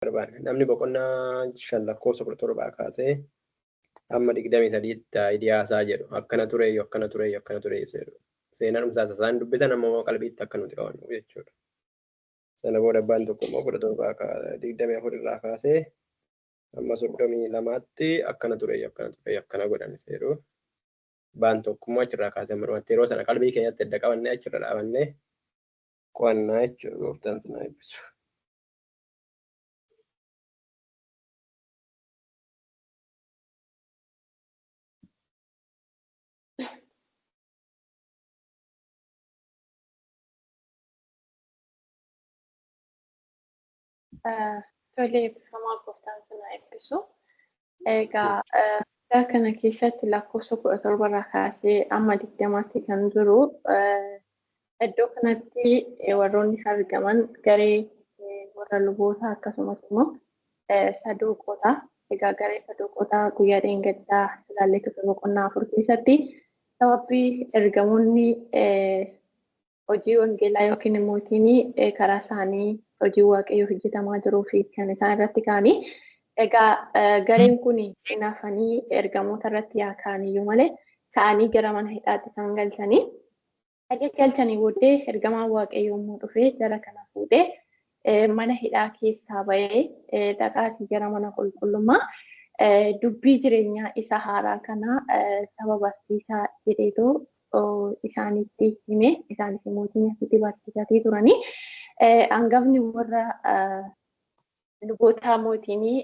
darbaan namni boqonnaa shan lakkoofsa 17 kaasee amma 23 idiyaasaa jedhu akkana tureeyyu akkana tureeyyu akkana tureeyyu jedhu seenaa dhumsaas isaan dubbisan ammoo qalbiitti akka nuti qabannu jechuudha. Sana booda abbaan tokko immoo 24 irraa kaasee amma 32tti akkana tureeyyu akkana godhan jedhu abbaan tokkummaa achirraa kaasee mormatti yeroo sana qalbii keenyatti edda qabannee achirra dhaabannee qo'annaa jechuudha gooftaan sinaa eebbisu. Tole eebbifamaa gooftaan sinaa eebbisu. Egaa kana keessatti lakkoofsa 17 irraa kaasee amma 20tti kan jiru iddoo kanatti warroonni argaman garee warra lubootaa akkasumas immoo saduuqotaa. Egaa garee saduuqotaa guyyaa dheengaddaa ilaallee turre boqonnaa 4 keessatti sababii ergamoonni hojii wangeelaa yookiin immoo karaa isaanii hojii waaqayyoo hojjetamaa jiruu fi kan isaan irratti ka'anii egaa gareen kun hinaafanii ergamoota irratti yaa ka'aniyyuu malee ka'anii gara mana hidhaatti isaan galchanii galchanii booddee ergamaan waaqayyoo immoo dhufee jara kana fuudhee mana hidhaa keessaa bahee dhaqaatii gara mana qulqullummaa dubbii jireenyaa isa haaraa kana saba barsiisaa jedheetoo isaanitti hime isaanis mootiin asitti barsiisatii turanii hangafni warra luboota mootinii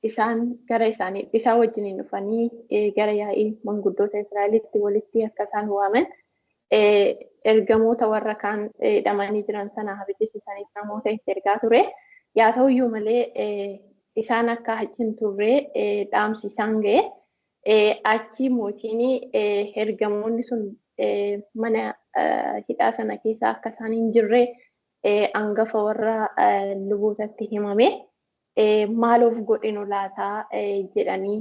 isaan gara isaanii isaa wajjiniin dhufanii gara yaa'ii manguddoota Israa'elitti walitti akka isaan waaman ergamoota warra kaan hidhamanii jiran sana habisiisaniif namoota itti ergaa ture. Yaa ta'uyyuu malee isaan akka achiin turre dhaamsi isaan ga'e achi mootiin ergamoonni sun mana hidhaa sana keessa akka isaan hin jirre hangafa warra lubootatti himame maaloof godhinu laataa jedhanii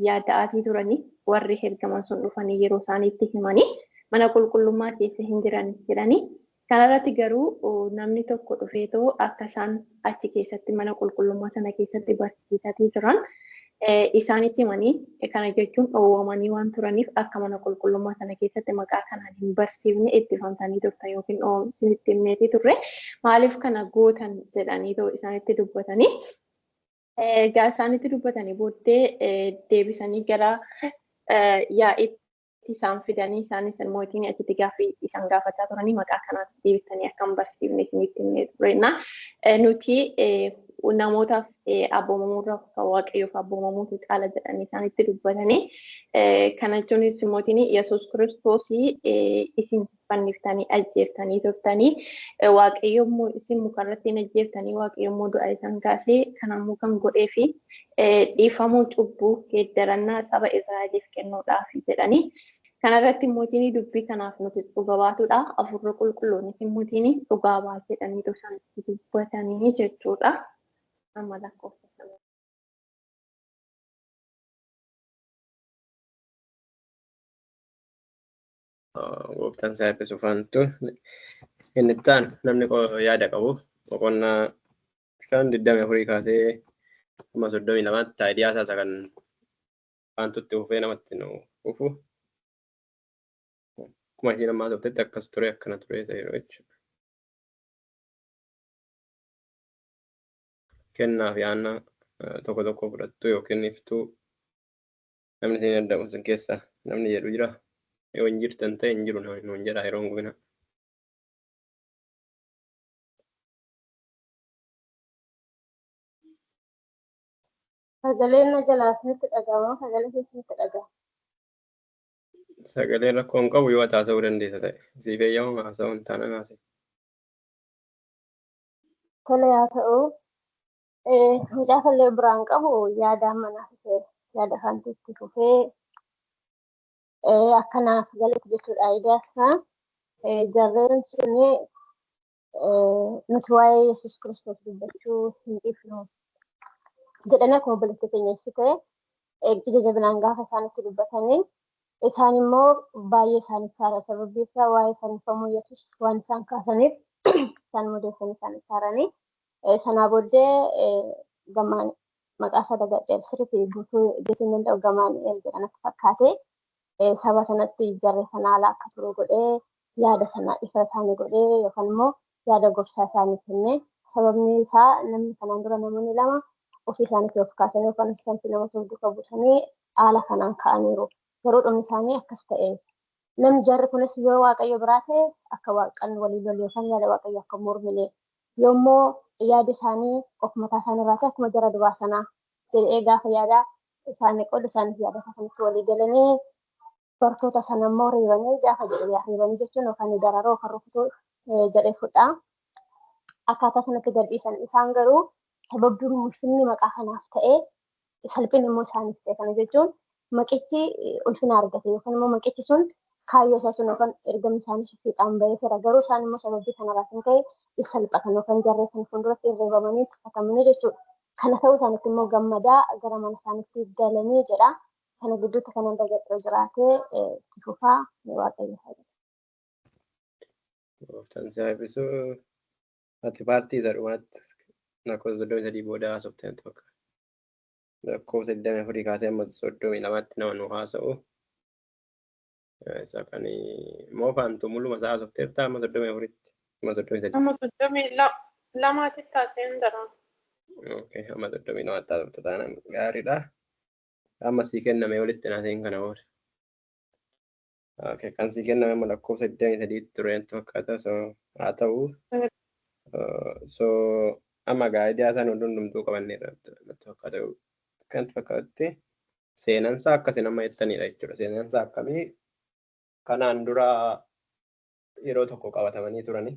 yaada'aatii turanii warri ergaman sun dhufanii yeroo isaaniitti himanii mana qulqullummaa keessa hin jiran jedhanii kanarratti garuu namni tokko dhufeetoo akka isaan achi keessatti mana qulqullummaa sana keessatti barsiisatii jiran isaanitti himanii kana jechuun dhoowwamanii waan turaniif akka mana qulqullummaa sana keessatti maqaa kanaan hin barsiifne itti famtanii turtan yookiin isinitti himneetii turre maaliif kana gootan jedhanii isaanitti dubbatanii egaa isaanitti dubbatanii booddee deebisanii gara yaa'itti isaan fidanii isaanis mootiin achitti gaaffii isaan gaafachaa turanii maqaa kanaan deebisanii akka hin barsiifne isinitti himnee turrenna nuti namootaaf abboomamurraa waaqayyoof abboomamuutu caala jedhanii isaanitti dubbatanii kana jechuun mootiin Yesuus Kiristoos isin fanniftanii ajjeeftanii turtanii waaqayyoo isin mukarratti hin ajjeeftanii waaqayyoo du'a isaan kaasee kanammoo kan godhee fi dhiifamuu cubbuu geeddarannaa saba Israa'eliif kennuudhaaf jedhanii kanarratti mootiin dubbii kanaaf nuti dhugaa baatudha afurri qulqulluunis mootiin dhugaa baa jedhanii isaanitti dubbatanii jechuudha. Amma lakkoofsa sana. Gooftaan isaa eebbisu faantu inni ta'an namni yaada qabu boqonnaa 5:24 kaasee 32 taayidiyaa isaa kan faantutti hufee namatti nu hufu kuma isheen ammaa turtetti akkas ture akkana ture isa yeroo jechuudha. Kennaaf yaanna tokko tokko fudhattu yookiin iftuu namni isin addamu sun keessa namni jedhu jira yoo hin jirtan ta'e hin jiru nuun jedha yeroo hin gubina. Sagaleen na jalaa isinitti dhaga'ama sagalee keessatti dhaga'ama. Sagaleen rakkoo hin qabu yoo haasa'uu dandeessa ta'e siif eeyyama haasa'uu hin taane haasa'e. Tole haa ta'u mucaafallee biraan qabu yaada manaaf yaada faantuutti fufee akkanaaf galetti jechuudha idaasa jarreen suni nuti waa'ee Yesuus Kiristoos dubbachuu hin dhiifnu jedhanii akkuma obboleetti keenya ibsite ija jabinaan gaafa isaanitti dubbatanii isaan immoo baay'ee isaaniif haara sababii isaa waa'ee isaaniif ammoo Yesuus waan isaan kaasaniif isaan mudeessanii isaaniif haaranii Sanaa booddee gamaan maqaa isaa dagadhee sirriitti guutuu jechuun danda'u gamaan jedhamas fakkaatee saba sanatti jarri sana haala akka turu godhee yaada sana ifa isaanii godhee yookaan immoo yaada gorsaa isaanii kennee sababni isaa namni kanaan dura namoonni lama ofii isaaniitti of kaasan yookaan isaanitti nama duuka buusanii haala kanaan ka'aniiru. Garuu dhumni isaanii akkas ta'e. Namni jarri kunis yoo waaqayyo biraa ta'e akka waaqan walii lolii yookaan yaada waaqayyo akka mormine yoommoo yaada isaanii of mataa isaanii irraa ta'e akkuma jara duraa sanaa jedhee gaafa yaada isaanii qooda isaaniif yaada isaanitti walii galanii bartoota sana immoo reebanii gaafa jedhe reebanii jechuun yookaan dararoo yookaan rukutuu jedhee fudhaa. Akkaataa sanatti gadhiisan isaan garuu sababbiin ulfinni maqaa kanaaf ta'e salphina immoo isaaniif ta'e kana jechuun maqichi ulfina argate yookaan immoo maqichi sun kaayyoo isaa sun yookaan ergamni isaanii fiixaan bahee jira. Garuu isaan immoo sababii kanarraa kan ta'e salphatan yookaan jarree sana fuulduratti reebamanii tuffatamanii jechuudha. Kana ta'uu isaaniitti immoo gammadaa gara mana isaaniitti galanii jedha. Kana gidduutti kan dagadhee jiraatee itti fufaa waaqayyo fayyada. Tansiifisuu ati paartii isa dhumaatti lakkoofsa 33 booda haasofteen tokko. Lakkoofsa 24 kaasee amma 32tti nama nu haasa'u. Isa kan moofaantu mul'uma isaa haasofteerta amma 34tti. Amma 33. Amma 32tti taaseen jira. Okay, amma 32tti haasofte taanaan gaariidha. Amma sii kenname walitti naaseen kana booda. Okay, kan sii kenname amma lakkoofsa 23tti tureen fakkaata. So haa ta'u. So amma gaa'idii isaan hundumtuu qabanneerra fakkaata. Kan fakkaatti seenansaa akkasii nama jettanidha jechuudha. Seenansaa akkamii kanaan dura yeroo tokko qabatamanii turanii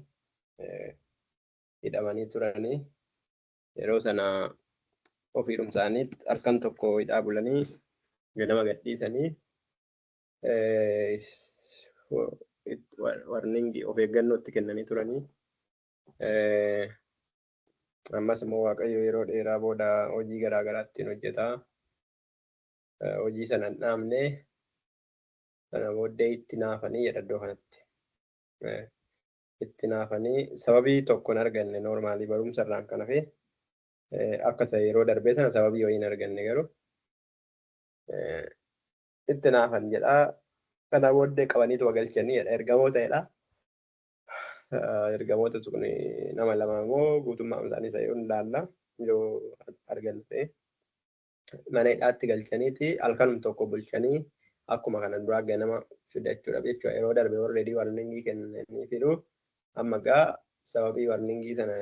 hidhamanii turanii yeroo sana ofiidhuma isaaniitti halkan tokko hidhaa bulanii ganama gadhiisanii warningi of eeggannootti kennanii turanii ammas immoo waaqayyo yeroo dheeraa booda hojii garaa garaattiin hojjetaa. Hojii sana hin dhaabne sana booddee itti naafanii jedha iddoo kanatti. Itti naafanii sababii tokko hin arganne noormaalii barumsa irraan kan hafe akka isa yeroo darbee sana sababii wayii hin arganne garuu itti naafan jedhaa. Kana booddee qabaniitu wagalchanii jedha ergamoota jedha. Ergamoota sun nama lama immoo guutummaa isaanii isa yoo ilaalla yoo argan ta'e mana hidhaatti galchaniiti halkanum tokko bulchanii akkuma kanan duraa ganama fidachuudhaaf jechuudha. Yeroo darbe warreedii warningii kennanii fidu amma gaa sababii warningii sana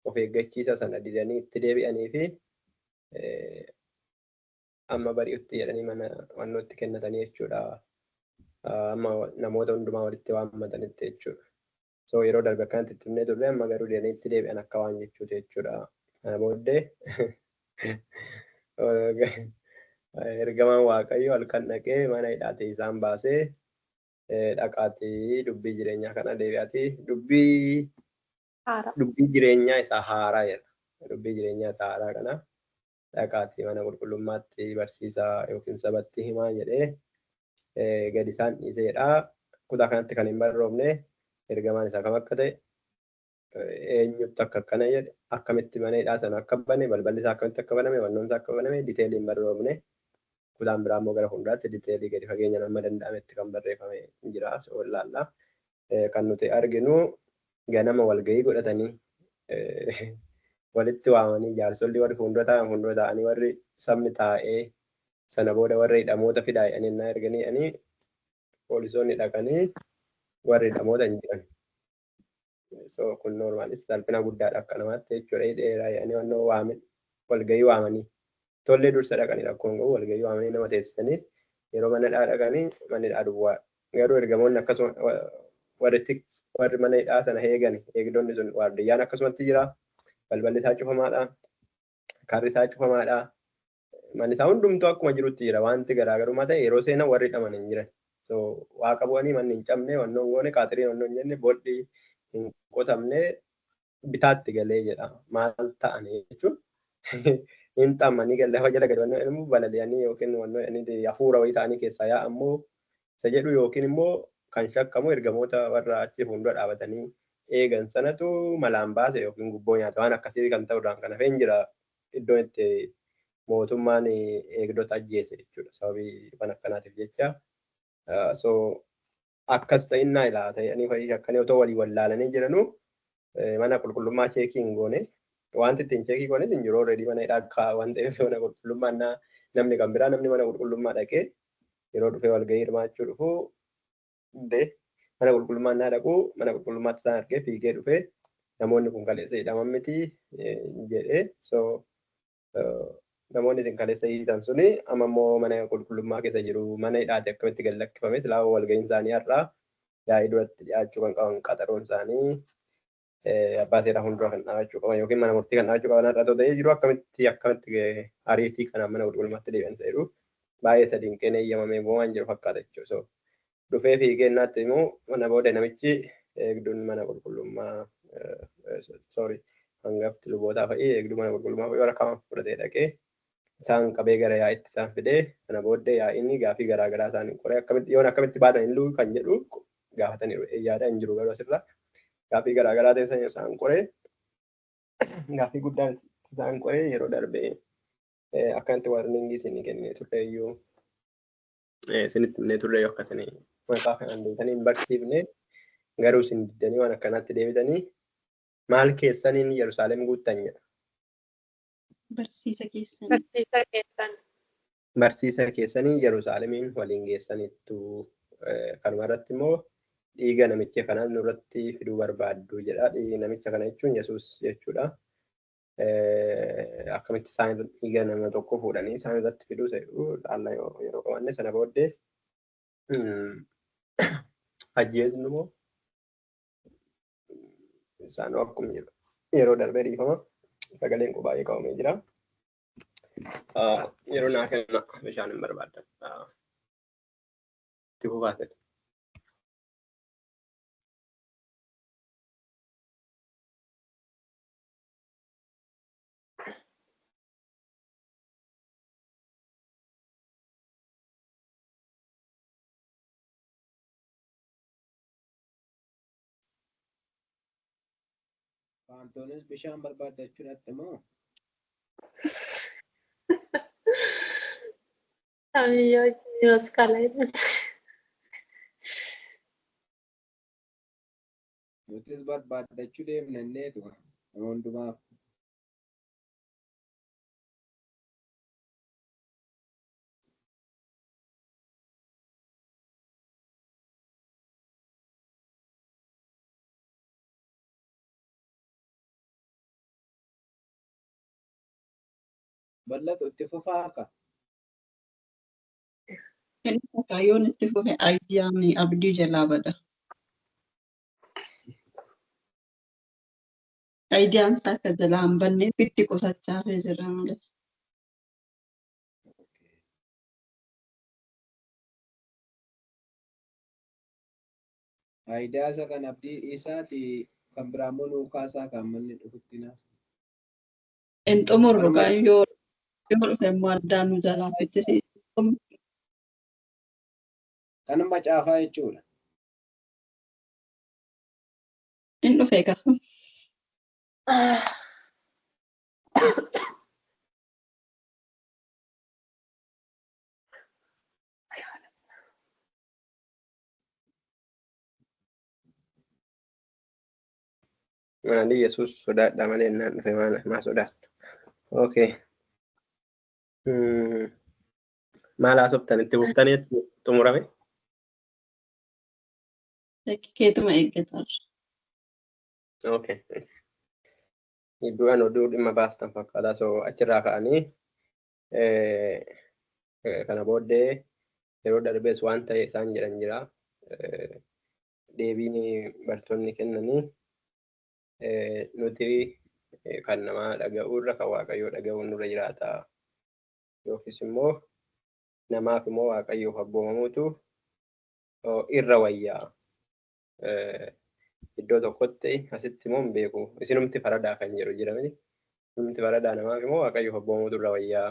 of eeggachiisa sana didanii itti deebi'anii fi amma bari'utti jedhanii mana wannootti kennatanii jechuudha. Amma namoota hundumaa walitti waammatanitti jechuudha. So yeroo darbe akkanatti itti himnee turre amma garuu deemanii itti deebi'an akka waan jechuuti jechuudha. Kana booddee ergamaan waaqayyo halkan dhaqee mana hidhaatti isaan baasee dhaqaatii dubbii jireenyaa kana deebi'aatii dubbii jireenyaa isaa haaraa jedha. Dubbii jireenyaa isaa haaraa kana dhaqaatii mana qulqullummaatti barsiisaa yookiin sabatti himaa jedhee gadi isaan dhiiseedha. Kutaa kanatti kan hin barroofne ergamaan isaa kam akka ta'e eenyutti akka akkana jedhe akkamitti mana hidhaa sana akka bane balballi isaa akkamitti akka baname wannoon isaa akka baname diteelii hin barroofne. Kutaan biraa immoo gara fuulduraatti diteelii gadi fageenya nama danda'ametti kan barreeffame jira. So ilaalla. Kan nuti arginu ganama walgahii godhatanii walitti waamanii jaarsolli warri fuuldura ta'anii warri sabni taa'ee sana booda warri hidhamoota fidaa jedhanii erganii poolisoonni dhaqanii warri hidhamoota hin jiran. So kun noormaalis salphina guddaadha akka namaatti jechuudha. Dheeraa jedhanii wannoo walgahii waamanii tollee dursa dhaqanii rakkoon qabu walgahii waamanii nama teessisanii yeroo mana hidhaa dhaqanii manni hidhaa duwwaa. Garuu ergamoonni akkasuma warri mana hidhaa sana eegdonni sun waardiyyaan akkasumatti jira. Balballi isaa cufamaadha. Karri isaa cufamaadha. Manni isaa hundumtuu akkuma jirutti jira. Wanti garaagarummaa ta'e yeroo seenan warri hidhaman hin jiran. So waaqa bu'anii manni hin cabne wannoon goone qaatiriin wannoon hin jenne boolli hin qotamne bitaatti galee jedha. Maal ta'anii jechuun hin xammanii lafa jala gadi wannoo immoo balali'anii yookiin wannoo hafuura wayii ta'anii keessaa yaa'ammoo isa jedhu yookiin immoo kan shakkamu ergamoota warra achi fuuldura dhaabatanii eegan sanatu malaan baase yookiin gubboo nyaata waan akkasii kan ta'uudhaan kan hafeen jira iddoon itti mootummaan eegdota ajjeese jechuudha sababii waan akkanaatiif jecha. So akkas ta'innaa ilaa ta'anii fayyii akkanii otoo walii wallaalanii jiranuu mana qulqullummaa cheekii hin goone wanti ittiin cheekii goones hin jiru already mana hidhaa waan ta'eef mana qulqullummaa namni kan biraa namni mana qulqullummaa dhaqee yeroo dhufee walgahii hirmaachuu dhufu mana qulqullummaa naa dhaquu mana qulqullummaatti isaan argee fiigee dhufee namoonni kun kaleessa hidhaman miti jedhee so namoonni isin kaleessa hiitan suni amma immoo mana qulqullummaa keessa jiru mana hidhaati akkamitti gad lakkifame silaa walgahiin isaanii har'aa yaa'ii duratti dhiyaachuu kan qaban qaxaroon isaanii abbaa seeraa fuuldura kan dhaabachuu qaban yookiin mana murtii kan dhaabachuu qaban har'a ta'ee jiru akkamitti ariitii kanaan mana qulqullummaatti deebi'an jedhu baay'ee sadiin qeenee eeyyamamee waan jiru fakkaata jechuudha. So dhufee fiigeennaatti immoo mana booda namichi eegduun mana qulqullummaa hangafti lubootaa fa'i eegduu mana qulqullummaa fa'i warra kamaan fudhatee dhaqee isaan qabee gara yaa'itti isaan fidee sana booddee yaa'iin gaafii garaagaraa isaanii qoree akkamitti baatan illuu kan jedhu gaafatanii yaada hin jiru garuu asirra gaafii garaagaraa ta'e isaan qoree gaafii guddaan isaan qoree yeroo darbee akkanatti warningii isin kennee turre iyyuu isinitti himnee turre yoo akkasanii maqaa kanaan deebitanii hin barsiifne garuu isin diddanii waan akkanaatti deebitanii maal keessaniin Yerusaalem guuttan jedha. Barsiisa keessanii Yerusaalemiin waliin geessanittu kanuma irratti immoo dhiiga namicha kanaa nurratti fiduu barbaaddu jedha. Namicha kana jechuun Yesuus jechuudha. Akkamitti isaan dhiiga nama tokko fuudhanii isaan irratti fiduu dhaalla yeroo qabanne sana booddee ajjeesnu immoo isaan akkuma yeroo darbee dhiifama sagaleen kun baay'ee qabamee jira. Yeroo naa kenna bishaan hin barbaadan itti fufaasedha. Paantoonis bishaan barbaadachuudhaatti moo? Amiyyoo jiruus kalaqe. Nutis barbaadachuu deemnanneetu nama hundumaaf. Bal'atu itti fufaa akka? Inni Waaqayyoon itti fufe aayidiyaan abdii jalaa bada. Aayidiyaan isaa akka jalaa hin banneef itti qusachaa jira malee. Aayidiyaa isa kan abdii isaati kan biraammoo nuukaa isaa kan manni dhufutti naaf. Hin xumurru yoo dhufe immoo addaan nu jalaa fichisiisu. Kan macaafaa jechuudha. Hin dhufe gaafa. Maali Yesuus sodaadha malee naan dhufe maa sodaattu. Okay. Maal haasoftan itti fuftanii xumurame? Keetuma eeggataa jiru. Okay. Iddoon oduu dhimma baastan fakkaataa so achirraa ka'anii kana booddee yeroo darbees waan ta'e isaan jedhan jira. Deebiin bartoonni kennanii nuti kan namaa dhaga'uu irra kan Waaqayyoo dhaga'uun nurra jiraata. Yookiis immoo namaaf immoo Waaqayyoof abboomamuutu irra wayyaa. Iddoo tokkotti asitti immoo hin beeku. Isinumti faradaa kan jedhu jira miti. Isinumti faradaa namaaf immoo Waaqayyoof abboomamuutu irra wayyaa.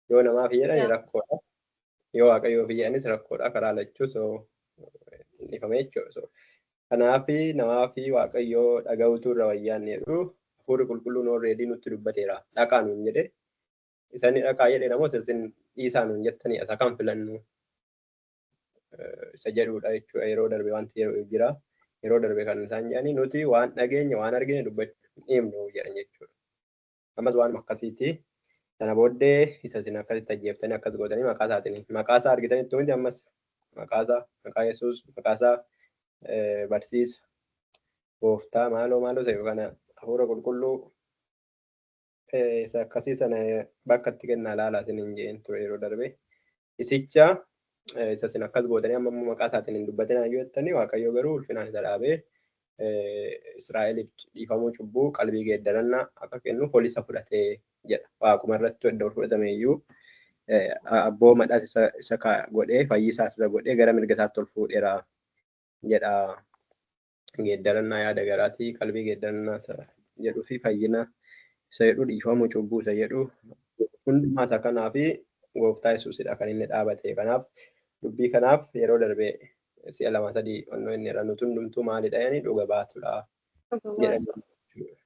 Yoo namaaf jedhan rakkoodha. Yoo Waaqayyoof jedhanis rakkoodha. Karaa lachuu so ifame jechuudha. Kanaafi namaa fi waaqayyoo dhaga'utu irra wayyaan jedhu hafuurri qulqulluun already nutti dubbateera. Dhaqaa nuun jedhe. Isani dhaqaa jedhe namoo isin dhiisaa nuun jettanii isa kan filannu isa jedhudha jechuudha. Yeroo darbe wanti jira. Yeroo darbe kan isaan jedhanii nuti waan dhageenya waan argine dubbachuu himnu jedhan jechuudha. Ammas waan akkasiiti. Sana booddee isa isin akkasitti ajjeeftanii akkas godhanii maqaa isaatiin maqaa isaa argitanitti hundi ammas maqaa Yesuus maqaa isaa barsiisa gooftaa maaloo isa kana hafuura qulqulluu isa akkasii sana bakka itti kennaa laalaa isiniin jeen ture yeroo darbe isicha isa isin akkas godhanii amma maqaa isaatiin hin dubbatinaa yoo jettanii waaqayyo garuu ulfinaan isa dhaabee Israa'eliif dhiifamuu cubbuu qalbii geeddarannaa akka kennu polisa fudhatee jedha. Waaquma irratti iddoo fudhatame iyyuu abboomadhaas isa godhee fayyisaas isa godhee gara mirga isaatti ol fuudheera jedha. Geeddarannaa yaada garaatii qalbii geeddarannaa isa jedhuu fi fayyina isa jedhu dhiifamuu cubbuu isa jedhu hundumaa isa kanaa fi gooftaa Yesuusidha kan inni dhaabate. Kanaaf dubbii kanaaf yeroo darbee si'a 2-3 onnoo inni irra nuti hundumtuu maalidha yani dhuga baatudha jedhamu.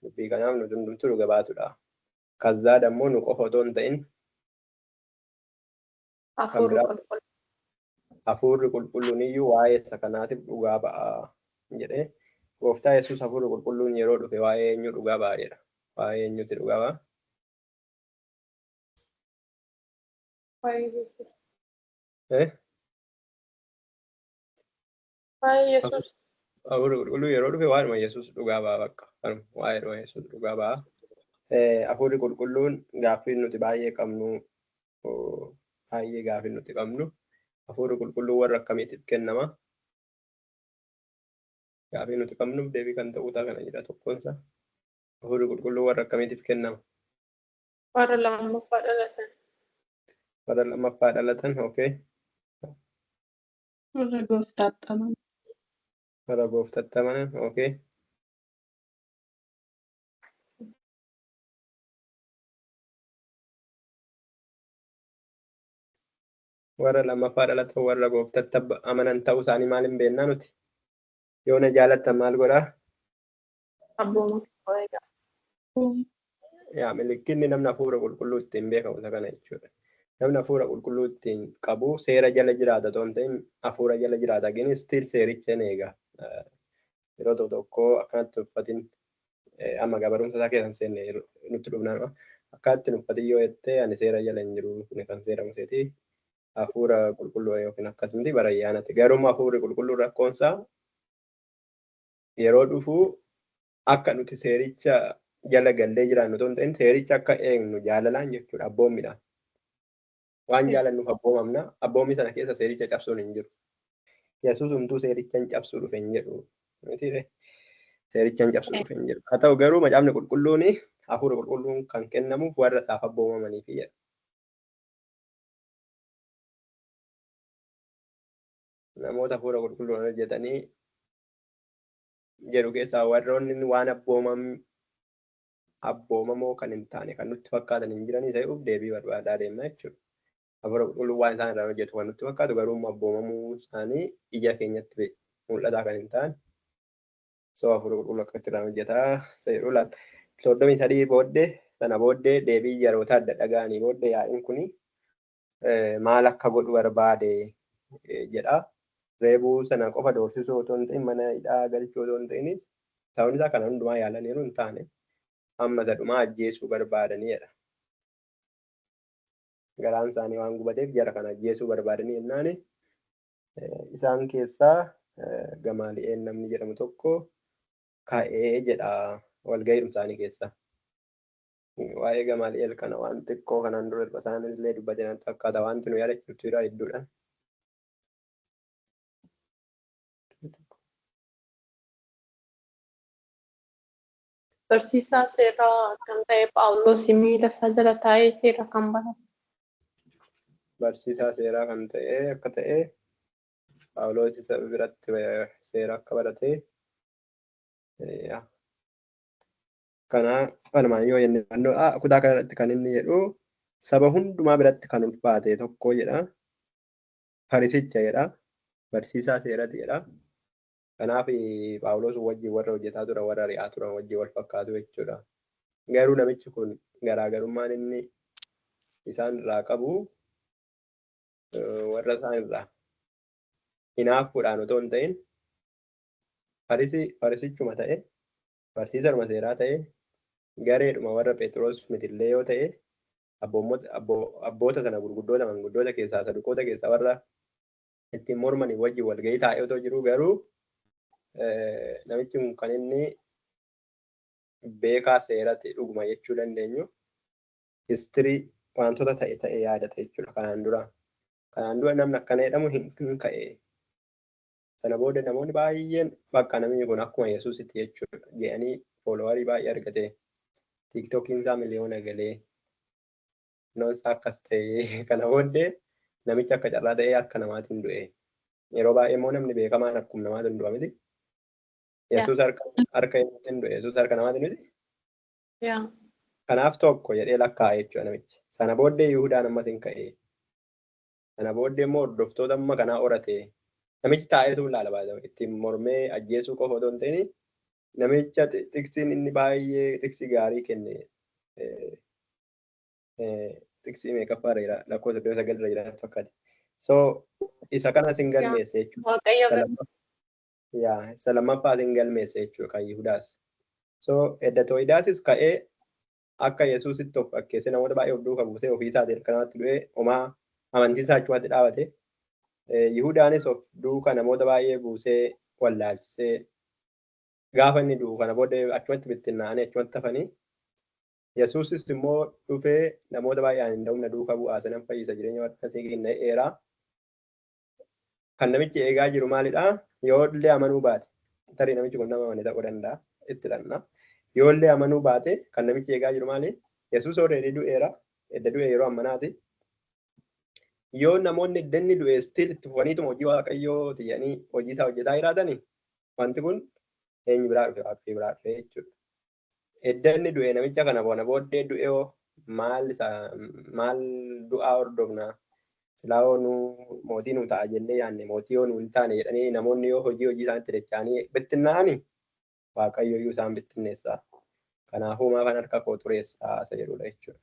Dubbii kanaaf nuti hundumtuu dhuga baatudha. Kazzaa dammoo nu qofa otoo hin ta'in hafuurri qulqulluun iyyuu waa'ee isa kanaatiif dhugaa ba'a jedhee gooftaa Yesuus hafuurri qulqulluun yeroo dhufe waa'ee eenyu dhugaa ba'a jedha. Waa'ee eenyuti dhugaa ba'a? Yesuus. Hafuurri qulqulluu yeroo dhufe waa'ee Yesuus dhugaa ba'a bakka. Waa'ee Yesuus dhugaa ba'a. Hafuurri qulqulluun gaaffii nuti baay'ee qabnu hafuurri qulqulluu warra akkamiitiif kennama? Gaaffii nuti qabnuuf deebii kan ta'uu ta'a kana jira tokkoonsa. Hafuurri qulqulluu warra akkamiitiif kennama? Warra lammaffaa dhalatan. Warra lammaffaa dhalatan, okay. Warra gooftaatti amanan. Warra gooftaatti amanan, okay. Warra lammaffaa dhalatan warra gooftaatti amanan ta'uu isaanii maal hin beennaa nuti? Yoo na jaalattan maal godhaa? Abbooma eegaa. Yaa milikinni namni hafuura qulqulluu ittiin beekamu isa kana jechuudha. Namni hafuura qulqulluu ittiin qabu seera jala jiraata otoo hin ta'in hafuura jala jiraata. Gini stiil seericha hin eega. Yeroo tokko akkanatti uffatin amma gabarumsa isaa keessan seenne nutti dhufnaan akkanatti uffatin yoo jettee ani seera jala hin jiru kun kan seera museeti. Hafuura qulqulluu yookiin akkasumatti bara ayyaanatti. Garuu hafuurri qulqulluu rakkoonsaa yeroo dhufu akka nuti seericha jala gallee jiraannu otoo hin ta'in seericha akka eegnu jaalalaan jechuudha abboommiidhaan. Waan jaalannuuf abboomamna. Abboommi sana keessa seericha cabsuun hin jiru. Yesuus humtuu seericha hin cabsuu dhufe hin jedhu. Seericha hin cabsuu dhufe hin jedhu. Haa ta'u garuu macaafni qulqulluun hafuura qulqulluun kan kennamuuf warra isaaf abboomamaniif jedha. Namoota hafuura qulqulluun hojjetanii jedhu keessaa warroonni waan abboomamoo kan hin taane kan nutti fakkaatan hin jiranii ta'uuf deebii barbaadaa deemna jechuudha. Hafuura qulqulluu waan isaan irraa hojjetu kan nutti fakkaatu garuu abboomamuu isaanii ija keenyatti mul'ataa kan hin taane. So hafuura qulqulluu akkatti irraa hojjetaa ta'edha laata. 33 booddee sana booddee deebii yeroota adda dhaga'anii booddee yaa'iin kuni maal akka godhu barbaade jedha. Reebuu sana qofa doorsisuu otoo hin ta'in mana hidhaa galchuu otoo hin ta'inis ta'uun isaa kana hundumaa yaalaniiru hin taane amma sadhumaa ajjeesuu barbaadaniidha. Garaan isaanii waan gubateef jara kana ajjeesuu barbaadanii jennaan isaan keessaa Gamaali'eel namni jedhamu tokko ka'ee jedha walgahii isaanii keessa. Waa'ee Gamaali'eel kana waan xiqqoo kanaan dura isaanis illee dubbatanii fakkaata wanti nu yaadachiiftu jira hedduudha. Barsiisaa seeraa kan ta'e Phaawulos miila isaa jala taa'ee seera kan barate. Barsiisaa seeraa kan ta'e akka ta'e Phaawulos isa biratti seera akka barate kanumaan yoo jenne kutaa kanarratti kan inni jedhu saba hundumaa biratti kan ulfaate tokko jedha. Farisicha jedha. Barsiisaa seerati jedha. Kanaaf Phaawulos wajjin warra hojjetaa turan warra ari'aa turan wajjin wal fakkaatu jechuudha. Garuu namichi kun garaagarummaan inni isaan irraa qabu warra isaan irraa hinaaffuudhaan otoo hin ta'in farisichuma ta'e barsiisaruma seeraa ta'e gareedhuma warra Phexros mitillee yoo ta'e abboota sana gurguddoota manguddoota keessaa saduqoota keessaa warra ittiin mormanii wajjin walgahii taa'ee otoo jiru garuu namichi kun kan inni beekaa seeratti dhuguma jechuu dandeenyu histirii wantoota ta'e yaadata jechuudha kanaan dura namni akkana jedhamu hin ka'e. Sana booda namoonni baay'een bakka namni kun akkuma Yesuusitti jechuudha jedhanii fooloowarii baay'ee argate tiiktokiin isaa miliyoona galee noonsaa akkas ta'e kana booddee namichi akka carraa ta'ee harka namaatiin du'e. Yeroo baay'ee immoo namni beekamaan akkuma namaatiin du'a miti. Yesuus harka namaatiin du'e. Yesuus harka namaatiin miti. Kanaaf tokko jedhee lakkaa'e jechuudha namichi. Sana booddee Yihuudaan ammas hin ka'e. Sana booddee immoo hordoftoota amma kanaa horate. Namichi taa'eetu ilaala baay'ee ittiin mormee ajjeesuu qofa otoo hin ta'in namicha tiksiin inni baay'ee tiksi gaarii kenne tiksi meeqaffaarra jira lakkoofsa 9 irra jiraatu fakkaate. So isa kana sin galmeesse jechuudha. Isa lammaffaa sin galmeesse jechuudha kan Yihudaas. So Eddatooidaasis ka'ee akka Yesuusitti of fakkeesse namoota baay'ee of duukaa buusee ofii isaatiin kanatti du'ee homaa amantii isaa achumatti dhaabate. Yihudaanis of duuka namoota baay'ee buusee wallaalchisee gaafa inni du'u kana booda achumatti bittinnaa'anii achumatti hafanii Yesuusis immoo dhufee namoota baay'een hin da'umna duuka bu'aa sanan fayyisa jireenya warra kenna eeraa. Kan namichi eegaa jiru maalidhaa? Yoo illee amanuu baate tarii namichi kun nama amane ta'uu danda'a itti dhanna. Yoo illee amanuu baate kan namichi eegaa jiru maali? Yesuus already du'eera. Edda du'e yeroo ammanaati. Yoo namoonni eddanni du'e still itti fufaniituma hojii waaqayyoo tiyyanii hojii isaa hojjetaa jiraatanii wanti kun eenyu biraa dhufe waaqii biraa dhufe jechuudha. Eddanni du'e namicha kana bona booddee du'e maal du'aa hordofna silaa nu mootii nu ta'a jennee yaanne mootii yoo nu hin taane jedhanii namoonni yoo hojii isaanitti dacha'anii bittinnaa'anii waaqayyo iyyuu isaan bittinneessa. Kanaafuu maa kan harka koo xureessaa isa jedhudha jechuudha.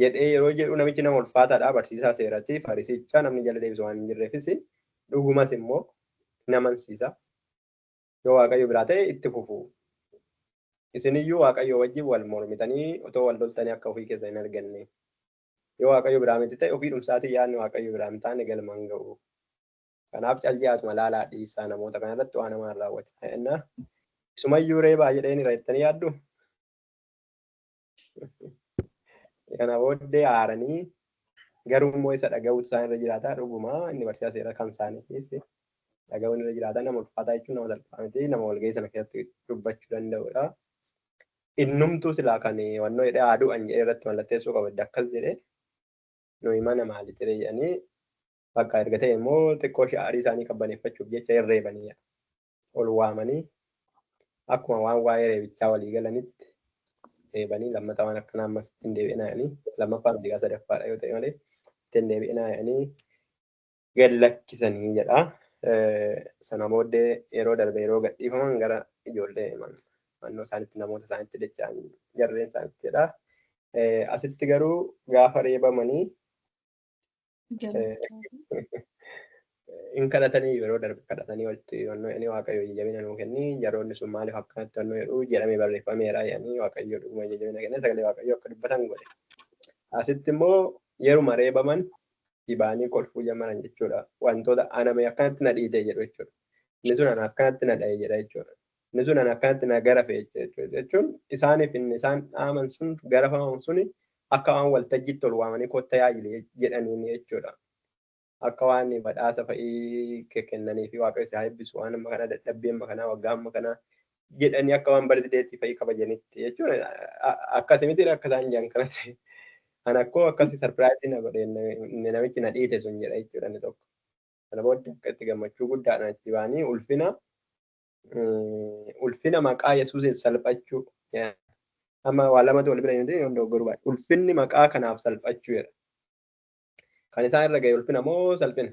Jedhee yeroo jedhu namichi nama ulfaataadha barsiisaa seeratti farisicha namni jala deebisu waan hin jirreefis dhugumas immoo nama amansiisa. Yoo waaqayyo biraa ta'e itti fufu. Isiniyyuu waaqayyo wajjin wal mormitanii otoo wal loltanii akka ofii keessa hin arganne. Yoo waaqayyo biraa miti ta'e ofii dhumsaatiin yaadni waaqayyo biraa hin taane galmaan ga'u. Kanaaf caljiyaatuma laalaa dhiisaa namoota kanarratti waan namaan raawwata. Isumayyuu reebaa jedheen irra jettanii yaaddu. Kana booddee aaranii garuu immoo isa dhaga'uutu isaan irra jiraata dhuguma inni barsiisaa seera kan isaaniitis dhaga'uun irra jiraata nama ulfaataa jechuun nama salphaa miti nama walgahii sana keessatti dubbachuu danda'udha. Innumtuu silaa kan wannoo jedhee aaduudhaan jedhee irratti mallatteessuu qabadde akkas jedhee nuyi mana maalitti jedhanii bakka erga ta'e immoo xiqqoo sha'arii isaanii qabbaneeffachuuf jecha herreebanii ol waamanii akkuma waan waa'ee reebichaa walii galanitti reebanii lammataa waan akkanaa ammas ittiin deebi'inaa'anii lammaffaa miti gaa sadaffaadha yoo ta'e malee ittiin deebi'inaa'anii gallakkisanii jedha. Sana booddee yeroo darbe yeroo gadhiifaman gara ijoollee mannoo isaanitti namoota isaanitti dacha'an jarreen isaanitti jedha. Asitti garuu gaafa reebamanii in kadhatanii yeroo darbe kadhatanii walitti wannoo jedhanii waaqayyo jajjabina nuu kenni jaroonni sun maaliif akkanatti wannoo jedhu jedhamee barreeffameera jedhanii waaqayyo dhuguma jajjabina kenne sagalee waaqayyo akka dubbatan godhe. Asitti immoo yeruma reebaman dibaanii kolfuu jalqaban jechuudha. Wantoota aname akkanatti na dhiite jedhu jechuudha. Inni sun ana akkanatti na dha'e jedha jechuudha. Inni sun ana akkanatti na garafe jechuun isaaniif inni isaan dhaaman sun garafaman suni akka waan waltajjiitti ol waamanii kottaa yaajile jedhaniin jechuudha. Akka waan badhaasa fa'ii kennanii fi waaqayyo isaa eebbisu waan amma kana dadhabbii amma kanaa waggaa amma kanaa jedhanii akka waan barsiideetti fa'ii kabajanitti jechuudha. Akkasumatti akka isaan jiran kanatti ana akkoo akkasii sarpiraayizii na godhe namichi na dhiite sun jedha jechuudha inni tokko. Kana booddee akka itti gammachuu guddaadhaan itti ba'anii ulfina maqaa Yesuusiin salphachuu amma waa lamatu wal bira hin ta'in doggoru baay'ee ulfinni maqaa kanaaf salphachuu jedha. Kan isaan irra ga'e ulfina moo salphina?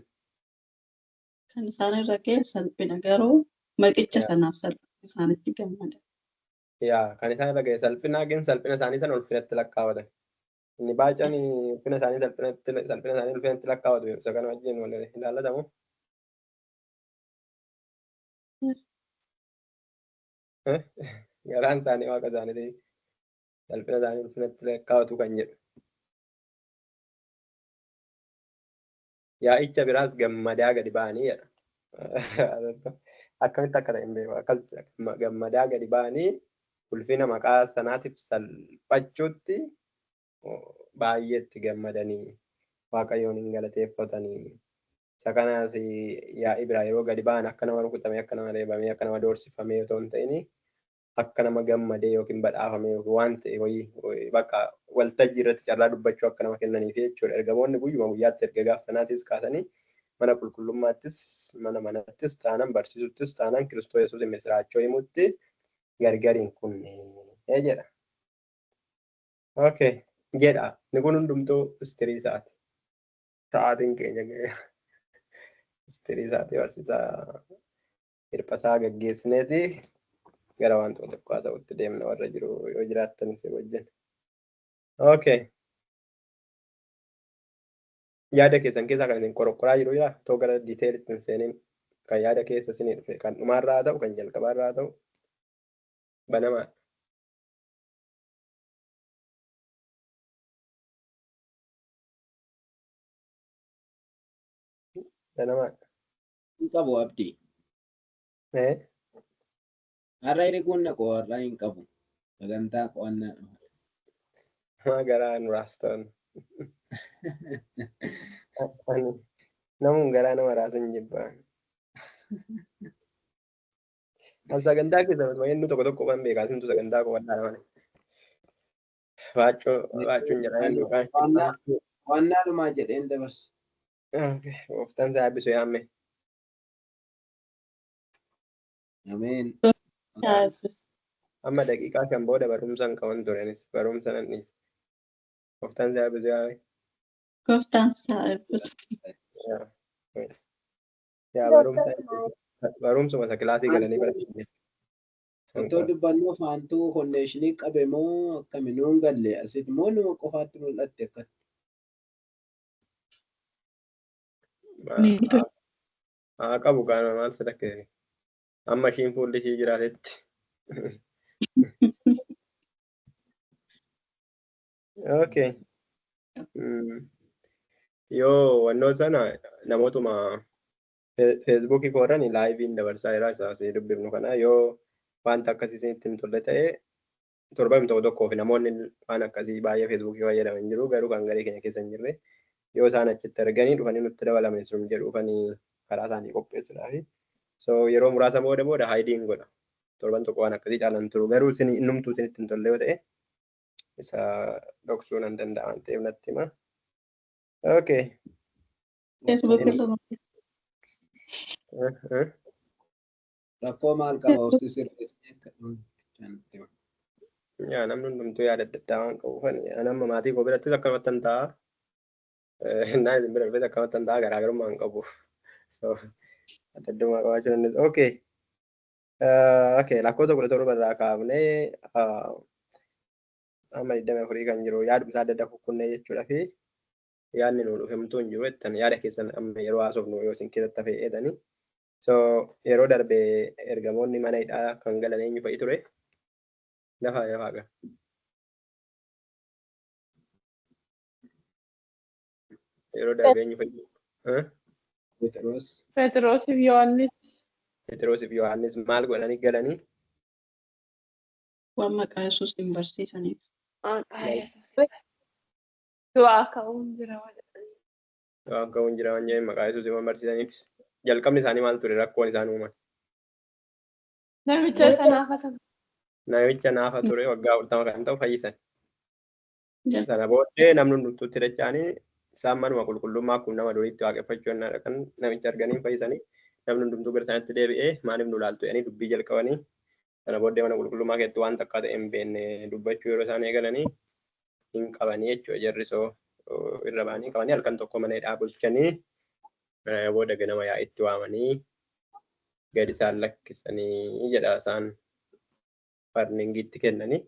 kan isaan irra ga'e salphina garuu maqicha sanaaf salphina isaanitti gammada. Yaa kan isaan irra ga'e salphina salphina isaanii sana ulfinatti lakkaawatan. Inni baay'een ulfina isaanii ulfinatti lakkaawatu isa kana wajjin wal ilaallatamu. Garaan isaanii waaqa isaanii salphina isaanii ulfinatti lakkaawatu kan jedhu. Yaa'icha biraas gammadaa gadi ba'anii jedha. Akkamitti akka ta'e hin beeku. Akkas gammadaa gadi ba'anii ulfina maqaa sanaatiif salphachuutti baay'eetti gammadanii waaqayyoon hin galateeffatanii. Isa kanaas yaa'i biraa yeroo gadi ba'an akka nama rukutamee, akka nama reebamee, akka nama doorsifamee otoo hin ta'in akka nama gammadee yookiin badhaafamee waan ta'e wayii bakka waltajjii irratti carraa dubbachuu akka nama kennaniif jechuudha. Ergamoonni guyyuma guyyaatti erga gaaf sanaatis kaasanii mana qulqullummaattis, mana manattis taanaan barsiisuttis taanaan Kiristoos Yesuus misiraachoo himutti gargariin kunnee jedha. Okay, jedha. Inni kun hundumtuu istirii isaati. Sa'aatiin keenya ga'eera. Istirii isaati barsiisaa hirphasaa gaggeessineeti. Gara wantoota tokko haasa'utti deemna warra jiru yoo jiraatanis wajjin. Okay. Yaada keessan keessaa kan isin qoraa jiru jira. Too gara diiteelitti hin seeniin kan yaada keessa isinii dhufe kan dhumaarraa haa ta'u kan jalqabaarraa haa ta'u banamaa. Banamaa. Hin qabu abdii. Har'a hirikuun naqoo har'a hin qabu. Sagantaa qo'annaa. Maa garaa nuraas ta'an. Namuun garaa nama raasu hin jibbaan. Sagantaa keessatti inni tokko tokko waan beekaa simtu sagantaa qo'annaa nama. Baachuun jedha yookaan. Qo'annaa dhumaa jedheen dabarsa. Gooftaan isaa eebbisu yaamme. Ameen. Amma daqiiqaa kan booda barumsaan qaban turenis barumsa nan dhiise. Gooftaan isaa eebbisu yaamme. Gooftaan isaa eebbisu. Yaa barumsuma isa kilaasii galanii baratan. Otoo dubbannoo faantuu konneeshinii qabe moo akkamiin galle asitti moo nama qofaatti mul'atte akkatti. Haa qabu qaama maal sadakkee amma ishiin fuulli ishii jiraatetti. Okay. Yoo wannoo sana namootuma feesbuukii kooraan laayiviin dabarsaa jira isaas dubbifnu kana yoo wanta akkasii isinitti hin tolle ta'e torban tokkoof namoonni waan akkasii baay'ee feesbuukii fayyadaman jiru garuu kan garee keenya keessa hin jirre yoo isaan achitti arganii dhufanii nutti dabalaman sun jedhu dhufanii karaa isaanii qopheessuudhaaf. So yeroo muraasa booda haayidiin godha. Torban tokko waan akkasii caalan turu garuu innumtuu isinitti hin tolle yoo ta'e isa dhoksuun hin danda'aman ta'eef natti hima. Okay. Rakkoo maal qaba horsiis sirreessee yaa namni hundumtuu yaada adda addaa waan qabuufan nama maatii koo birattis akkamatti hin ta'a. Naan isin bira dhufes akkamatti hin ta'a garaagarummaa hin qabu. Adda addummaa qabaachuu dandeessu. Okay. Okay lakkoofsa 17 irraa kaafnee amma 24 kan jiru yaadumsaa adda addaa kukkunnee jechuudha fi yaadni nu dhufemtuu hin jiru jettan yaada keessan amma yeroo haasofnu yoo isin keessatti hafee eedanii. So yeroo darbe ergamoonni mana hidhaa kan galan eenyu fa'i ture? Lafaa gara. Yeroo darbe eenyu fa'i? Phexrosiif Yohaannis. Phexrosiif Yohaannis maal godhanii galanii? Waan maqaa Yesuus hin barsiisaniif. Du'aa ka'uun jira. Du'aa ka'uun jira waan jedhan maqaa Yesuus hin barsiisaniif. Jalqabni isaanii maal ture rakkoon isaan uuman? Namicha naafa. Namicha naafa ture waggaa 40 kan ta'u fayyisan. Sana booddee namni hundumtuutti dacha'anii isaan manuma qulqullummaa akkuma nama duriitti waaqeffachuu yennaa kan namicha arganii fayyisanii namni hundumtuu gara isaaniitti deebi'ee maaliif nu ilaaltu jedhanii dubbii jalqabanii sana booddee mana qulqullummaa keessatti waan takka ta'e hin beekne dubbachuu yeroo isaan eegalanii hin qabanii jechuudha jarrisoo irra ba'anii qabanii halkan tokko mana hidhaa bulchanii booda ganama yaa'itti waamanii gadi isaan lakkisanii jedha isaan warningiitti kennanii.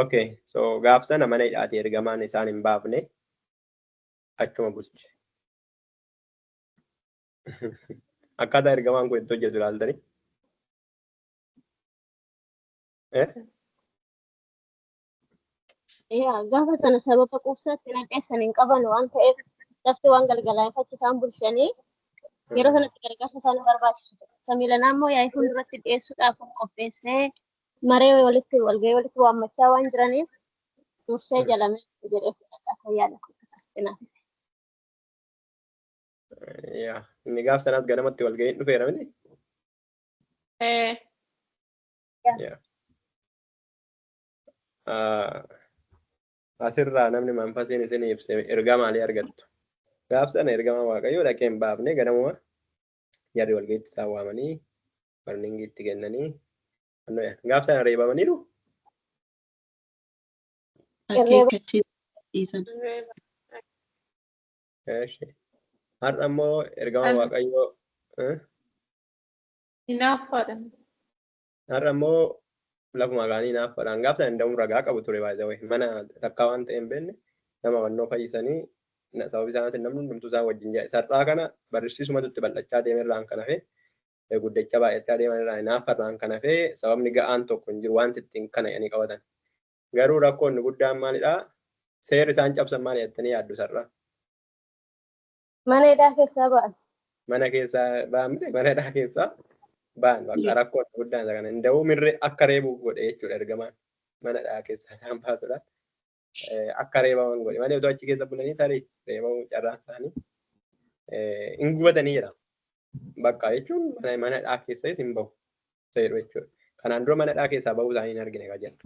Okay, so gaaf sana mana hidhaati ergamaan isaan hin baafne achuma bulche. Akkaataa ergamaan kun itti hojjetu ilaaltanii? Gaafa sana sababa quubsaatti naqeessan hin qaban waan ta'eef lafti waan galgalaa'eef isaan bulchanii yeroo sanatti gargaarsa isaan barbaachisu. Samiilanaa immoo yaa'ii fuulduratti dhiyeessuudhaaf qopheessee maree walgahii walitti waammachaa waan jiraniif dursee jalame jedhee fudhata fayyaadha. Inni gaaf sanaas ganamatti walgahiin dhufeera miti? Asirraa namni manfasiin isin ibse ergaa maalii argattu? Gaaf sana ergama waaqayyoo dhaqee hin baafne ganamuma jarri walgahiitti isaan waamanii warningiitti kennanii gaaf sana reebamaniiru? Har'a immoo ergama waaqayyoo har'a immoo lafuma gaanii naaf fadhaan gaaf sana danda'uun ragaa qabu ture baay'ee mana takkaa waan ta'e hin beekne nama wannoo fayyisanii sababii isaaniitiin namni hundumtuu isaan wajjin jira. Sarraa kana barsiisumatti bal'achaa deemerraan kan hafe guddachaa baay'achaa deemerraan naaf fadhaan kan hafe sababni ga'aan tokko hin jiru wanti ittiin kana jedhanii qabatan. Garuu rakkoonni guddaan maalidhaa? Seerri isaan cabsan maali jettanii yaaddu sarraa? Mana hidhaa keessaa ba'an. Mana keessaa ba'an miti mana hidhaa keessaa ba'an bakka rakkoonni guddaan isa kana. Inda'uu mirree akka reebuuf godhe jechuudha ergamaan mana hidhaa keessaa isaan baasudha. Akka reebaman godhe malee otoo achi keessa bulanii tarii reebamuu carraan isaanii hin gubatanii jedhama. Bakka jechuun mana hidhaa keessas hin bahu seeru jechuudha. Kanaan dura mana hidhaa keessaa bahuu isaanii hin argine kan jedhu.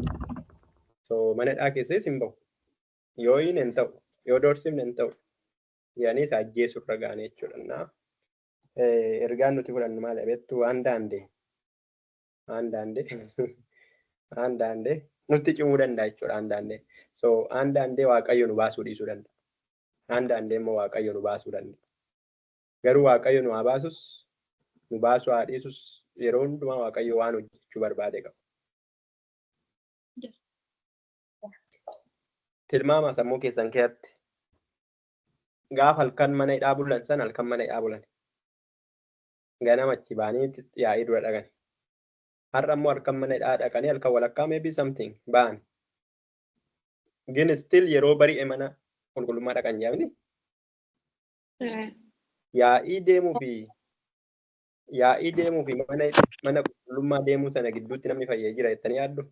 So mana hidhaa keessas hin bahu. Yoo hin ta'u yoo doorsifne hin ta'u yaani isa ajjeesurra gaane jechuudha. Ergaan nuti fudhannu maal beektu waan daandee nutti cimuu danda'a jechuudha waan daandee. So waan daandee waaqayyo nu baasuu dhiisuu danda'a. Waan daandee immoo waaqayyo nu baasuu danda'a. Garuu waaqayyo nu haa baasus nu baasuu haa dhiisus yeroo hundumaa waaqayyo waan hojjechuu barbaade qaba. Tilmaama sammuu keessan keessatti gaaf halkan mana hidhaa bulan san halkan mana hidhaa bulan. Ganama achi ba'anii yaa'ii dura dhaqan. Har'a immoo halkan mana hidhaa dhaqanii halkan walakkaa maybe something ba'an. Gin still yeroo bari'e mana qulqullummaa dhaqan jaamni. Yaa'ii deemuu fi mana qulqullummaa deemuu sana gidduutti namni fayyee jira jettanii yaaddu?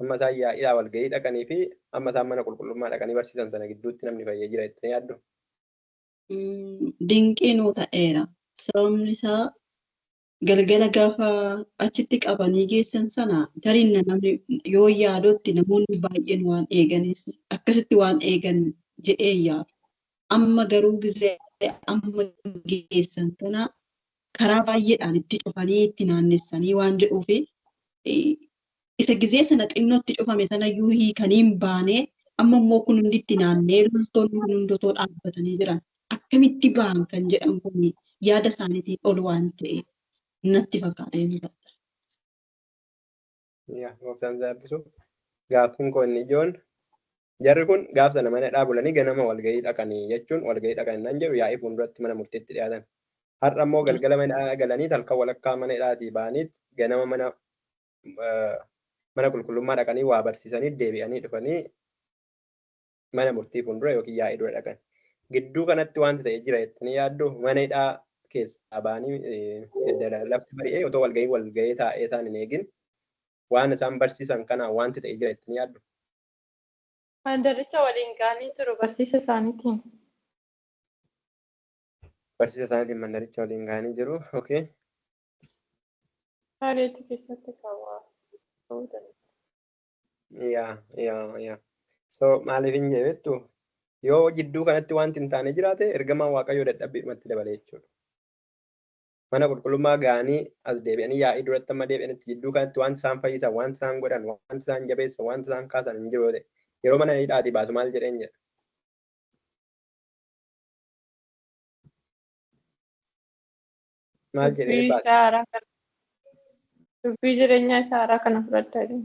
Amma isaan yaa'iidhaa walgahii dhaqanii fi amma isaan mana qulqullummaa dhaqanii barsiisan sana gidduutti namni fayyee jira jettanii yaaddu? Dinqii nuu ta'eera. Sababni isaa galgala gaafa achitti qabanii geessan sana tariin namni yoo yaadotti namoonni baay'een waan eeganis akkasitti waan eegan jedhee yaadu. Amma garuu gizee amma geessan kana karaa baay'eedhaan itti cufanii itti naannessanii waan jedhuufi isa gizee sana xinnootti cufame sana iyyuu hiikaniin baanee amma immoo kun hundi itti naannee loltoonni kun hundotoo dhaabbatanii jiran akkamitti ba'an kan jedhan kun yaada isaaniitiin ol waan ta'e natti fakkaatee ni fakkaata. Gooftaan zaabbisu gaaffiin koo inni ijoon jarri kun gaaf sana mana hidhaa bulanii ganama walgahii dhaqanii jechuun walgahii dhaqanii nan jedhu yaa'ii fuulduratti mana murtiitti dhiyaatan. Har'a immoo galgala mana hidhaa galanii halkan walakkaa mana hidhaatii ba'anii ganama mana qulqullummaa dhaqanii waa barsiisanii deebi'anii dhufanii mana murtii fuuldura yookiin yaa'ii dura dhaqan. Gidduu kanatti wanti ta'e jira jettanii yaaddu mana hidhaa keessaa ba'anii lafti bari'ee otoo walgahii taa'ee isaan hin eegin waan isaan barsiisan kanaan wanti ta'e jira jettanii yaaddu. Mandaricha waliin ga'anii jiru barsiisa isaaniitiin. Barsiisa isaaniitiin mandaricha waliin ga'anii jiru. Okay. Haareetti keessatti kaawwaa. Yaa. So maaliif hin jeevettu yoo jidduu kanatti wanti hin taane jiraate ergamaan waaqayyoo dadhabbiidhumatti dabale jechuudha. Mana qulqullummaa ga'anii as deebi'anii yaa'ii duratti amma deebi'anitti jidduu kanatti wanti isaan fayyisan, wanti isaan godhan, wanti isaan jabeessan, wanti isaan kaasan hin jiru yeroo mana hidhaatii baasu maal jedheen jedha. Maal jedhee Dubbii baase? isaa haaraa kana. Dubbii jireenya isaa haaraa kana fudhadhaa jedhe.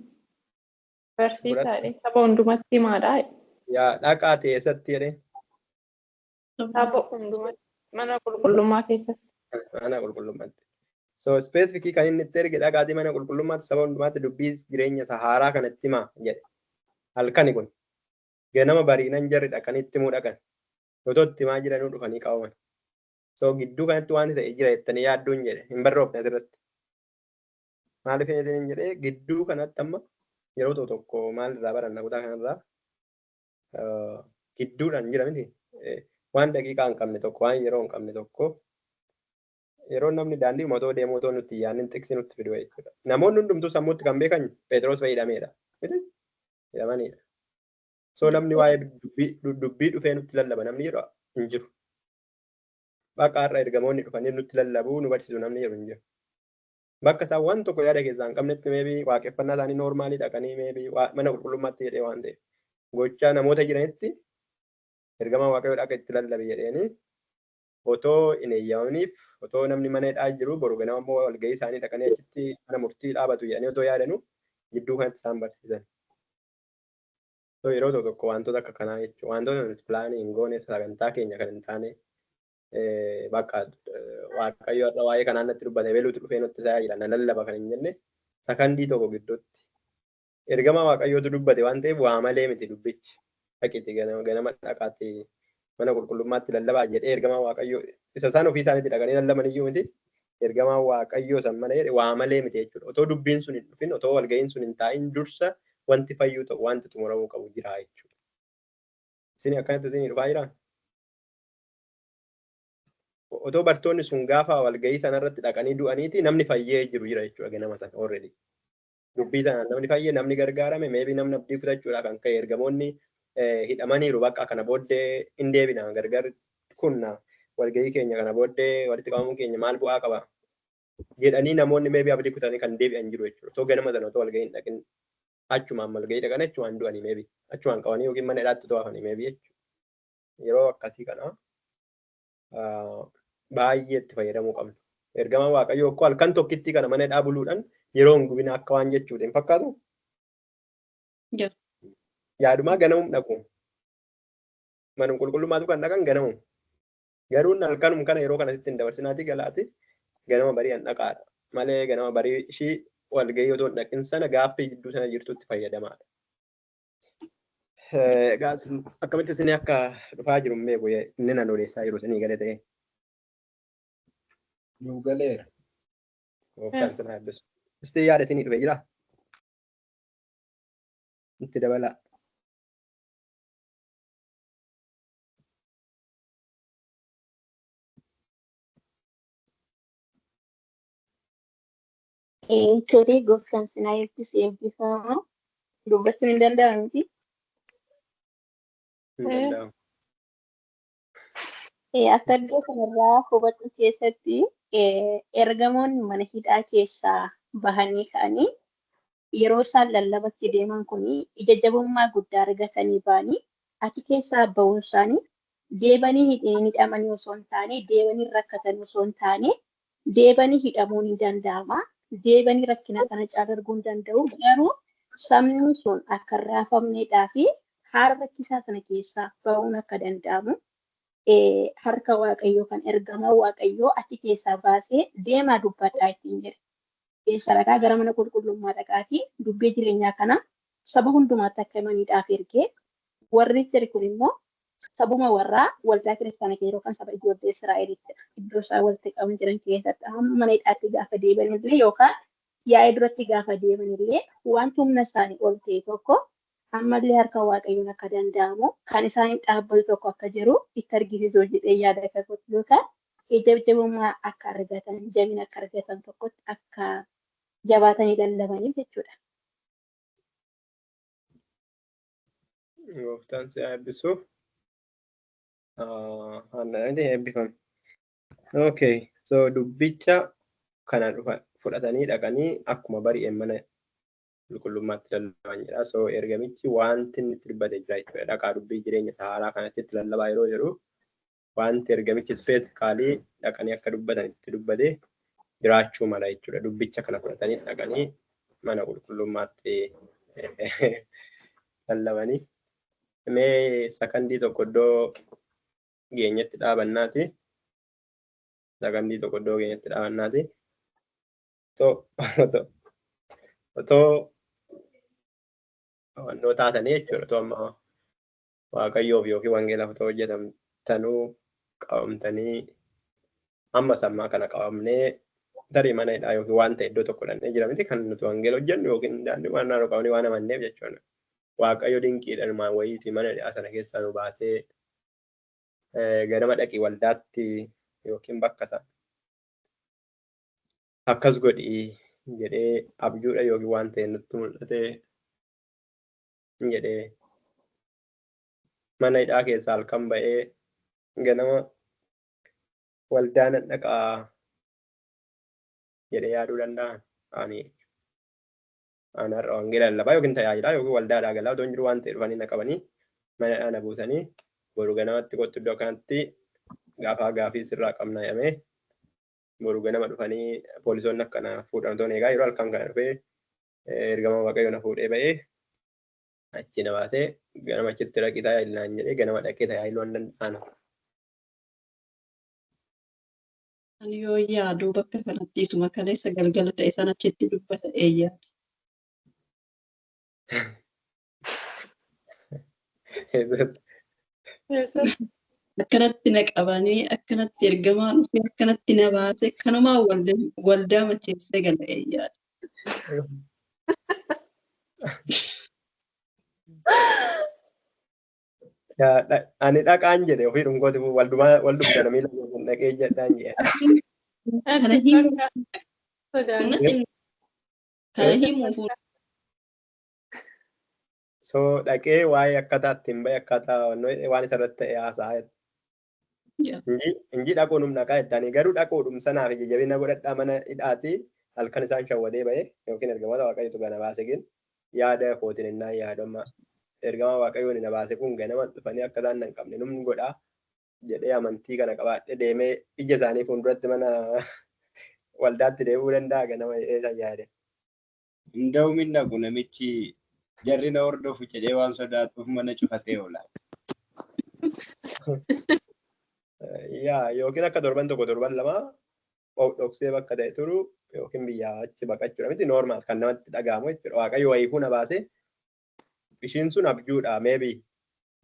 Barsiisaadhe. Saba hundumatti himaadhaa jedhe. Yaa dhaqaa ta'e eessatti jedhee? Saba hundumatti mana qulqullummaa keessatti. Mana qulqullummaatti. So specifically kan inni itti erge dhaqaatii mana qulqullummaatti saba hundumaatti dubbii jireenya isaa haaraa kanatti himaa jedhe. Halkani kun ganama bariinan jarri dhaqanitti himuu dhaqan. Otoo itti himaa jiranuu dhufanii qabaman. So gidduu kanatti waan ta'e jira jettanii yaadduun jedhe hin barroofne asirratti. Maaliif hin jedhee gidduu kanatti amma yeroo tokko maalirraa baranna kutaa kanarraa gidduudhaan jira miti. Waan daqiiqaa hin qabne tokko waan yeroo hin qabne tokko yeroo namni daandii mootoo deemuu otoo nutti yaadnin xiqsi nutti fidu jechuudha. Namoonni hundumtuu sammuutti kan beekan Phexros fayyadameedha. Hidhamanidha. So namni waa'ee dubbii dhufee nutti lallaba namni jedhu hin jiru. Bakka har'a ergamoonni dhufanii nutti lallabuu nu barsiisu namni jedhu hin jiru. Bakka isaan waan tokko yaada keessaa hin qabnetti meebii waaqeffannaa isaanii noormaalii dhaqanii meebii mana qulqullummaatti jedhee waan ta'eef gochaa namoota jiranitti ergamaa waaqayyoo dhaqa itti lallabe jedheeni otoo hin eeyyamamniif otoo namni mana hidhaa jiru boru ganama immoo walgahii isaanii dhaqanii achitti mana murtii dhaabatu jedhanii otoo yaadanu gidduu kanatti isaan barsiisan. So yeroo tokko wantoota akka kanaa jechuudha. Wantoota nuti pilaanii hin goone sagantaa keenya kan hin taane bakka waaqayyo irra waa'ee kanaan natti dubbate beeluutti dhufee nutti tajaajila na lallaba kan hin jenne sakandii tokko gidduutti ergama waaqayyootu dubbate waan ta'eef waa malee miti dubbichi dhaqiti ganama dhaqaatti mana qulqullummaatti lallabaa jedhee ergama waaqayyoo isa isaan ofii isaaniitti dhaqanii lallaban iyyuu miti ergama waaqayyoo san mana jedhe waa malee miti jechuudha. Otoo dubbiin sun hin dhufin otoo walga'iin sun hin taa'in dursa wanti fayyuu ta'u wanti xumuramuu qabu jira jechuudha. Isin akkanatti isin dhufaa jiraa? Otoo bartoonni sun gaafa walgahii sanarratti dhaqanii du'aniiti namni fayyee jiru jira jechuudha ganama sana already. Dubbii sanaan namni fayyee namni gargaarame meebii namni abdii kutachuudha kan ka'e ergamoonni hidhamaniiru bakka kana booddee hin deebina gargar kunna walgahii keenya kana booddee walitti qabamuun keenya maal bu'aa qaba jedhanii namoonni meebii abdii kutanii kan deebi'an jiru jechuudha. Otoo ganama sana otoo walgahii hin dhaqin achumaan walgahii dhaqan achumaan du'anii meebii achumaan qabanii yookiin mana hidhaatti otoo hafanii meebii jechuudha. Yeroo akkasii kana baay'ee itti fayyadamuu qabnu. Ergama waaqayyoo akkoo halkan tokkitti kana mana hidhaa buluudhaan yeroo hin gubina akka waan jechuudha hin fakkaatu? Yaadumaa ganamum dhaqu. Manum qulqullummaatu kan dhaqan ganamum. Garuu halkanum kana yeroo kanatti hin dabarsinaati galaati ganama barii hin dhaqaadha. Malee ganama barii ishii walgahii otoo hin dhaqin sana gaaffii gidduu sana jirtutti fayyadamaadha. Egaa akkamitti isin akka dhufaa jiru hin beeku inni nan odeessaa jiru isinii gale ta'e. Nu galeera. Gooftaan sana eebbisu. Isti yaada isinii dhufe jira? Itti dabalaa. Tolee gooftaan sinaa eebbis eebbifama. Dubbachuun hin danda'amu miti. Hin danda'amu. Akka iddoo kanarraa hubadhu keessatti ergamoonni mana hidhaa keessaa bahanii ka'anii yeroo isaan lallabatti deeman kun ija jabummaa guddaa argatanii ba'anii achi keessaa ba'uun isaanii deebanii hidhamanii osoo hin taane deebanii rakkatan osoo hin taane deebanii hidhamuun hin danda'ama. Deebanii rakkina kana caala arguu hin danda'u. Garuu sabni sun akka hin raafamneedhaa fi haala rakkisaa sana keessaa ba'uun akka danda'amu. Harka waaqayyoo kan ergamaa waaqayyoo achi keessaa baasee deemaa dubbadhaa ittiin jedhe. Sadarkaa gara mana qulqullummaa dhaqaatii dubbii jireenyaa kana saba hundumaatti akka himaniidhaaf ergee warri jiru kun immoo sabuma warraa waldaa kiristaanaa yeroo kan saba ijoollee Israa'elitti iddoo isaa walitti qabaman jiran keessatti amma mana hidhaatti gaafa deebanillee yookaan yaa'ee duratti gaafa deebanillee wanti humna isaanii ol ta'e tokko ammallee harka waaqayyoon akka danda'amu kan isaan dhaabbatu tokko akka jiru itti argisiisuu jedhee yaada akka godhu yookaan jabummaa akka argatan jabina akka argatan tokkotti akka jabaatanii lallabaniif jechuudha. Gooftaan si eebbisu. Hannaatiin eebbifame. Okay, so dubbicha kana fudhatanii dhaqanii akkuma bari'een mana qulqullummaatti lallaban jedha. So ergamichi wanti inni itti dubbate jira jechuudha. Dhaqaa dubbii jireenya haaraa kanatti itti lallabaa yeroo jedhu wanti ergamichi ispeesikaalii dhaqanii akka dubbatan itti dubbate jiraachuu mala jechuudha. Dubbicha kana fudhatanii dhaqanii mana qulqullummaatti lallabanii. Mee sakandii tokko iddoo geenyetti dhaabannaati. Sakandii tokko iddoo geenyetti dhaabannaati. Otoo wannoo taatanii jechuudha. Otoo amma Waaqayyoof yookiin wangeelaaf otoo hojjetamtanuu qabamtanii amma sammaa kana qabamnee tarii mana hidhaa yookiin waan ta'e iddoo tokko dhannee jira miti kan nuti wangeela hojjennu yookiin daandii waan naannoo qabanii waan amanneef jechuudha. Waaqayyo dinqiidhaan maan wayiitii mana hidhaa sana keessaa nu baasee ganama dhaqii waldaatti yookiin bakka isaa akkas godhii jedhee abjuudha yookiin waan ta'e nutti mul'atee jedhee mana hidhaa keessaa halkan ba'ee ganama waldaan dhaqaa jedhee yaaduu danda'an ani har'a wangeela lallabaa yookiin tajaajilaa yookiin waldaadhaa galaa otoo hin jiru waan ta'e dhufanii na qabanii mana hidhaa na buusanii boru ganamatti kottu iddoo kanatti gaafii sirraa qabna jedhamee boru ganama dhufanii poolisoonni akkana fuudhan otoo eegaa yeroo halkan kana dhufee ergama Waaqayyo na fuudhee ba'ee achi na baasee ganama achitti dhaqii tajaajilaan jedhee ganama dhaqee tajaajiluu hin danda'an. Ani yoo yaadu bakka kanatti isuma kaleessa galgala ta'e sana achitti dubbata eeyyaa. Akkanatti na qabanii akkanatti ergamaa dhufee akkanatti na baase kanumaa waldaa macheessee gala eeyyaadha. Ani dhaqaan jedhe ofii dhungooti waldubdana miila dhaqee jedhaan jedhe. Kana himuuf So dhaqee waa'ee akkaataa ittiin bahe akkaataa waan isarratti ta'e haasa'aa. Inji dhaquun humna qaa jedhanii garuu dhaquudhum sanaaf jajjabina godhadhaa mana hidhaati halkan isaan shawwadee bahe yookiin ergamoota Waaqayyootu gana baase gin yaada kootiin innaan yaadama. Ergama Waaqayyoon na baase kun ganama dhufanii akka isaan hin qabne numni godhaa jedhee amantii kana qabaadhee deemee ija isaanii fuulduratti mana waldaatti deebi'uu danda'a ganama eessa yaade. Hunda'uu miidhagu namichi jarri na hordofu jedhee waan sodaatuuf mana cufatee oola. Yookiin akka torban tokko torban lama dhoksee bakka ta'e turu yookiin biyyaa achi baqachuudha miti noormaal kan namatti dhaga'amu jechuudha. Waaqayyo wayifuu na baasee ishiin sun abjuudha meebii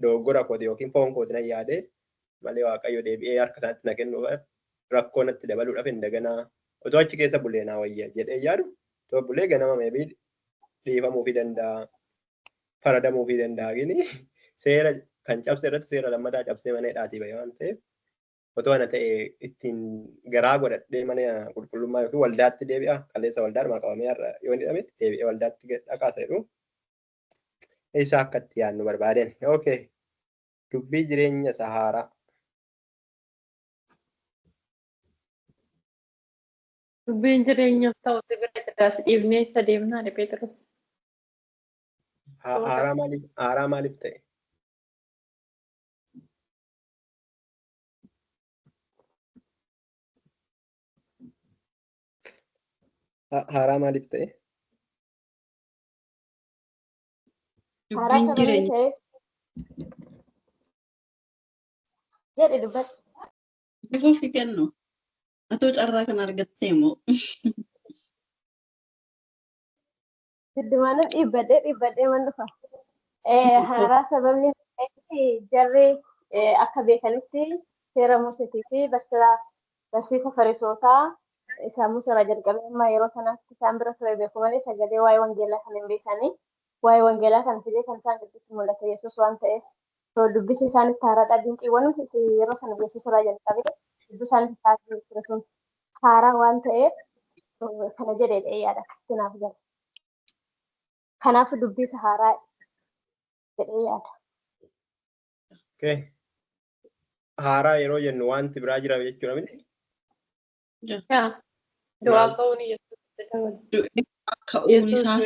dogoggora kooti yookiin foon kooti na yaade malee Waaqayyo deebi'ee harka isaatti na kennuuf rakkoo natti dabaluudhaaf hin daganaa otoo achi keessa bulee naa wayya jedhee yaadu otoo bulee ganama meebii dhiifamuufii danda'a faradamuufii danda'a gini seera kan cabse irratti seera lammataa cabsee mana hidhaatii bahe waan ta'eef otoo ana ta'e ittiin garaa godhadhee mana qulqullummaa yookiin waldaatti deebi'a kaleessa waldaadhuma qabamee har'a yoo hin hidhame deebi'ee waldaatti dhaqaa ta'edhu. Isa akka itti yaadnu barbaaden. Okay. Dubbii jireenya isa haaraa. Dubbiin jireenyaaf ta'utti bira jedhaas dhiibnee isa deemnaa dha Peeteroos. Haaraa maaliif ta'e? Haaraa maaliif ta'e? dubbiin jireenya jedhe dubbata. bifuuf kennu atoo carraa kan argattee moo Giddumaan dhiibbadhee man dhufa. Haaraa sababni jarri akka beekanitti seera Museetii fi barsiisa Farisootaa isaan Museerraa jalqabee amma yeroo sanaatti isaan bira ture beeku malee sagalee waa'ee wangeelaa kan hin beekanii waa'ee wangeelaa kan fidee kan isaan gidduutti mul'ate Yesuus waan ta'eef dubbisi isaanitti haaraa dinqiiwwan yeroo sana Yesuus irraa jalqabee gidduu isaanitti taasisee ture sun haaraa waan ta'eef kana jedhee yaada kanaaf gala. Kanaaf dubbisa haaraa jedhee yaada. Okay. Haaraa yeroo jennu wanti biraa jira jechuudha miti? Du'aa ka'uun Yesuus ka'uun isaa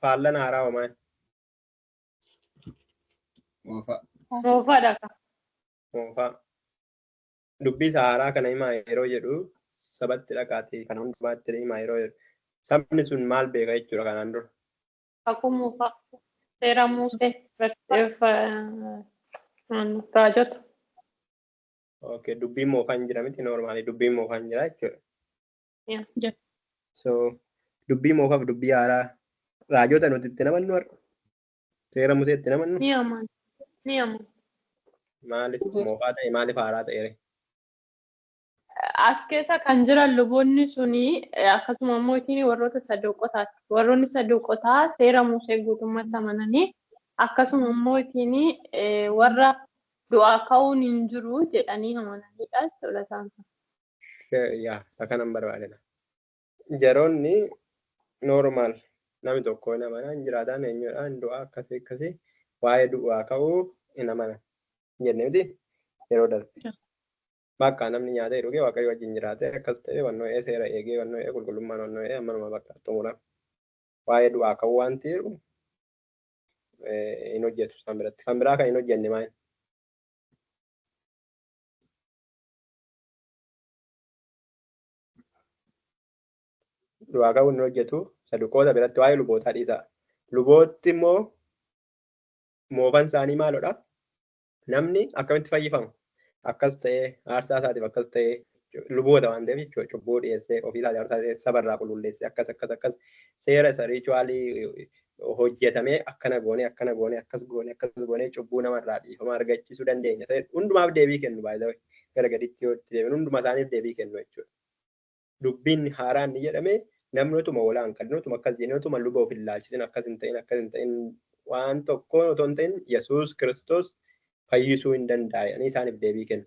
Faallan haaraa homaa. Moofaa. Moofaadha ka. Moofaa. dubbii haaraa kana himaa yeroo jedhu sabatti dhaqaatee kan hundumaatti himaa yeroo jedhu sabni sun maal beeka jechuudha kanaan dura. Akkuma seera Musee raajota. Okay, dubbiin moofaan jira miti normaalii dubbiin moofaan jira jechuudha. So dubbii moofaaf dubbii haaraa raajota nuti itti namannu har'a. Seera Musee itti namannu. Ni amanu. Ni amanu. Maaliif moofaa ta'e maaliif haaraa ta'e? As keessa kan jiran luboonni suni akkasuma immoo warroota saduuqotaati. Warroonni saduuqotaa seera Musee guutummaatti amananii akkasuma immoo warra du'aa ka'uun hin jiru jedhanii amananidha jechuudha isaan. Yaa isa kanan barbaadedha. Jaroonni normaal namni tokko hin amanan jiraatan eenyudhaan du'aa akkasii waa'ee du'aa ka'uu hin amanan jennee miti yeroo darbe. Bakka namni nyaatee dhugee waaqayyo wajjin jiraatee akkas ta'e wanno'ee seera eegee wanno'ee qulqullummaan wanno'ee ammanuma bakka xumura. Waa'ee du'aa ka'uu waan ta'eeru hin hojjetu isaan biratti. Kan biraa kan hin hojjenne maali? Du'aa ka'uu hin hojjetu saduqoota biratti waa'ee lubootaa dhiisa. Lubootti immoo moofan isaanii maalodha? Namni akkamitti fayyifama? Akkas ta'ee aarsaa isaatiif akkas ta'ee luboota waan ta'eef jechuudha. Cubbuu dhiyeessee ofii isaatii aarsaa ta'ee sabarraa qulqulleessee akkas seera isa riichuwaalii hojjetamee akkana goonee akkas goonee cubbuu namarraa dhiifama argachiisuu dandeenya. Hundumaaf deebii kennu baay'ee gara gaditti yoo deebiin hunduma isaaniif deebii kennu jechuudha. Dubbiin haaraan ni jedhame namni utuma olaan kan utuma akkas jennee utuma luba of hin laalchisin akkas hin ta'in waan tokkoon otoo hin ta'in Yesuus Kiristoos fayyisuu hin danda'anii isaaniif deebii kennu.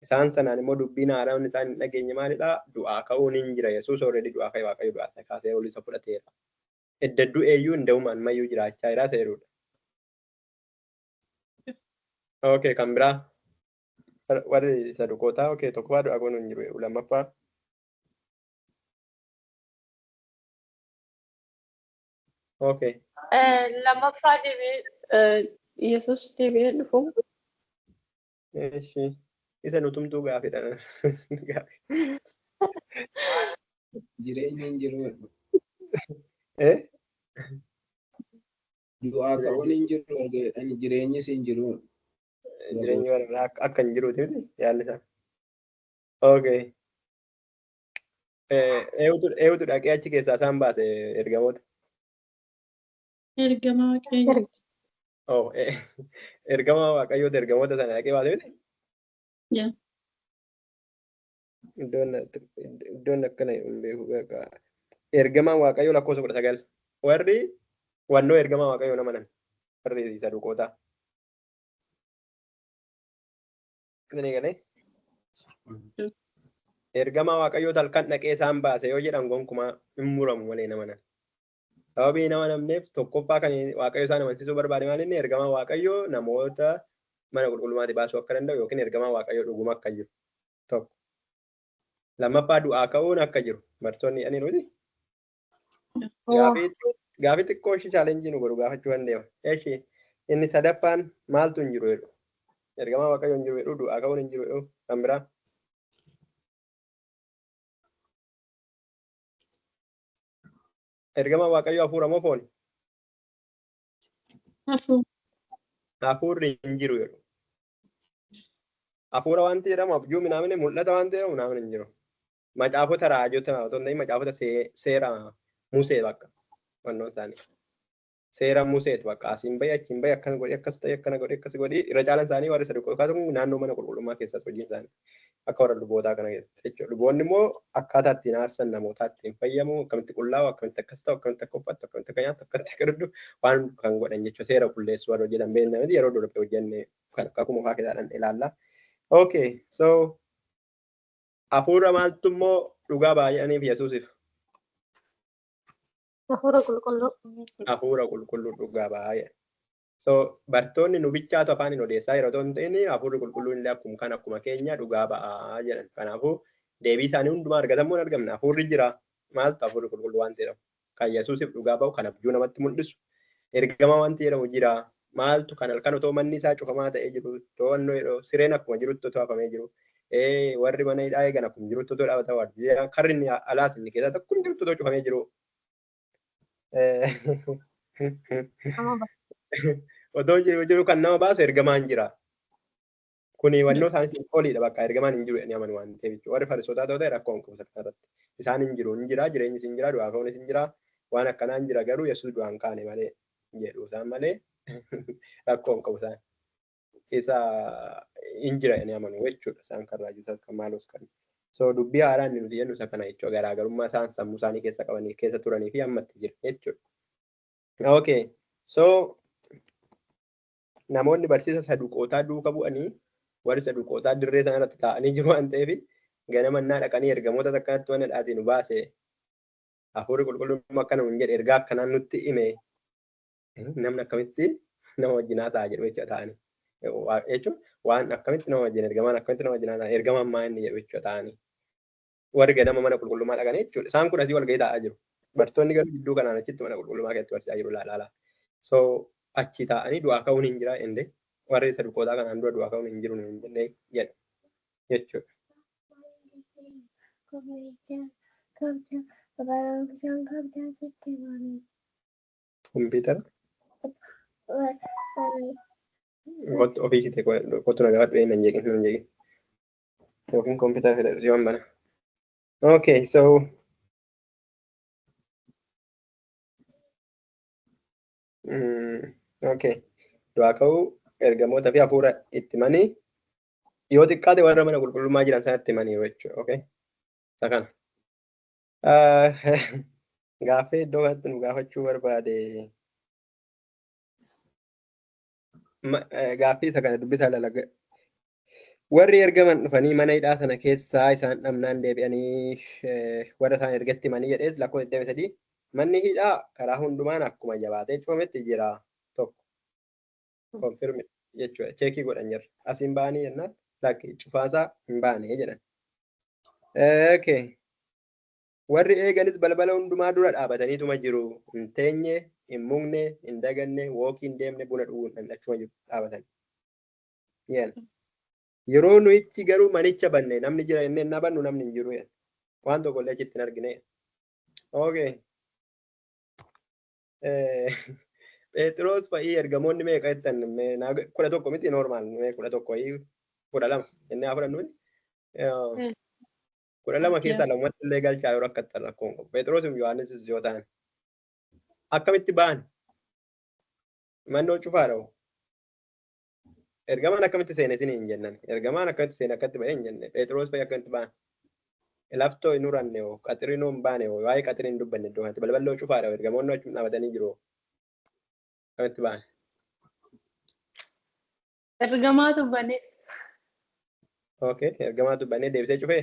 Isaan sanaan immoo dubbiin haaraan isaan hin dhageenye maalidhaa? Du'aa ka'uun hin jira. Yesuus already du'aa ka'e waaqayyo du'aa isa kaasee ol isa fudhateera. Edda du'eeyyuu hin da'umaan mayyuu jiraachaa jira seerudha. Okay, kan biraa warri saduqootaa tokkoffaa du'aa ka'uun hin jiru. Lammaffaa Lammaffaa deebi'ee Yesuus deebi'ee dhufu. Isa nutumtuu gaafidha. Jireenyi hin jiru. Du'aa ka'uun hin jiru. Jireenyis hin jiru. Jireenyi warra akka hin jiruuti miti yaalli isaa. Okay. Eewutu dhaqee achi keessaa isaan baase ergamoota. Ergamaa Waaqayyooti. Ergamaa Waaqayyoota ergamoota sana dhaqee baase miti? Iddoon akkana hin beeku. Ergamaan Waaqayyoo lakkoofsa 19. Warri wannoo ergamaa Waaqayyoo namanan. Warri saduqootaa. Isin eegalee? Ergamaa Waaqayyoota halkan dhaqee isaan baase yoo jedhan gonkumaa hin muramu malee namanan. Sababii nama namneef tokkoffaa kan Waaqayyo isaan amansiisuu barbaade maal inni ergamaa Waaqayyoo namoota mana qulqullummaatti baasuu akka danda'u yookiin ergamaa Waaqayyoo dhuguma akka jiru tokko. Lammaffaa du'aa ka'uun akka jiru bartoonni ani nuti. Gaafii xiqqoo ishee chaalenjii nu godhu gaafachuu dandeema. Eeshi inni sadaffaan maaltu hin jiru jedhu. Ergamaa Waaqayyoo hin jiru jedhu du'aa ka'uun hin jiru jedhu kan biraa. Ergamaa Waaqayyoo hafuura moo fooni? Hafuurri hin jiru jedhu. Hafuura wanti jedhamu abjuu minaamini mul'ata wanti jedhamu minaamini hin jiru. Macaafota raajota otoo hin ta'in macaafota seera Musee bakka wannoon isaanii. Seera Museeti bakka asiin bahi achiin bahi akkana godhi akkas ta'e akkana godhi akkas godhi irra caalaan isaanii warri saduqootaa naannoo mana qulqullummaa keessatti hojiin isaanii akka warra lubootaa kana keessatti jechuudha. Luboonni immoo akkaataa ittiin aarsan namootaa ittiin fayyamu akkamitti qullaa'u akkamitti akkas ta'u akkamitti akka uffattu akkamitti akka nyaattu akkamitti akka dhugdu waan kan godhan jechuudha. Seera qulleessuu warra hojjetan beekna miti yeroo dura hojjenne kan akkuma fa'aa keessaadhaan ilaalla. Okay, so hafuura maaltu immoo dhugaa baay'aniif Yesuusiif? Hafuura qulqulluu. Hafuura qulqulluu dhugaa baay'ee. So bartoonni nu bichaatu afaan hin odeessaa yeroo ta'in hafuurri qulqulluun illee akkuma keenya dhugaa ba'aa jedhan. Kanaafuu deebii isaanii hundumaa argatamuu hin argamne. Hafuurri jira. Maaltu hafuurri qulqulluu waan ta'eef kan Yesuusiif dhugaa ba'u kan abjuu namatti mul'isu. Ergama wanti jedhamu jira. Maaltu kan halkan otoo manni isaa cufamaa ta'ee jiru to'annoo sireen akkuma jirutti otoo hafamee jiru. warri mana hidhaa eegan akkuma jirutti otoo dhaabata waardiyyaa karri inni alaas inni keessaa tokko jirutti otoo cufamee jiru. Otoo jiru kan nama baasu ergamaan jira. Kuni wannoo isaaniitiin oliidha bakka ergamaan hin jiru inni amanu waan ta'eef jechuudha. Warri farisootaa ta'uu ta'e rakkoo hin qabu irratti. Isaan hin jiru hin jira jireenyi hin jira du'aa ka'uunis hin jira waan akkanaa hin jira garuu Yesuus du'aa hin kaane malee jedhu isaan malee rakkoo hin qabu isaan. Isa hin jira inni amanu jechuudha isaan kan raajuu kan maalus kan. So dubbii haaraan inni nuti jennu isa kana jechuudha garaagarummaa isaan sammuu isaanii keessa qabanii keessa turanii fi ammatti jira jechuudha. Okay. So namoonni barsiisa saduqootaa duuka bu'anii warri saduqootaa dirree sana irratti taa'anii jiru waan ta'eef ganama innaa dhaqanii ergamoota akkanatti waan dhaatiin baase hafuurri qulqullummaa akkana hin jedhe ergaa akkanaan nutti hime namni akkamitti nama wajjin ta'a jedhu jechuudha ta'anii. Jechuun waan akkamitti nama wajjin ergamaan akkamitti nama wajjin ta'a ergamaan maa inni jedhu jechuudha ta'anii. Warri ganama mana qulqullummaa dhaqanii jechuudha. Isaan kun asii wal gahii taa'aa jiru. Bartoonni garuu gidduu kanaan achitti mana qulqullummaa keessatti barsiisaa jiru laala. So achi taa'anii du'aa ka'uun hin jira ende warri saduqootaa kanaan dura du'aa ka'uun hin jiru hin jenne jedha jechuudha. Kompiitara ofii kitee kottu nagaa dhu'ee hin jeeqin yookiin kompiitara fedhasiiwwan bana. Okay, so okay. Du'aa ka'uu ergamoota fi hafuura itti manii yoo xiqqaate warra mana qulqullummaa jiran sanatti himanii jechuudha. Okay. Isa kana. Gaaffii iddoo kanatti nu gaafachuu barbaade gaaffii isa kana dubbisaa lalaga. Warri ergaman dhufanii mana hidhaa sana keessaa isaan dhabnaan deebi'anii warra isaan ergatti himanii jedhees lakkoofsa 23 manni hidhaa karaa hundumaan akkuma jabaatee cufametti jira tokko. Konfirmi jechuudha. Cheekii godhan jirra. Asiin ba'anii jennaan lakki cufaasaa hin baane jedhan. Okay. Warri eeganis balbala hundumaa dura dhaabataniituma jiru. Hin teenye, hin mugne, hin daganne, wookii hin deemne, buna dhuguun dhandhachuma jiru dhaabatanii. Yeroo nuyichi garuu manicha banne namni jira jennee na bannu namni hin jiru. Waan tokko illee achitti hin argine. Okay. Phexros fa'ii ergamoonni meeqa jettan 11 miti normaal 11 fa'ii 12 jennee haa fudhannu. 12 keessaa lamatti illee galchaa yoo rakkattan rakkoo hin qabu. Phexros fi Yohaannis yoo ta'an akkamitti ba'an? Mannoo cufaadha. Ergamaan akkamitti seene isin hin jennan. Ergamaan akkamitti seene akkatti ba'e hin jenne. Phexros fa'ii akkamitti ba'an? Laftoo hin uranne hoo qaxirinoo hin baane hoo waa'ee qaxirii hin dubbanne iddoo kanatti balballoo cufaadha. Ergamoonni achi dhaabatanii jiru. Akkamitti ba'an? Ergamaatu banee. Okay, ergamaatu banee deebisee cufee.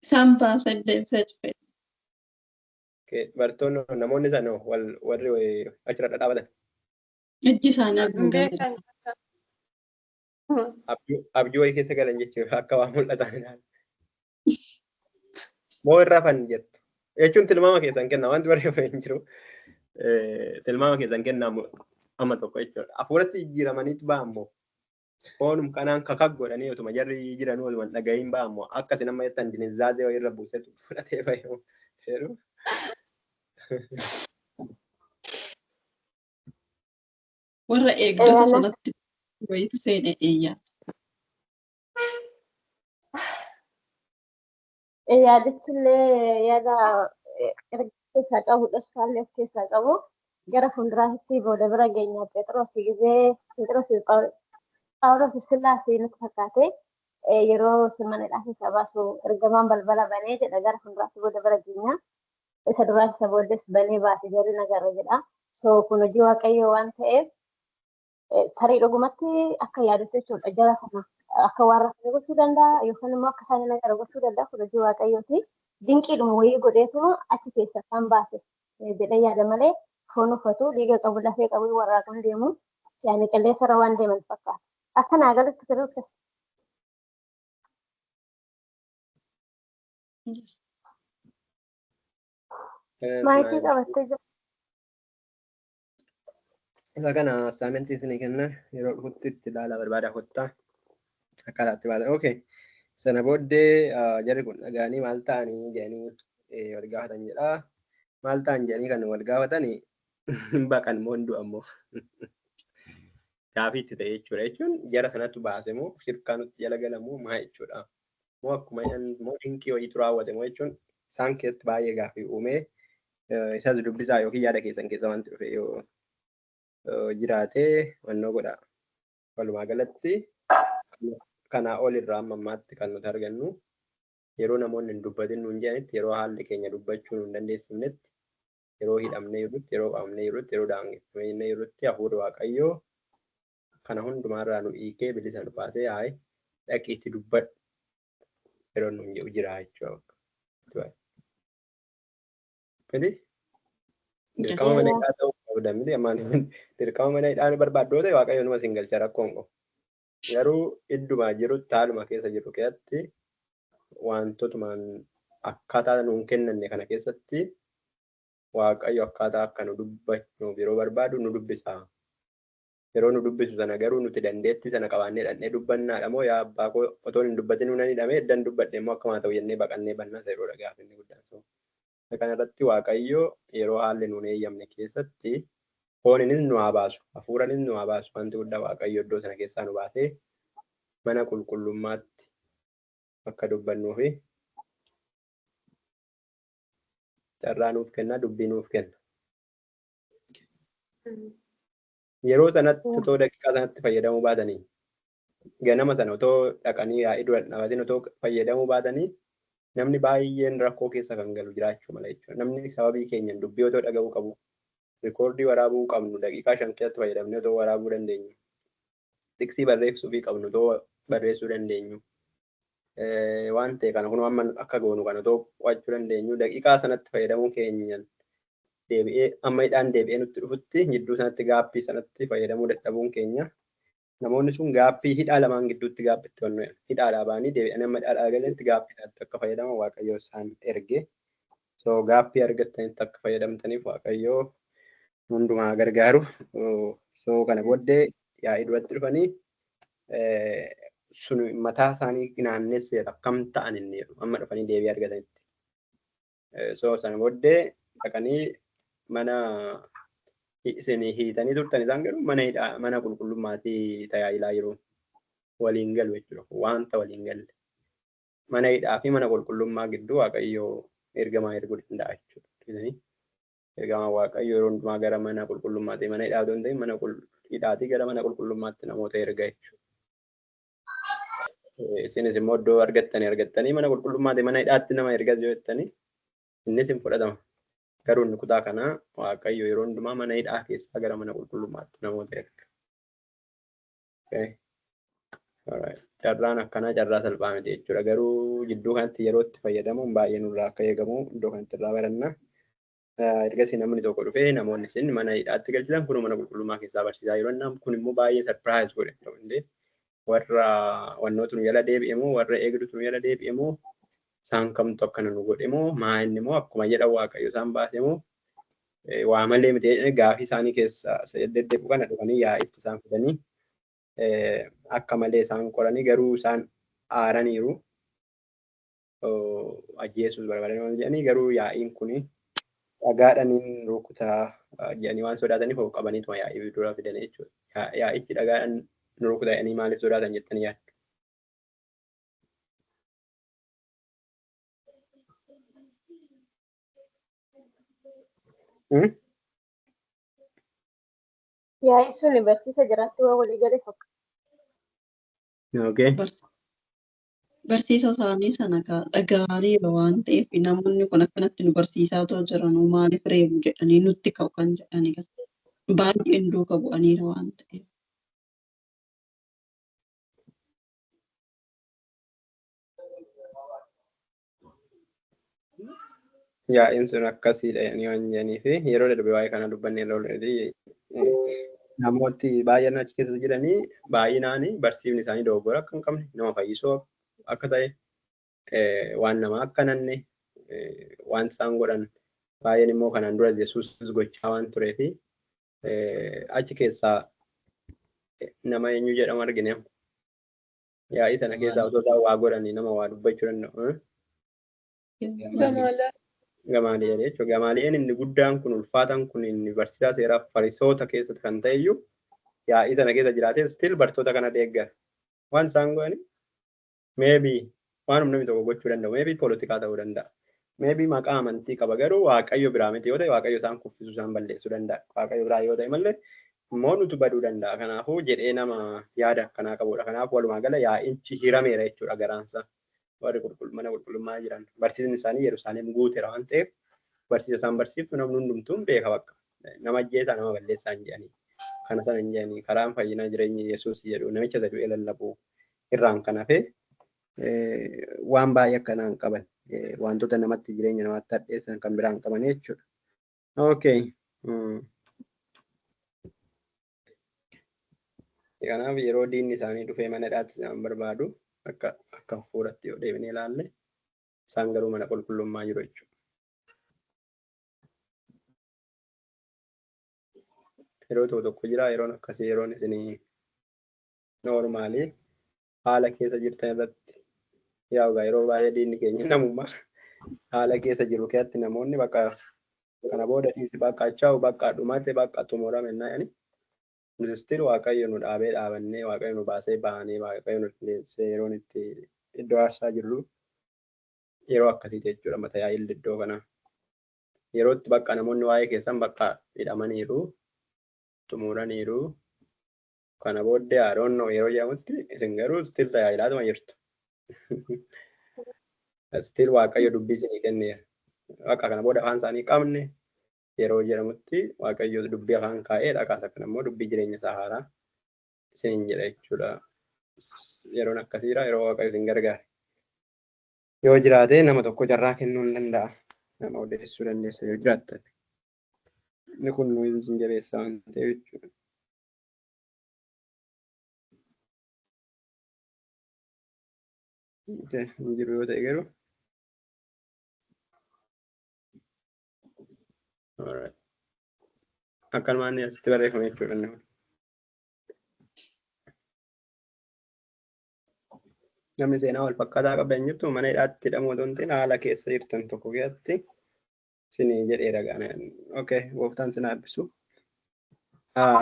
Isaan baasee deebisee cufee. Okay, bartoonni namoonni sana warri achirra dhaabatan. Ijji isaanii haguugamee. Abjuu wayii keessa galan jechuudha akka waa mul'atan. Moo irraa fan jettu. Jechuun tilmaama keessan kenna wanti barreeffamee hin jiru. Tilmaama keessan kennamu amma tokko jechuudha. Hafuuratti jijjiiramaniitu ba'ammoo. Foonum kanaan kakak godhanii otuma jarri jiranuu otuma dhaga'iin ba'ammoo akkasi nama jettan dinizzaazee wayii irra buusetu fudhatee fayyadamu. Warra eegdota sanatti wayitu seenee eeyyaa. Yaadichillee yaada erga keessaa qabu dhasfaallee of keessaa qabu gara fuulduraatti booda bira geenyaa Phexros Phaawulos Sillaasee nutti fakkaate yeroo simanidhaa keessaa baasu ergamaan balbala banee jedha gara fuulduraatti booda bira geenyaa isa duraa isa booddees banee baase jarri nagarra jedha. So kun hojii waaqayyoo waan ta'eef tarii dhugumatti akka yaadatu jechuudha jara kana akka waan rafanii gochuu danda'a yookaan immoo akka isaanii nagara gochuu danda'a kun hojii waaqayyooti. Dinqiidhuma wayii godheetuma achi keessa isaan baase jedhee yaada malee foon uffatu dhiiga qabu lafee qabu warraaqan deemu yaani qilleensarra waan deeman fakkaata. Akka naa galatti firuutti. Maayitii qabattee jirti. Isa kana assaayimentii isinii kenna yeroo dhufutti itti ilaalaa barbaadaa kottaa. Akkaataatti baatan. Okay. Sana booddee jarri kun dhagaanii maal ta'anii jedhanii wal gaafatan jedha. Maal ta'an jedhanii kan wal gaafatanii baqan moo hin du'an moo gaafii itti ta'e jechuudha. Jechuun jara sanatti baase moo shirkaa nutti jala gala moo maa jechuudha. Moo akkuma moo dinqii wayiitu raawwate moo jechuun isaan keessatti baay'ee gaafii uumee isas dubbisaa yookiin yaada keessan keessa wanti dhufe yoo jiraatee wannoo godha. Walumaa galatti kanaa ol irraa amma ammaatti kan nuti argannu yeroo namoonni hin dubbatin nuun jedhanitti yeroo haalli keenya dubbachuu nuun dandeessifnetti yeroo hidhamnee jirutti yeroo qabamnee jirutti yeroo daangeffamnee jirutti hafuurri waaqayyoo kana hundumaarraa nu hiikee bilisa nu baasee hayi dhaqiitti dubbadhu yeroo nuun jedhu jira jechuudha. Dirqama mana hidhaa ta'uu qabda miti ammaan dirqama mana hidhaa barbaaddoo ta'e waaqayyo numa siin galcha rakkoon qabu. Garuu idduma jirutti haaluma keessa jiru keessatti wantootuma akkaataa nuun kennanne kana keessatti waaqayyo akkaataa akka nu dubbannuuf yeroo barbaadu nu dubbisa. Yeroo nu dubbisu sana garuu nuti dandeettii sana qabaannee dhannee dubbannaadha moo yaa abbaa koo otoo hin dubbatin nuun hidhamee eddan dubbadhe immoo akkamaa ta'u jennee baqannee bannaa yeroodha gaafinni guddaan. Kanarratti waaqayyo yeroo haalli nuun eeyyamne keessatti fooninis nu haa baasu, hafuuranis nu haa baasu. Wanti guddaa waaqayyo iddoo sana keessaa nu baasee mana qulqullummaatti akka dubbannuu fi carraa nuuf kenna, dubbii nuuf kenna. Yeroo sanatti otoo daqiiqaa sanatti fayyadamuu baatanii ganama sana otoo dhaqanii yaa'ii dura dhaabbatiin otoo fayyadamuu baatanii namni baay'een rakkoo keessa kan galu jiraachuu mala jechuudha. Namni sababii keenyan dubbii otoo dhaga'uu qabu, rikoordii waraabuu qabnu daqiiqaa 5 keessatti fayyadamnee otoo waraabuu dandeenyu, tiksii barreessuu fi qabnu otoo barreessuu dandeenyu, waan ta'e kana kun amma akka goonu kan otoo qo'achuu dandeenyu daqiiqaa sanatti fayyadamuu keenyan deebi'ee amma hidhaan deebi'ee nutti dhufutti gidduu sanatti gaappii sanatti fayyadamuu dadhabuun keenya namoonni sun gaappii hidhaa lamaan gidduutti gaappitti wannu hidhaadhaa baanii deebi'anii amma hidhaadhaa galanitti gaappiidhaatti akka fayyadaman waaqayyoo isaan erge. So gaappii argattanitti akka fayyadamtaniif waaqayyoo hundumaa gargaaru. So kana booddee yaa'ii duratti dhufanii sun mataa isaanii naannesseera akkam ta'an inni amma dhufanii deebii argatanitti. So sana booddee dhaqanii mana isin hiitanii turtan isaan garuu mana qulqullummaatii tajaajilaa jiru waliin galu jechuudha. Wanta waliin galle mana hidhaa fi mana qulqullummaa gidduu waaqayyoo ergamaa erguu danda'a jechuudha. Ergamaa waaqayyoo yeroo hundumaa gara mana qulqullummaatti mana hidhaa otoo hin ta'in mana hidhaatii gara mana qulqullummaatti namoota erga jechuudha. Isinis immoo iddoo argattanii mana qulqullummaatti mana hidhaatti nama erga jettanii innis hin fudhatama. Garuu inni kutaa kanaa waaqayyo yeroo hundumaa mana hidhaa keessaa gara mana qulqullummaatti namoota erga. Carraan akkanaa carraa salphaa miti jechuudha. Garuu jidduu kanatti yeroo itti fayyadamuun baay'ee nurraa akka eegamu iddoo kanatti irraa baranna. Ergasii namni tokko dhufee namoonni isin mana hidhaatti galchisan kun mana qulqullummaa keessaa barsiisaa yeroo inni kun immoo baay'ee sarpiraayiz godhe ta'u warra wannootu nu jala deebi'emoo warra eegdutu nu jala deebi'emoo isaan kamtu akkana nu godhemoo maa inni immoo akkuma jedha waaqayyo isaan baasemoo waa malee miti gaafii isaanii keessaa deddeebi'u kana dhufanii yaa'itti isaan fidanii akka malee isaan qoranii garuu isaan aaraniiru ajjeesuus barbaadanii jedhanii garuu yaa'iin kuni dhagaadhaniin rukutaa jedhanii waan sodaataniif of qabaniituma yaa'ii dura fidan jechuudha. Yaa'ichi dhagaadhaan nu rukutaa jedhanii maaliif sodaatan jettanii yaaddu? Yaa'ii sun barsiisa jiraatti waa walii galee fakkaata. Okay. Barsiisa isaanii sana dhaga'aniiru waan ta'eef namoonni kun akkanatti nu barsiisaa otoo jiranuu maaliif reebu jedhanii nutti ka'u kan jedhanii baay'een duuka bu'aniiru waan ta'eef. Yaa'iin sun akkasiidha jedhanii waan jedhanii fi yeroo darbe waa'ee kana dubbanne namooti baay'een achi keessa jiranii baay'inaan barsiifni isaanii dogoggora akka hin qabne nama fayyisoo akka ta'e waan nama akka nanne waan isaan godhan baay'een immoo kanaan dura Yesuus gochaa waan turee fi achi keessaa nama eenyu jedhamu argine Yaa'ii sana keessaa otoo isaan waa godhanii nama waa dubbachuu danda'u. Gamaaliyeen jechuudha. Gamaaliyeen inni guddaan kun ulfaataan kun inni barsiisaa seeraa fariisoota keessatti kan ta'e iyyuu yaa'ii sana keessa jiraatee still bartoota kana deeggara. Waan isaan godhani maybe waan namni tokko gochuu danda'u maybe poolitikaa ta'uu danda'a. Maybe maqaa amantii qaba garuu waaqayyo biraa miti yoo ta'e waaqayyo isaan kuffisuu isaan balleessuu danda'a. Waaqayyo biraa yoo ta'e malee immoo nutu baduu danda'a. Kanaafuu jedhee nama yaada akkanaa qabudha. Kanaaf walumaa gala yaa'ichi hirameera jechuudha garaansaa. Warri mana qulqullummaa jiran barsiisni isaanii Yerusaalem guuteera waan ta'eef barsiisa isaan barsiiftu namni hundumtuu beeka bakka. Nama ajjeesaa nama balleessaa hin jedhanii. Kana sana hin jedhanii karaan fayyinaa jireenya Yesuus jedhu namicha isa du'e lallabuu irraan kan hafe waan baay'ee akkanaan qaban wantoota namatti jireenya namaatti hadheessan kan biraan qaban jechuudha. Okay. Kanaaf yeroo diinni isaanii dhufee mana hidhaatti isaan barbaadu akka fuudhatti yoo deebinee ilaalle isaan garuu mana qulqullummaa jiru jechuudha. Yeroo tokko jira yeroon akkasii yeroon isinii noormaalii haala keessa jirtan irratti yaa'ugaa yeroo baay'ee diinni keenya namummaa haala keessa jiru keessatti namoonni bakka kana booda dhiisi bakka achaa'u bakka dhumate bakka xumurame na'ani nuti waaqayyo nu dhaabee dhaabannee waaqayyo nu baasee baanee waaqayyo nu qilleensee yeroon itti iddoo aarsaa jirru yeroo akkasiiti jechuudha mata yaa'illi iddoo kana yerootti bakka namoonni waa'ee keessan bakka hidhamaniiru xumuraniiru kana booddee haaroonnoo yeroo jedhamutti isin garuu still tajaajilaatuma jirtu. Still waaqayyo dubbii isinii kenneera. Bakka kana booda afaan isaanii qabne yeroo jedhamutti waaqayyo dubbii afaan kaa'ee dhaqaasa kan immoo dubbii jireenya isaa haaraa isiniin jedha jechuudha. Yeroon akkasiidha yeroo waaqayyo isin gargaare. Yoo jiraate nama tokko carraa kennuu hin danda'a. Nama odeessuu dandeessa yoo jiraattan. Inni kun nuyi isin jabeessa waan ta'eef jechuudha. Jiru yoo ta'e garuu. Akkanumaan asitti barreeffame jechuudha inni kun. Namni seenaa wal fakkaataa qabda hin jirtu mana hidhaatti hidhamuu otoo hin ta'in haala keessa jirtan tokko keessatti isinii jedheera gaana. Okay, gooftaan sin eebbisu.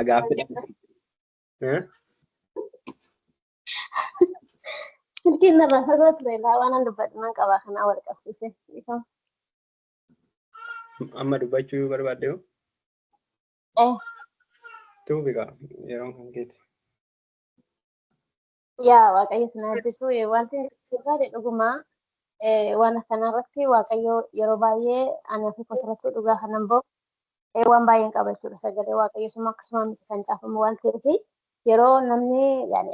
Gaaffii. Mungkin nama saya relawan anda buat nangkap akan awal kasih itu. Amma dubbachuu barbaadde yoo? Tuu biqa yeroo kan keeti. Ya, waaqayyo sana eebbisu wanti dhugaa dhugumaa waan akkanarratti waaqayyo yeroo baay'ee ani fi kosirratti dhugaa kanan ba'u waan baay'een qaba jechuudha. Sagalee waaqayyo suma akkasuma miti kan caafamu waan ta'eef yeroo namni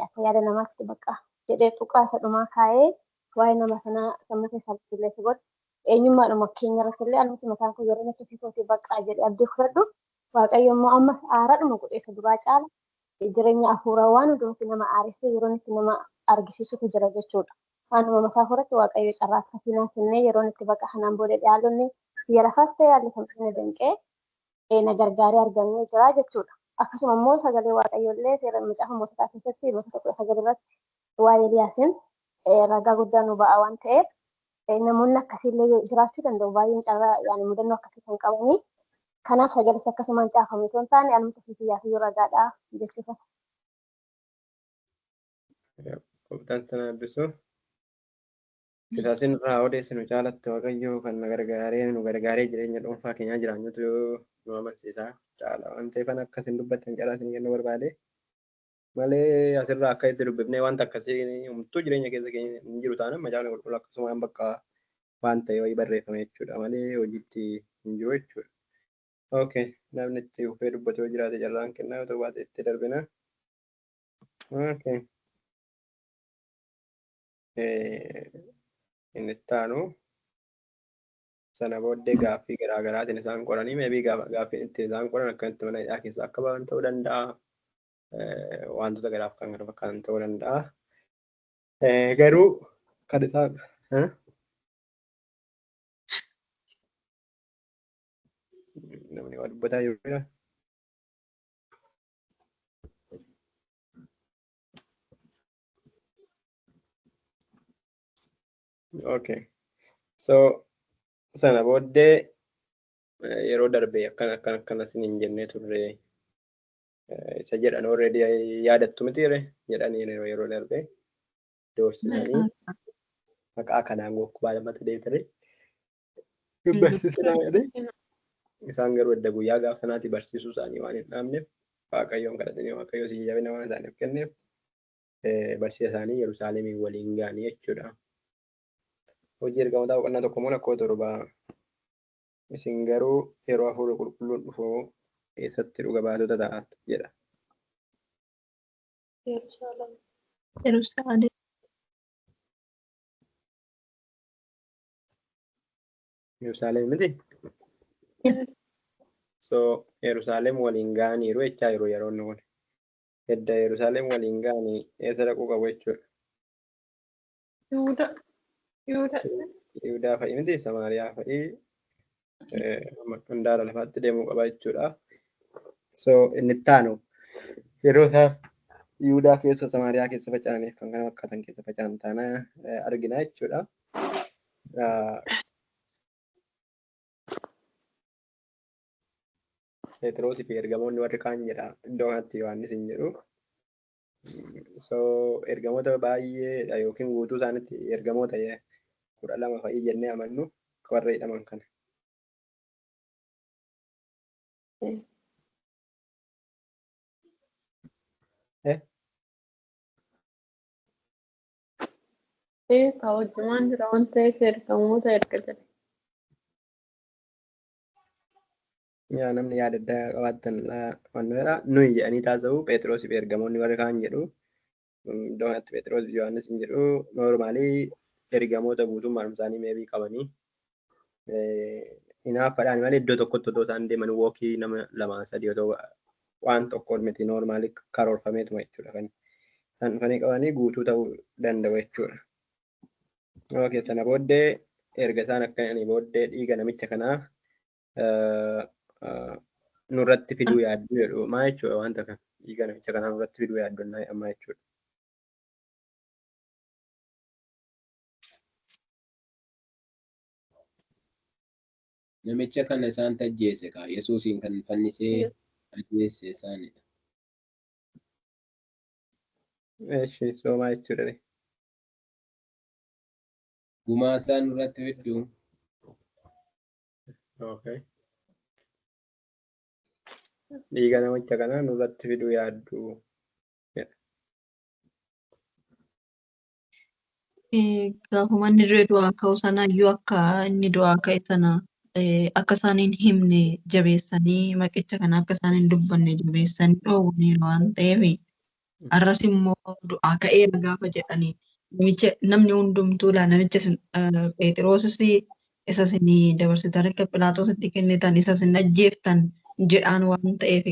akka yaada namaatti bakka jedhee tuqaa isa dhumaa kaa'ee waa'ee nama sanaa sammuu keessatti illee si godhu eenyummaadhuma keenya irratti illee anumti mataan kun yeroo natti fiitootii bakka jedhee abdii fudhadhu waaqayyo immoo ammas aaraadhuma godheessa duraa caala jireenya hafuuraa waan hundumti nama aaressee yeroo itti nama argisiisutu jira jechuudha. Waanuma mataa horatti waaqayyo carraa akkasii naa kennee yeroo itti bakka kanaan booda dhiyaalonni biyya lafaas ta'e haalli kan danqee na gargaaree argamee jira jechuudha. Akkasuma immoo sagalee waaqayyo illee seera macaafa moototaa keessatti gosa 19 irratti waa'ee Eliyaasiin ragaa guddaa nu ba'a waan ta'eef namoonni akkasiillee jiraachuu danda'u baay'een carraa mudannoo akkasii kan qabanii. Kanaaf sagalee akkasumaan caafame osoo hin taane alumsa fiiyaa fi ragaadha jechuudha. Gooftaan sana eebbisu. Isaasin irraa odeessinu caalatti waaqayyo kan nu gargaaree jireenya dhuunfaa keenyaa jiraannutu nu amansiisa caala waan ta'eef akkasiin dubbattan caalaa isin kennuu barbaade malee asirraa akka itti dubbifnee wanta akkasii homtuu jireenya keessa keenya hin jiru taanaan macaafni qulqulluu akkasumaan bakka waan ta'e wayii barreeffame jechuudha malee hojiitti hin jiru jechuudha. Okay, namni itti ufee dubbatu yoo jiraate carraan kennaa yoo ta'u baate itti darbina. Okay. Inni ittaanu sana booddee gaaffii garaagaraatiin isaan qoranii meebii gaaffiin itti isaan qoran akkamitti mana hidhaa keessa akka ba'an ta'uu danda'a. Wantoota garaaf kan kana fakkaatan ta'uu danda'a. Garuu kan isaan namni waa dubbataa jiru. Okay. So sana booddee yeroo darbee akkana isiniin jennee turre isa jedhan already yaadattu mitiire jedhanii yeroo darbee doorsisanii maqaa kanaan gokkubaa lamatti deebitanii barsiisanaa jedhee isaan garuu edda guyyaa gaafa sanaatti barsiisuu isaanii waan hin dhaabneef waaqayyoon kadhatanii waaqayyoo si jabina waan isaaniif kenneef barsiisa isaanii Yerusaalemiin waliin ga'anii jechuudha. Hojii ergamootaa boqonnaa tokko moo lakkoo torbaa isin garuu yeroo hafuura qulqulluun dhufu eessatti dhuga baatota ta'an jedha. Yerusaalem. Yerusaalem miti? So Yerusaalem waliin ga'aniiru jechaa yeroo inni kun. Edda Yerusaalem waliin ga'anii eessa dhaquu qabu jechuudha. Yihudaa fa'i miti Samaariyaa fa'i handaara lafaatti deemuu qaba jechuudha. So inni itti aanu yeroo isaa Yihudaa keessa Samaariyaa keessa faca'aniif kan kana fakkaatan keessa faca'an taana argina jechuudha. Phexros fi ergamoonni warri kaan jedha iddoo kanatti Yohaannis hin jedhu. So ergamoota baay'eedha yookiin guutuu isaanitti ergamoota 12 fa'ii jennee amannu warra jedhaman kana. Kaawwajumaan jira waan ta'eef ergamoota erga jedhe. Yaa namni yaada addaa qabaattan wantoota nuyi jedhanii taasisuu Phexros fi ergamoonni warri kaan jedhu. Iddoo kanatti Phexros fi Yohaannis hin jedhu noormaalii ergamoota guutummaan isaanii meebii qabanii hinaaffaadhaan malee iddoo tokkotti otoo isaan deeman wookii nama 2-3 otoo waan tokkoon miti noormaalii karoorfameetuma jechuudha kan isaan dhufanii qabanii guutuu ta'uu danda'u jechuudha. Okay, sana booddee erga isaan akkanii booddee dhiiga namicha kanaa nurratti fiduu yaaddu jedhu maa jechuudha wanta kana dhiiga namicha kanaa nurratti fiduu yaaddu ammaa jechuudha. Namicha kana isaan ajjeese kaa Yesuusiin kan fannisee ajjeese isaanidha. Eeshi soomaa jechuudha. Gumaa isaan irratti fidduu. Okay. Dhiiga namicha kanaa nurratti fiduu yaaddu. Gaafuma inni du'aa ka'u sana iyyuu akka inni du'aa ka'e sana akka isaan hin himne jabeessanii maqicha kana akka isaan hin dubbanne jabeessanii dhoowwaniiru waan ta'eef har'as immoo du'aa ka'eera gaafa jedhanii namni hundumtuu namicha Phexrosis isa isin dabarsitanii harka Philaatoositti kennitan isa isin ajjeeftan jedhaan waan ta'eef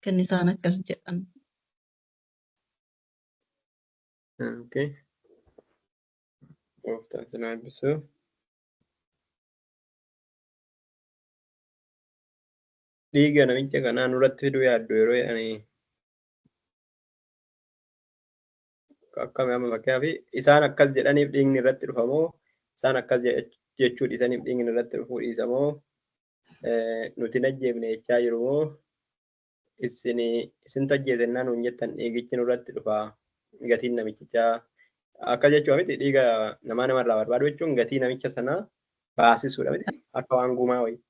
kan isaan akkas jedhan. Okay. Gooftaan sin eebbisu. Dhiiga namicha kanaa nurratti fiduu yaaddu yeroo jedhanii akkami amma fakkeenyaaf isaan akkas jedhaniif dhiigni irratti dhufamoo isaan akkas jechuu dhiisaniif dhiigni irratti dhufuu dhiisamoo nuti ajjeefne jechaa jirumoo isintu ajjeesennaa nuun jettan dhiigichi nurratti dhufaa gatiin namichichaa akka jechuu miti dhiiga namarraa barbaadu jechuun gatii namicha sanaa baasisuudha miti akka waan gumaa wayii.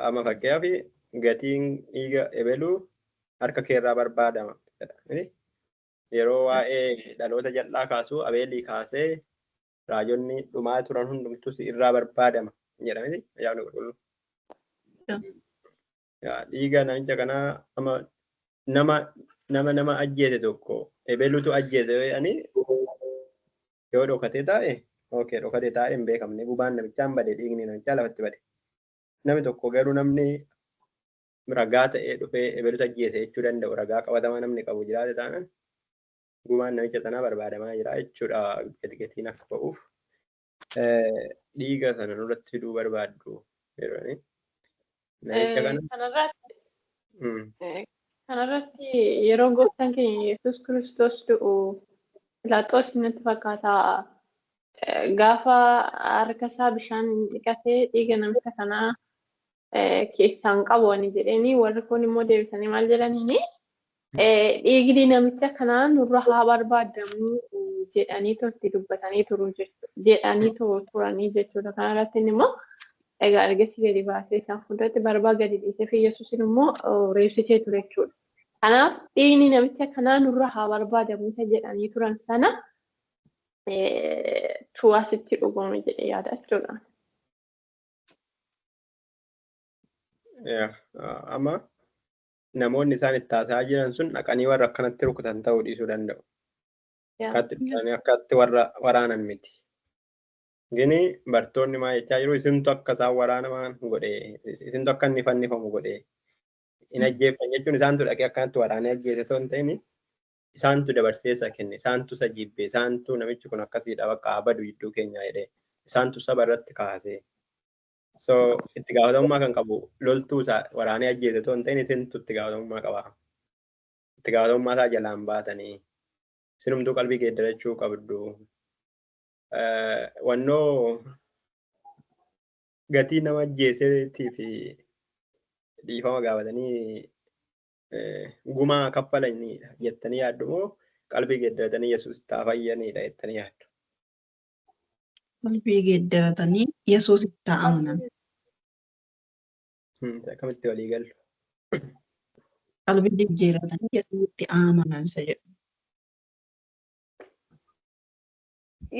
Amma fakkeenyaaf gatiin dhiiga ebeluu harka keerraa barbaadama. Yeroo waa'ee dhaloota jal'aa kaasuu abeelii kaasee raajonni dhumaa turan hundumtus irraa barbaadama jedhamti yaadni qulqulluu. Dhiiga namicha kanaa nama ajjeese tokko ebeluutu ajjeese jedhanii yoo dhokatee taa'e dhokatee taa'e hin beekamne gubaan namichaan bade dhiigni namichaa lafatti bade. Namni tokko garuu namni ragaa ta'ee dhufee ebeluutu ajjeese jechuu danda'u ragaa qabatamaa namni qabu jiraate taanaan gumaan namicha sanaa barbaadamaa jira jechuudha gatiin akka ba'uuf dhiiga sana nurratti fiduu barbaaddu jedhanii. Kanarratti yeroo gooftaan keenya Yesuus Kiristoos du'u Pilaaxoos natti fakkaata gaafa harka isaa bishaan dhiqatee dhiiga namicha kanaa keessaan qabuuni jedhanii warri kun immoo deebisanii maal jedhaniini dhiigni namicha kanaa nurra haa barbaadamu jedhanii itti dubbatanii turanii jechuudha. Kanarratti immoo egaa ergasii gadi baasee isaan fuulduratti barbaa gadi dhiisee fi Yesuusin immoo reebsisee ture jechuudha. Kanaaf dhiigni namicha kanaa nurra haa barbaadamu isa jedhanii turan sana tuwaasitti dhugamu jedhee yaada jechuudha. Amma namoonni isaan itti haasa'aa jiran sun dhaqanii warra akkanatti rukutan ta'uu dhiisuu danda'u. Akkatti warra waraanan miti. Gini bartoonni maal jechaa jiru isintu akka isaan waraanaman godhee isintu akka inni fannifamu godhee hin ajjeefan jechuun isaantu dhaqee akkanatti waraanee ajjeese osoo hin ta'in isaantu dabarsee isa kenne isaantu isa jibbe isaantu namichi kun akkasiidha bakka abadu jidduu keenya jedhee isaantu saba irratti kaasee. So itti gaafatamummaa kan qabu loltuu isaa waraanee ajjeese osoo hin ta'in isintu itti gaafatamummaa qaba. Itti gaafatamummaa isaa jalaan baatanii isinumtuu qalbii geeddarachuu qabdu. Wannoo gatii nama ajjeeseetii fi dhiifama gaafatanii gumaa kaffalaniidha jettanii yaaddu moo qalbii geeddaratanii Yesuus itti fayyanidha jettanii yaaddu? Qalbii geeddaratanii Yesuus itti amanan. Akkamitti walii gallu? Qalbii jijjiiratanii Yesuus itti amanan isa jedhu.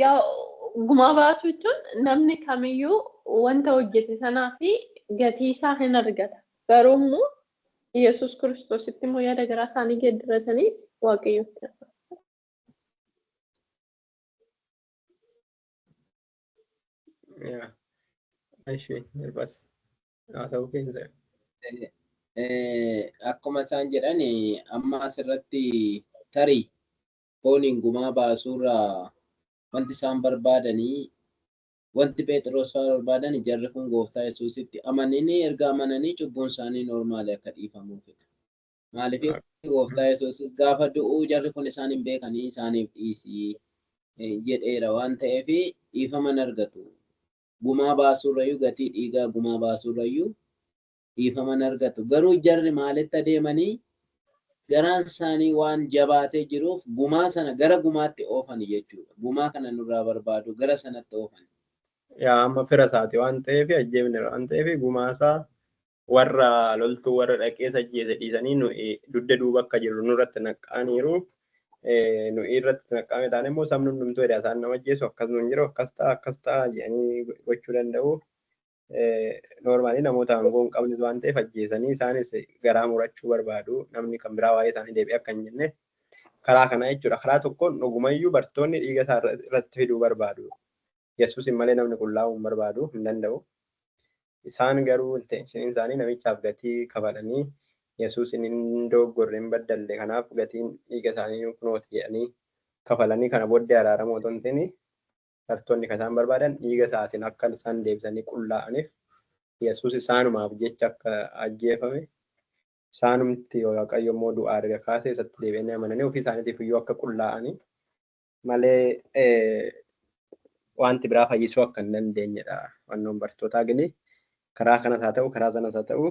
Yaa gumaa baasuu jechuun namni kamiyyuu wanta hojjete sanaa fi gatii isaa hin argata. Garuu immoo Yesuus Kiristoositti immoo yaada garaa isaanii geeddaratanii Waaqayyotti. Akkuma isaan jedhan amma asirratti tarii fooniin gumaa baasuurraa wanti isaan barbaadanii wanti Phexros fa'aa barbaadan jarri kun gooftaa Yesuusitti amananii erga amananii cubbuun isaanii noormaali akka dhiifamuufidha. Maaliif gooftaa Yesuusis gaafa du'uu jarri kun isaan hin beekanii isaaniif dhiisii jedheera waan ta'eef dhiifaman argatu. Gumaa baasuurrayyuu gatii dhiigaa gumaa baasuurrayyuu dhiifaman argatu. Garuu jarri maalitti adeemanii garaan isaanii waan jabaatee jiruuf gumaa sana gara gumaatti oofan jechuudha. Gumaa kana nurraa barbaadu gara sanatti oofan. Yaa amma fira isaati waan ta'eef ajjeefne waan ta'eef gumaasaa warra loltuu warra dhaqee ajjeese dhiisanii nuyi dugda duuba akka jirru nurratti naqqaaniiru. Nuyi irratti naqqaame taane immoo sabni hundumtuu edda isaan nama ajjeesu akkas nuun jiru akkas ta'a jedhanii gochuu danda'u. Noormaali namoota aangoo hin qabne waan ta'eef ajjeesanii isaanis garaa murachuu barbaadu. Namni kan biraa waa'ee isaanii deebi'ee akka hin jenne karaa kana jechuudha. Karaa tokkoon dhugumayyuu bartoonni dhiiga isaa irratti fiduu barbaadu. Yesuus malee namni qullaa'uu hin barbaadu hin danda'u. Isaan garuu inteenshiniin isaanii namichaaf gatii kafalanii Yesuus hin dogoggorre hin baddalle kanaaf gatiin dhiiga isaanii kunooti jedhanii kafalanii kana booddee araaramoo otoo hin ta'in bartoonni kan isaan barbaadan dhiiga isaatiin akka isaan deebisanii qullaa'aniif Yesuus isaanumaaf jecha akka ajjeefame isaanumti Waaqayyo immoo du'aa erga kaasee isatti deebi'anii amananii ofii isaaniitiif iyyuu akka qullaa'anii malee wanti biraa fayyisuu akka hin dandeenyedha. Wannoon bartootaa gini karaa kanas haa ta'u karaa sanas haa ta'u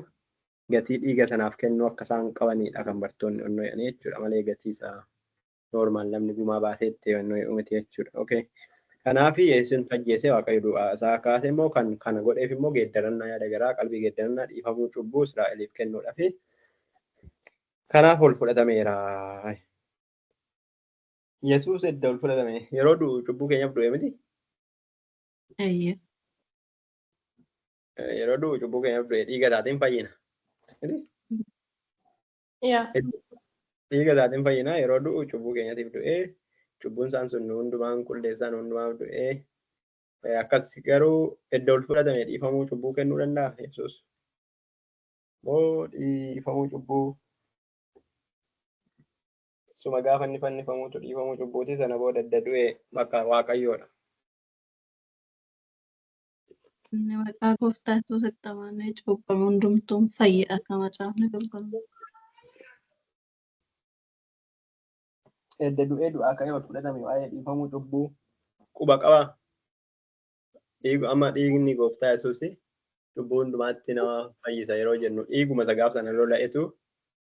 gatii dhiiga sanaaf kennuu akka isaan qabanidha kan bartoonni onnoo jedhanii jechuudha malee gatii isaa noormaal namni gumaa baasee itti onnoo miti jechuudha. Okay. Kanaaf Yesuusin ajjeesee Waaqayyo du'aa isaa kaasee immoo kan kana godheef immoo geeddarannaa yaada garaa qalbii geeddarannaa dhiifamuu cubbuu Israa'eliif kennuudhaaf kanaaf ol fudhatameera. Yesuus edda ol fudhatame yeroo du'u cubbuu keenyaaf du'e miti. Yeroo du'u cubbuu keenyaaf du'e dhiiga isaatiin fayyina. Dhiiga isaatiin fayyina yeroo du'u cubbuu keenyaatiif du'e cubbuun isaan sun hundumaan qulleessaan hundumaaf du'e akkas garuu edda ol fudhatame dhiifamuu cubbuu kennuu danda'a Yesuus. Moo dhiifamuu cubbuu suma gaafa inni fannifamuutu dhiifamuu cubbuuti sana booda edda du'e bakka Waaqayyoodha. Inni maqaa gooftaa Yesuusitti amanee cubbame hundumtuun fayyadha akka macaafni qulqulluun. edda du'ee du'aa ka'ee ol fudhatame waa'ee dhiifamuu cubbuu quba qaba. Amma dhiigni gooftaa Yesuus cubbuu hundumaatti nama fayyisa yeroo jennu dhiiguma isa gaaf sana lola'etu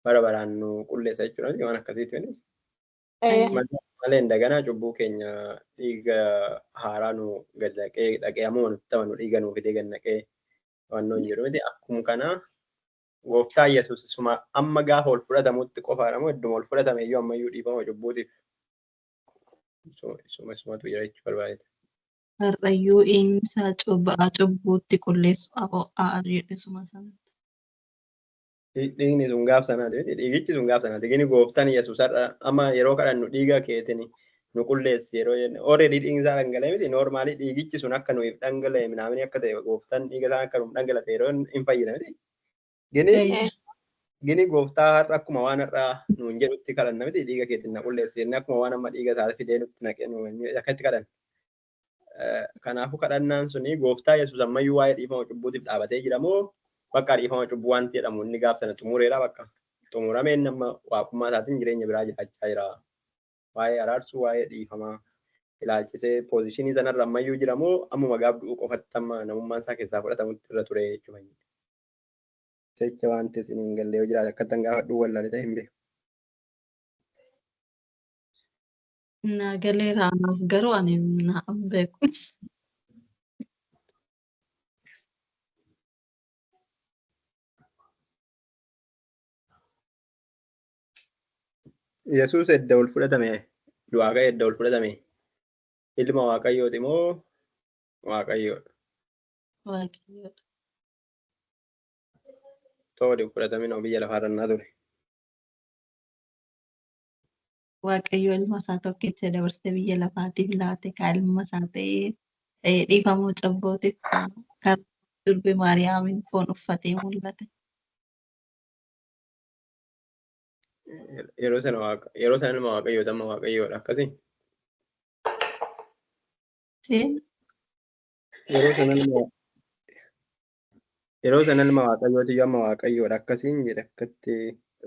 bara baraan nu qulleessa jechuudha. Waan akkasiitiin malee daganaa cubbuu keenya dhiiga haaraa nu gad dhaqee ammoo nutti tapha nu dhiiga nu fidee gad naqee waan nuun jedhu miti akkuma kana gooftaa Yesuus isuma amma gaafa ol fudhatamutti qofaadha moo idduma ol fudhatame iyyuu ammayyuu dhiifama cubbuutiif isumatu jira jechuu barbaade. Har'ayyuu eenyusaa cubbuutti qulleessu jedhesuma sanatti. Dhiigni sun gaaf sanaati miti dhiigichi sun gaaf sanaati gini gooftaan Yesuus har'a amma yeroo kadhannu dhiiga keetiin nu qulleessi yeroo jennu already dhiigni isaa dhangala'e miti noormaalii dhiigichi sun akka nuuf dhangala'e minaamini akka ta'e gooftaan dhiiga isaa akka nuuf dhangalate yeroo hin fayyina miti. Gini gooftaa har'a akkuma waan har'a nuun jedhutti kadhanna miti dhiiga keetiin na qulleessi jennee akkuma waan amma dhiiga isaa fidee nutti naqee akka itti kadhanna. Kanaafuu kadhannaan suni gooftaa Yesuus ammayyuu waa'ee dhiifama cubbuutiif dhaabatee jira moo bakka dhiifama cubbuu wanti jedhamu inni gaaf sana xumureera bakka xumurameen nama waaqummaa isaatiin jireenya biraa jiraachaa jira. Waa'ee araarsuu waa'ee dhiifamaa ilaalchisee poozishinii sanarra ammayyuu jira moo ammuma gaaf du'uu qofatti amma namummaan isaa keessaa fudhatamutti irra ture jechuudha. Jecha wanti isin hin galle yoo jiraate akkattan gaafa dhuu wallaale ta'e hin beeku. Naagalee raanaaf garuu ani naaf beeku. Yesuus edda ol fudhatame du'aa ka'e edda ol fudhatame ilma waaqayyooti moo waaqayyoodha? Waaqayyoodha. Toodi fudhatamin biyya lafaa rannaa ture. Waaqayyo ilma isaa tokkicha dabarsee biyya lafaatiif laate kan ilma isaa ta'ee dhiifamuu cubbuutiif kan durbe Maariyaamin foon uffatee mul'ate. Yeroo sana ilma waaqayyoota amma waaqayyoodha akkasii. Yeroo sana ilma waaqayyooti yoo amma waaqayyoodha akkasiin jedhe akkatti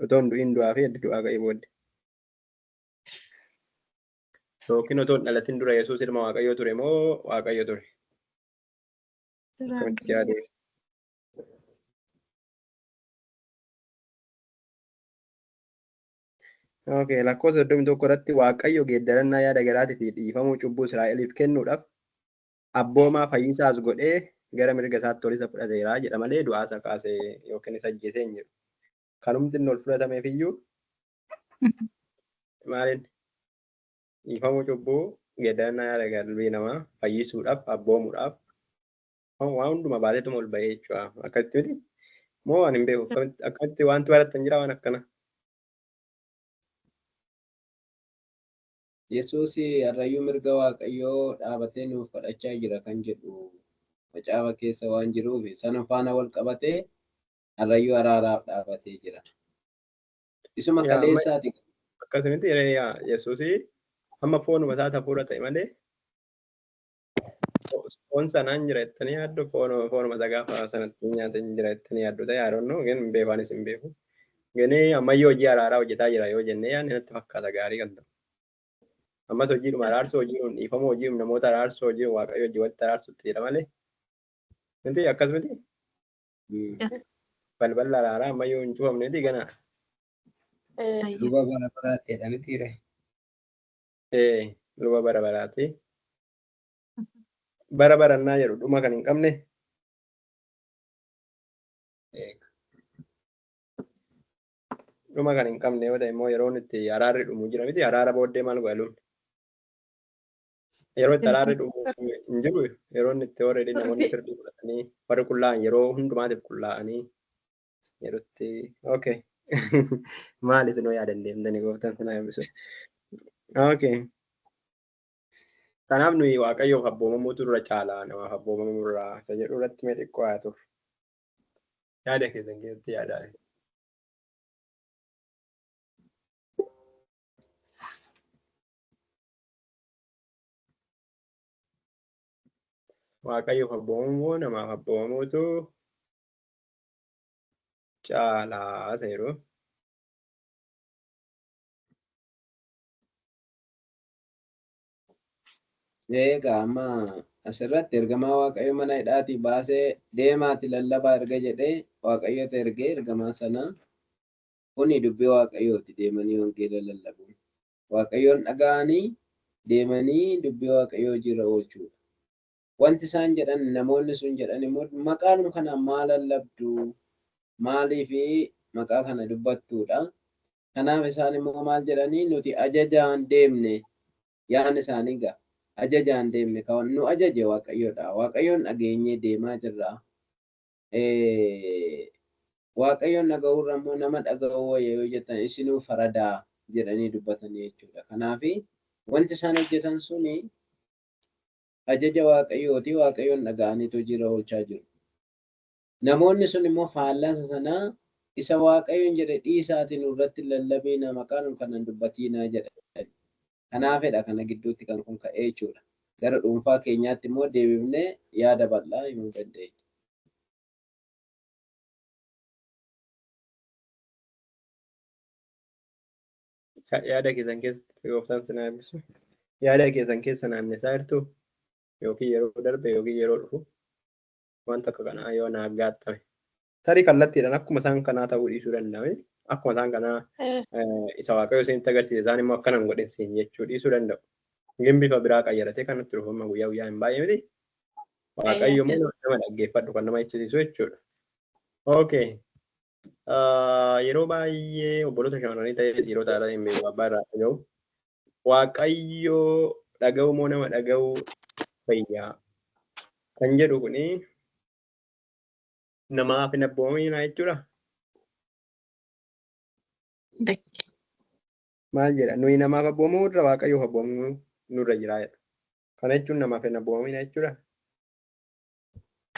otoo hin du'in du'aa fi edda du'aa ka'ee booddee. Yookiin otoo hin dhalatin dura Yesuus ilma waaqayyoo ture moo waaqayyo ture? Akkamitti yaadee? Okay, lakkoofsa 31 irratti waaqayyo geeddarannaa yaada garaatii fi dhiifamuu cubbuu Israa'eliif kennuudhaaf abboomaa fayyisaas godhee gara mirga isaatti ol isa fudhateera jedha malee du'aa isa kaasee yookiin isa ajjeesee hin jiru. Kanumti inni ol fudhatameef iyyuu maaliin dhiifamuu cubbuu geeddarannaa yaada qalbii namaa fayyisuudhaaf abboomuudhaaf waan hunduma baateetuma ol bahee jechuudha. Akkamitti miti moo waan hin beeku akkamitti wanti barattan jira waan akkana. Yesuus har'ayyuu mirga waaqayyoo dhaabatee nuuf kadhachaa jira kan jedhu macaafa keessa waan jiruuf sana faana wal qabatee har'ayyuu araaraaf dhaabatee jira. Isuma kaleessaati. Akkasumatti Yesuus amma foonuma isaa hafuura ta'e malee foon sanaan jira jettanii yaaddu foonuma isaa gaafa sanatti nyaatan jira jettanii yaaddu ta'e yaadannoo hin beekaanis hin beeku. Ganii ammayyuu hojii araaraa hojjetaa jira yoo jennee yaadni natti fakkaata gaarii kan ta'u. Ammas hojiidhuma araarsoo hojiidhuma dhiifama hojiidhuma namoota araarsoo hojiidhuma waaqayyo hojii walitti araarsutti jedha malee. Miti akkasumatti balbala araaraa ammayyuu hin cufamne miti ganaa. Luba bara baraatti jedha mitiire. Luba bara baraatti. Bara barannaa jedhu dhuma kan hin qabne. Dhuma kan hin qabne yoo ta'e immoo yeroon itti araarri dhumu jira miti araara booddee maal godhaluun. Yeroo itti araarri dhumu hin jiru yeroo itti already namoonni firdii fudhatanii warri qullaa'an yeroo hundumaatiif qullaa'anii yerootti okay maal isin yaadan deemtanii gooftaan sana eebbisu. Okay. Kanaaf nuyi waaqayyoof abboomamuutu dura caalaa namaaf abboomamuu irraa isa jedhu irratti mee xiqqoo haa turre. Yaada keessan keessatti yaadaa. Waaqayyoof abboomamuu namaaf abboomamuutu caalaa isa jedhu. Egaa amma asirratti ergamaa Waaqayyo mana hidhaatii baasee deemaati lallabaa erga jedhee Waaqayyotu ergee ergamaa sana kuni dubbii Waaqayyooti deemanii wangeela lallabuun. Waaqayyoon dhaga'anii deemanii dubbii Waaqayyoo jira oolchuudha. Wanti isaan jedhan namoonni sun jedhan immoo maqaan kana maal lallabdu maaliifi maqaa kana dubbattuudha. Kanaaf isaan immoo maal jedhanii nuti ajajaan deemne yaan isaanii ga'a. Ajajaan deemne kan nu ajaje Waaqayyoodha. Waaqayyoon dhageenyee deemaa jirra. Waaqayyoon dhaga'uurra immoo nama dhaga'uu wayya yoo jettan isinuu faradaa jedhanii dubbatanii jechuudha. Kanaaf wanti isaan hojjetan suni ajaja Waaqayyooti. Waaqayyoon dhaga'aniitu jira oolchaa jiru. Namoonni sun immoo faallasa sanaa isa Waaqayyoon jedhe dhiisaatiin irratti lallabiina maqaan kanan dubbatiinaa jedha. Kanaafidha kana gidduutti kan kun ka'ee jechuudha. Gara dhuunfaa keenyaatti immoo deebifnee yaada bal'aa himuu dandeenya. Yaada keessan keessatti gooftaan sinaa eebbisu. Yaada keessan keessa naannesaa jirtu yookiin yeroo darbe yookiin yeroo dhufu wanta akka kanaa yoo naaf gaattame. Tarii kallattiidhaan akkuma isaan kanaa ta'uu dhiisuu danda'ame. Akkuma isaan kanaa isa Waaqayyo isinitti agarsiise isaan immoo akkanan godhe siin jechuu dhiisuu danda'u. Gin bifa biraa qayyaratee kan nutti dhufu amma guyyaa guyyaa hin baay'ee miti. Waaqayyo immoo nama dhaggeeffadhu kan nama jechisiisu jechuudha. Okay. Yeroo baay'ee obboloota shamarranii ta'ee dhiirota haala hin beeku abbaa irraa dhaga'u. Waaqayyo dhaga'u moo nama dhaga'u fayyaa kan jedhu kuni namaaf hin abboominaa jechuudha. Maal jedha nuyi namaaf abboomuu irra Waaqayyoof abboomuu nurra jira jedha. Kana jechuun namaaf hin abboominaa jechuudha.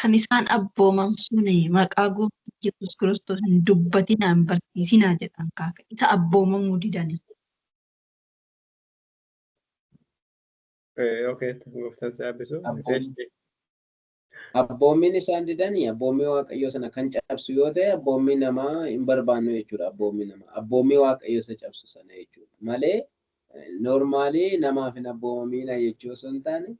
Kan isaan abbooman suni maqaa gooftaa Yesuus Kiristoos hin dubbatinaa hin barsiisinaa jedhan kaaka. Isa abboomamuu didanii. Okay, gooftaan si eebbisu. Abboommiin isaan didanii abboommii Waaqayyoo sana kan cabsu yoo ta'e abboommii namaa hin barbaannu jechuudha. Abboommii namaa abboommii Waaqayyoo isa cabsu sana jechuudha. Malee noormaalii namaaf hin abboomamiina jechuu osoo hin taane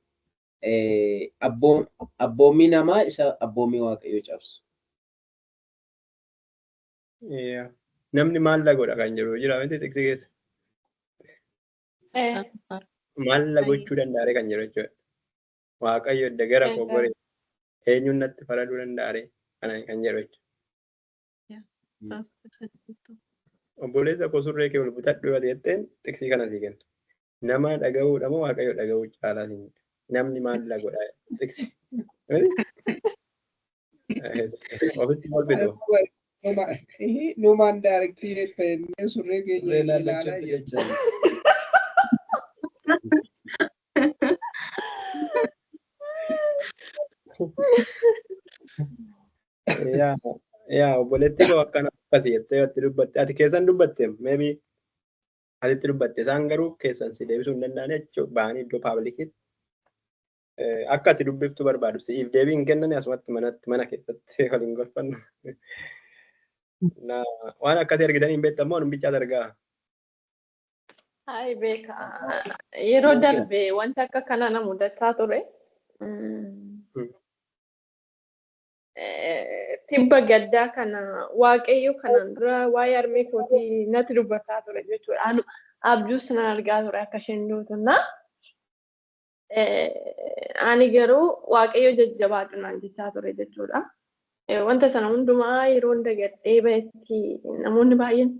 abboommii namaa isa abboommii Waaqayyoo cabsu. Namni maal godha kan jiru jira miti tiksi keessa. Maal gochuu danda'are kan jiru jechuudha. Waaqayyo edda gara koo gore eenyuun natti faraduu danda'are kana kan jedhu jechuudha. Obboleessa koo surree kee ol butadhu yoo jetteen tiksii kana sii kenna. Nama dhaga'uudha moo Waaqayyo dhaga'uu caalaa siin jedha. Namni maal godha tiksi. Ofitti kolbitu. Numaan daarektii jettee surree keenya ilaalaa jecha. Yaa obboleetti koo akkana akkasii jettee itti dubbatte ati keessan dubbatte maybe atitti dubbatte isaan garuu keessan si deebisuu hin danda'an jechuudha ba'anii iddoo paablikiitti akka ati dubbiftu barbaadu siif deebii hin kennan asumatti mana keessatti waliin golfannu. Waan akkasii argitanii hin beektan moo numbichaas argaa? Hai beeka. Yeroo darbe wanta akka kana na mudataa ture. Tibba gaddaa kana Waaqayyo kanaan dura waa'ee harmee kootii natti dubbataa ture jechuudha. Abjuus nan argaa ture akka isheen duutunna. Ani garuu Waaqayyo jajjabaadhu naan jechaa ture jechuudha. Wanta sana hundumaa yeroo dagadhee bahetti namoonni baay'een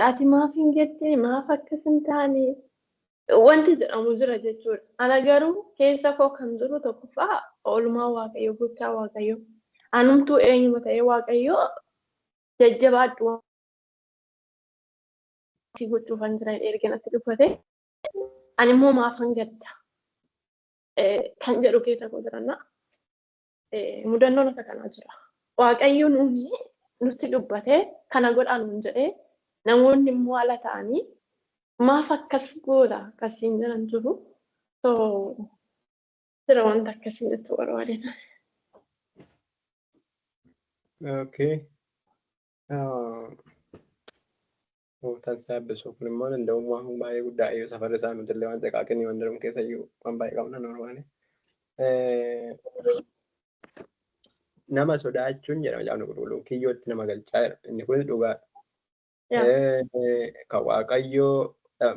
ati maaf hin jettee maaf akkas hin taane wanti jedhamu jira jechuudha. Ana garuu keessa koo kan jiru tokkoffaa oolmaa Waaqayyo gochaa Waaqayyo. Anumtuu eenyuma ta'ee Waaqayyo jajjabaadhu wanti gochuufan jira erga natti dubbate. Ani immoo maafan gadda kan jedhu keessa koo jiranna. Mudannoon akka kanaa jira. Waaqayyo nutti dubbate kana godhaa nuun jedhee namoonni immoo ala ta'anii maaf akkas goota akkasiin jiran jiru. Jira wanta akkasii jechuu barbaadan. Okay. Tan saabbisu kun immoo danda'ummaa waan baay'ee guddaa iyyuu safarri isaa nuti illee waan xiqqaaqinii waan jedhamu keessa iyyuu waan baay'ee qabna normaali. Nama sodaachuun jedhama jaamni qulqulluun kiyyootti nama galchaa jira. Inni kunis dhugaadha. Kan waaqayyoo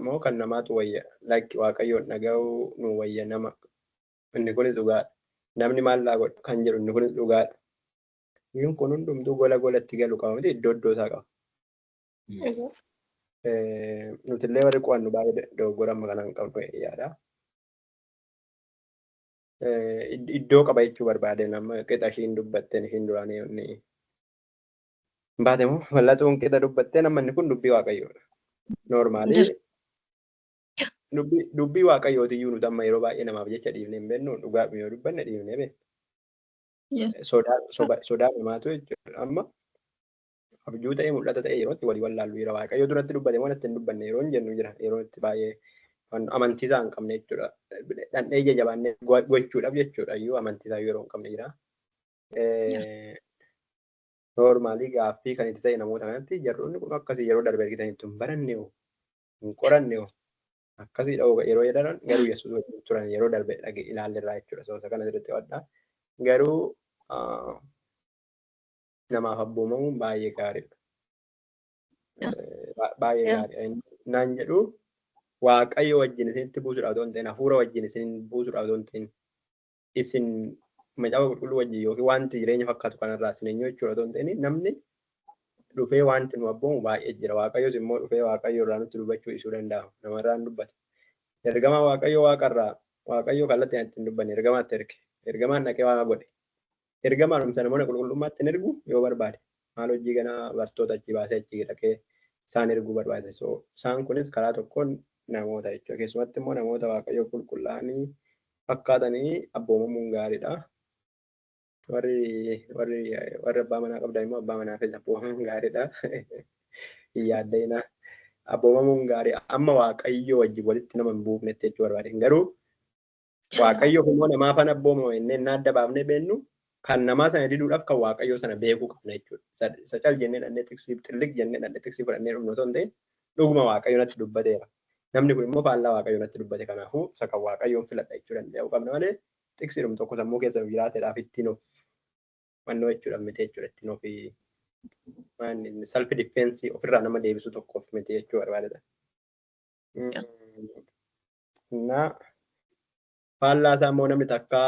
moo kan namaatu wayya lakki waaqayyoon dhaga'uu nu wayya nama. Inni kunis dhugaadha. Namni maal laa godha kan jedhu inni kunis dhugaadha. Biyyoon kun hundumtuu gola golatti galu qaba miti iddoo iddoo isaa qaba. Nuti illee warri qo'annu baay'ee dogoggora amma kanaan qabnu yaada. Iddoo qaba jechuu barbaade nama qixa ishiin dubbatteen ishiin duraanii ni baate moo wal'atuun qixa dubbattee namni kun dubbii waaqayyoodha. Noormaali dubbii waaqayyootiyyuu nuti amma yeroo baay'ee namaaf jecha dhiifnee hin beeknu dhugaa yoo dubbanne dhiifnee beekna. Sodaa namaatu jechuudha amma. Abjuu ta'ee mul'ata ta'ee yeroo itti walii wallaallu jira waaqayyoo duratti dubbate waan ittiin dubbanne yeroo hin jennu jira yeroo itti baay'ee amantii isaa hin qabne jechuudha. Dhandhee ija jabaannee gochuudhaaf jechuudha iyyuu amantii isaa yeroo hin qabne jira. Noormaalii gaaffii kan itti ta'e namoota kanatti jarroonni kun akkasii yeroo darbe argitan itti hin baranne hin qoranne akkasii yeroo jedhan garuu yesuus wajjin turan yeroo darbe ilaalleerraa jechuudha. Sababa kana sirriitti wadhaa garuu namaaf abboomamuun baay'ee gaariidha. Baay'ee gaariidha. Naan jedhu waaqayyo wajjin isinitti buusuudhaaf otoo hin ta'in hafuura wajjin isin buusuudhaaf otoo hin ta'in isin macaafa qulqulluu wajjin yookiin wanti jireenya fakkaatu kanarraa isin eenyu jechuudha otoo hin ta'in namni dhufee wanti nu abboomu baay'ee jira. Waaqayyos immoo dhufee waaqayyo irraa nutti dubbachuu isuu danda'a. Namarraan dubbata. Ergama waaqayyo waaqarraa waaqayyo kallattiin ittiin dubbanne ergamaatti erge. Ergamaan dhaqee waaqa godhe. Ergamaan humna namoota qulqullummaatti hin ergu yoo barbaade. Maal hojii ganaa bartoota achi baasee achi dhaqee isaan erguu barbaade. Isaan kunis karaa tokkoon namoota jechuudha. Keessumatti immoo namoota waaqayyo qulqullaa'anii fakkaatanii abboomamuun gaariidha. Warri abbaa manaa qabdan immoo abbaa manaafis abboomamuun gaariidha. Hin yaaddeenaa. Abboomamuun gaarii amma waaqayyo wajjin walitti nama hin buufnetti jechuu barbaade. Garuu waaqayyo immoo namaafan abboomama innee adda baafnee beennu kan namaa sana diduudhaaf kan waaqayyo sana beekuu qabna jechuudha. Isa cal jennee dhannee tiksiif xillik jennee dhannee tiksii fudhannee dhumnu osoo hin ta'in dhuguma waaqayyo natti dubbateera. Namni kun immoo faallaa waaqayyo natti dubbate kanaafuu isa kan waaqayyoon filadha jechuu danda'u qabna malee tiksiidhum tokko sammuu keessa jiraateedhaaf ittiin of mannoo jechuudha miti jechuudha ittiin ofii self defense ofirraa nama deebisu tokkoof miti jechuu barbaadata. Faallaa isaa immoo namni takka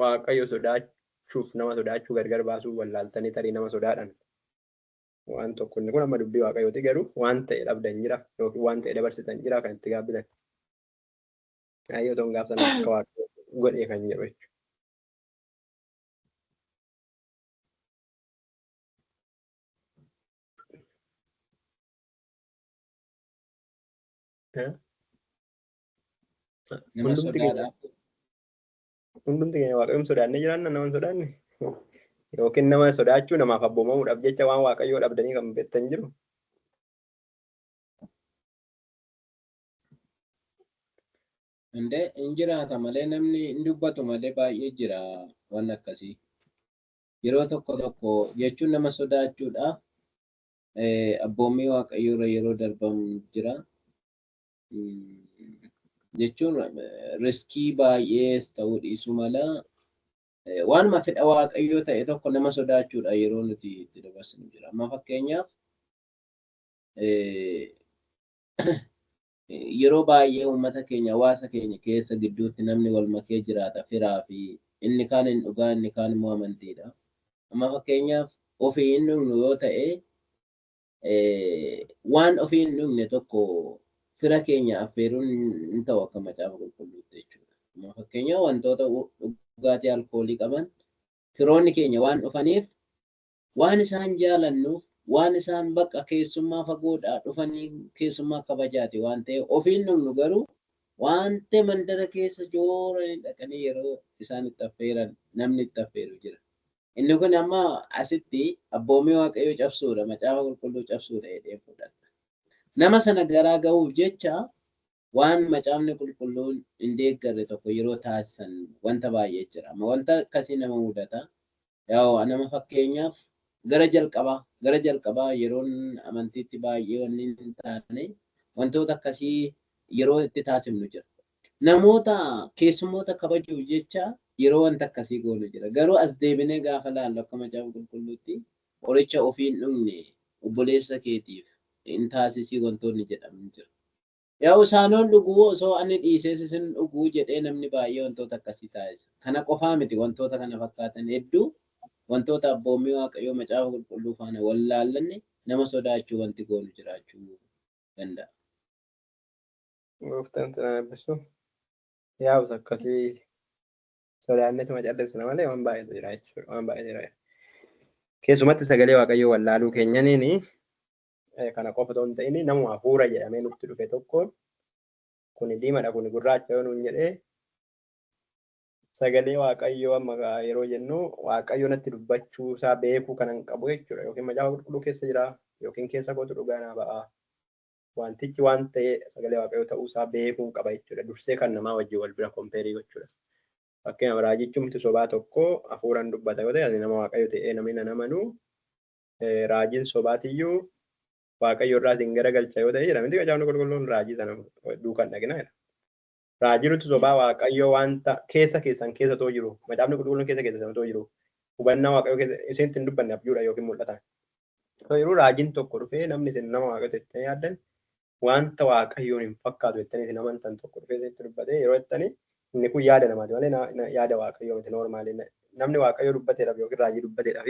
waaqayyo sodaachuuf nama sodaachuu gargar baasuu wallaaltanii tarii nama sodaadhaan waan tokko inni kun amma dubbii waaqayyooti garuu waan ta'e dhabdan jira yookiin waan ta'e dabarsitan jira kan itti gaabbitan. Ayyoo ta'uun gaafsan akka waaqayyo godhee kan jedhu jechuudha. Hundumti keenya waaqayyoon sodaannee jiraanna nama hin sodaanne yookiin nama sodaachuu namaaf abboomamuudhaaf jecha waan waaqayyoo dhabdanii kan beektan jiru. Indee hin jiraata malee namni hin dubbatu malee baay'ee jira waan akkasii. Yeroo tokko jechuun nama sodaachuudhaaf abboommii waaqayyoorra yeroo darbamu jira. Jechuun riskii baay'ees ta'uu dhiisuu mala waanuma fedha waaqayyoo ta'e tokko nama sodaachuudha yeroo nuti itti dabarsinu jira. Amma fakkeenyaaf yeroo baay'ee uummata keenya hawaasa keenya keessa gidduutti namni wal makee jiraata firaa fi inni kaan hin dhugaa inni kaan immoo amantiidha. Amma fakkeenyaaf ofii hin dhugnu yoo ta'e waan ofii hin dhugne tokko fira keenya affeeruun hin ta'u akka macaafa qulqulluutti jechuudha. Amma fakkeenyaaf wantoota dhugaatii alkoolii qaban firoonni keenya waan dhufaniif waan isaan jaalannuuf waan isaan bakka keessummaa fagoodhaa dhufanii keessummaa kabajaati waan ta'eef ofii hin dhugnu garuu wanta mandara keessa jooranii dhaqanii yeroo isaan itti affeeran namni itti affeeru jira. Inni kun amma asitti abboommii waaqayyoo cabsuudha macaafa qulqulluu cabsuudha jedhee fudhata. Nama sana garaa ga'uuf jecha waan macaafni qulqulluun hin deeggarre tokko yeroo taasisan wanta baay'ee jira. Amma wanta akkasii nama mudata. Yaa nama fakkeenyaaf gara jalqabaa yeroon amantiitti baay'ee wanni hin taane wantoota akkasii yeroo itti taasifnu jira. Namoota keessummoota kabajuuf jecha yeroo wanta akkasii goonu jira. Garuu as deebinee gaafa laallu akka macaafa qulqulluutti qoricha ofii hin dhugne obboleessa keetiif hin taasisii wantoonni jedhamu jira. Yaa isaanoon dhuguu osoo ani dhiisee isin dhuguu jedhee namni baay'ee wantoota akkasii taasisa. Kana qofaa miti wantoota kana fakkaatan hedduu wantoota abboommii waaqayyoo macaafa qulqulluu faana wallaallanne nama sodaachuu wanti goonu jiraachuu danda'a. Gooftaan sana eebbisu. Yaa'us akkasii sodaanneetuma callisna malee waan baay'eetu jira jechuudha. Waan baay'ee jira. Keessumatti sagalee waaqayyoo wallaaluu keenyaniini kana qofa otoo hin ta'in namuma hafuura jedhamee nutti dhufe tokko kuni diimadha kuni gurraacha yoo nuun jedhee sagalee waaqayyoo amma yeroo jennu waaqayyoo natti dubbachuu isaa beekuu kan hin qabu jechuudha. Yookiin macaafa qulqulluu keessa jira yookiin keessa kootu dhugaa naa ba'a. Wantichi waan ta'e sagalee waaqayyoo ta'uu isaa beekuu qaba jechuudha. Dursee kan namaa wajjin wal bira kompeerii gochuudha. Fakkeenyaaf raajichumti sobaa tokko hafuuraan dubbata yoo ta'e nama waaqayyo ta'ee namni nan amanu raajiin sobaatiyyuu waaqayyo irraa isin garagalcha yoo ta'e jedhamti macaafni qulqulluun raajii sana duukaan dhagina jedha. Raajii nuti sobaa waaqayyo wanta keessan keessa too jiru macaafni qulqulluun keessa too jiru hubannaa waaqayyo isinitti hin dubbanne abjuudha yookiin mul'ata. Yeroo raajiin tokko dhufee namni isin nama waaqayyo jettanii yaaddan wanta waaqayyoon hin fakkaatu jettanii isin amantan tokko dhufee isinitti dubbatee yeroo jettanii inni kun yaada namaati malee yaada waaqayyoo miti noormaali. Namni waaqayyoo dubbateedhaaf yookiin raajii dubbateedhaaf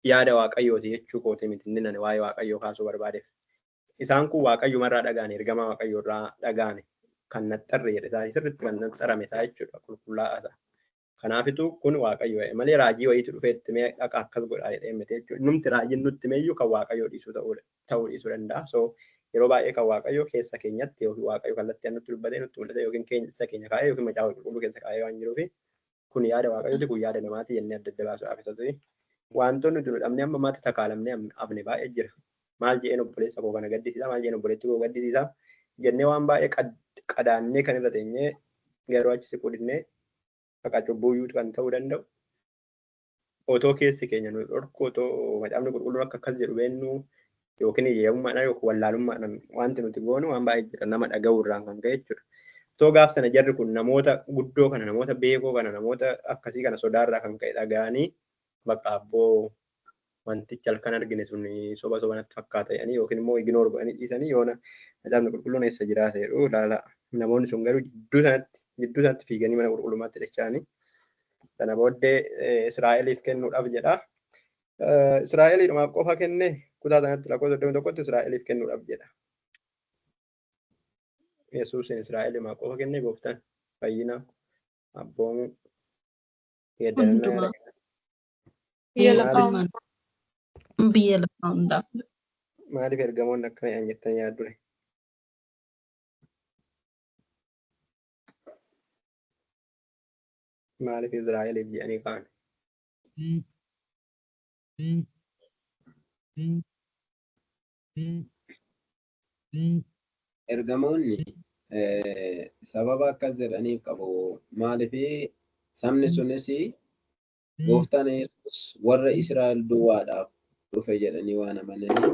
yaada waaqayyooti jechuu kooti miti inni nani waa'ee waaqayyoo kaasuu barbaadeef. Isaan kun waaqayyomarraa dhagaane ergama waaqayyoorraa dhagaane kan naxxarre jedhe isaa sirriitti kan naxxarame isaa jechuudha qulqullaa'aadha. Kanaafitu kun waaqayyo malee raajii wayiitu dhufeetti mee dhaqa akkas godhaa jedhee miti jechuudha. Numti raajiin nutti meeyyuu kan waaqayyoo ta'uu dhiisuu danda'a. So yeroo baay'ee kan waaqayyoo keessa keenyatti yookiin waaqayyo kallattii nutti dubbatee nutti mul'ate yookiin keessa keenya kaa'ee yookiin macaafa qulqulluu keessa kaa'ee waan jiruufi kun yaada waaqayyooti kun yaada namaati jennee adda adda baasuudhaaf isa ta'e wantoonni nuti dhabnee amma maatti takaalamnee afne baay'ee jira. Maal jedheen obboleessa koo kana gaddisiisaa maal jedheen obboleetti koo gaddisiisaa jennee waan baay'ee qadaannee kan irra teenyee garuu achi siquu dinnee faqa cubbuuyyuu kan ta'uu danda'u. Otoo keessi keenya nu dhorku otoo macaafni qulqulluun akka akkas jedhu beennu yookiin yeemummaadhaan yookiin wallaalummaadhaan wanti nuti goonu waan baay'ee jira nama dhaga'uu irraan kan ka'e jechuudha. Otoo gaaf sana jarri kun namoota guddoo kana namoota beekoo kana namoota akkasii kana sodaarraa kan ka'e dhaga'anii bakka abboo wanticha halkan argine sun soba natti fakkaata jedhanii yookiin immoo ignoor godhanii dhiisanii yoona macaafni qulqulluun eessa jiraata jedhu ilaala. Namoonni sun garuu jidduu sanatti fiiganii mana qulqullummaatti dacha'anii sana booddee Israa'eliif kennuudhaaf jedha. Israa'eliidhumaaf qofa kenne kutaa sanatti lakkoofsa 21tti Israa'eliif kennuudhaaf jedha. Yesuusin Israa'eliidhumaaf qofa kenne gooftaan fayyina abboomuu Hundumaa biyya lafaa hundaaf. Maaliif ergamoonni akkana jedhan jettanii yaaddure? Maaliif Israa'eliif jedhanii kaan? Ergamoonni sababa akkas jedhaniif qabu. Maaliif sabni sunis gooftaan Yesuus warra Israa'el duwwaadhaaf dhufe jedhanii waan amananii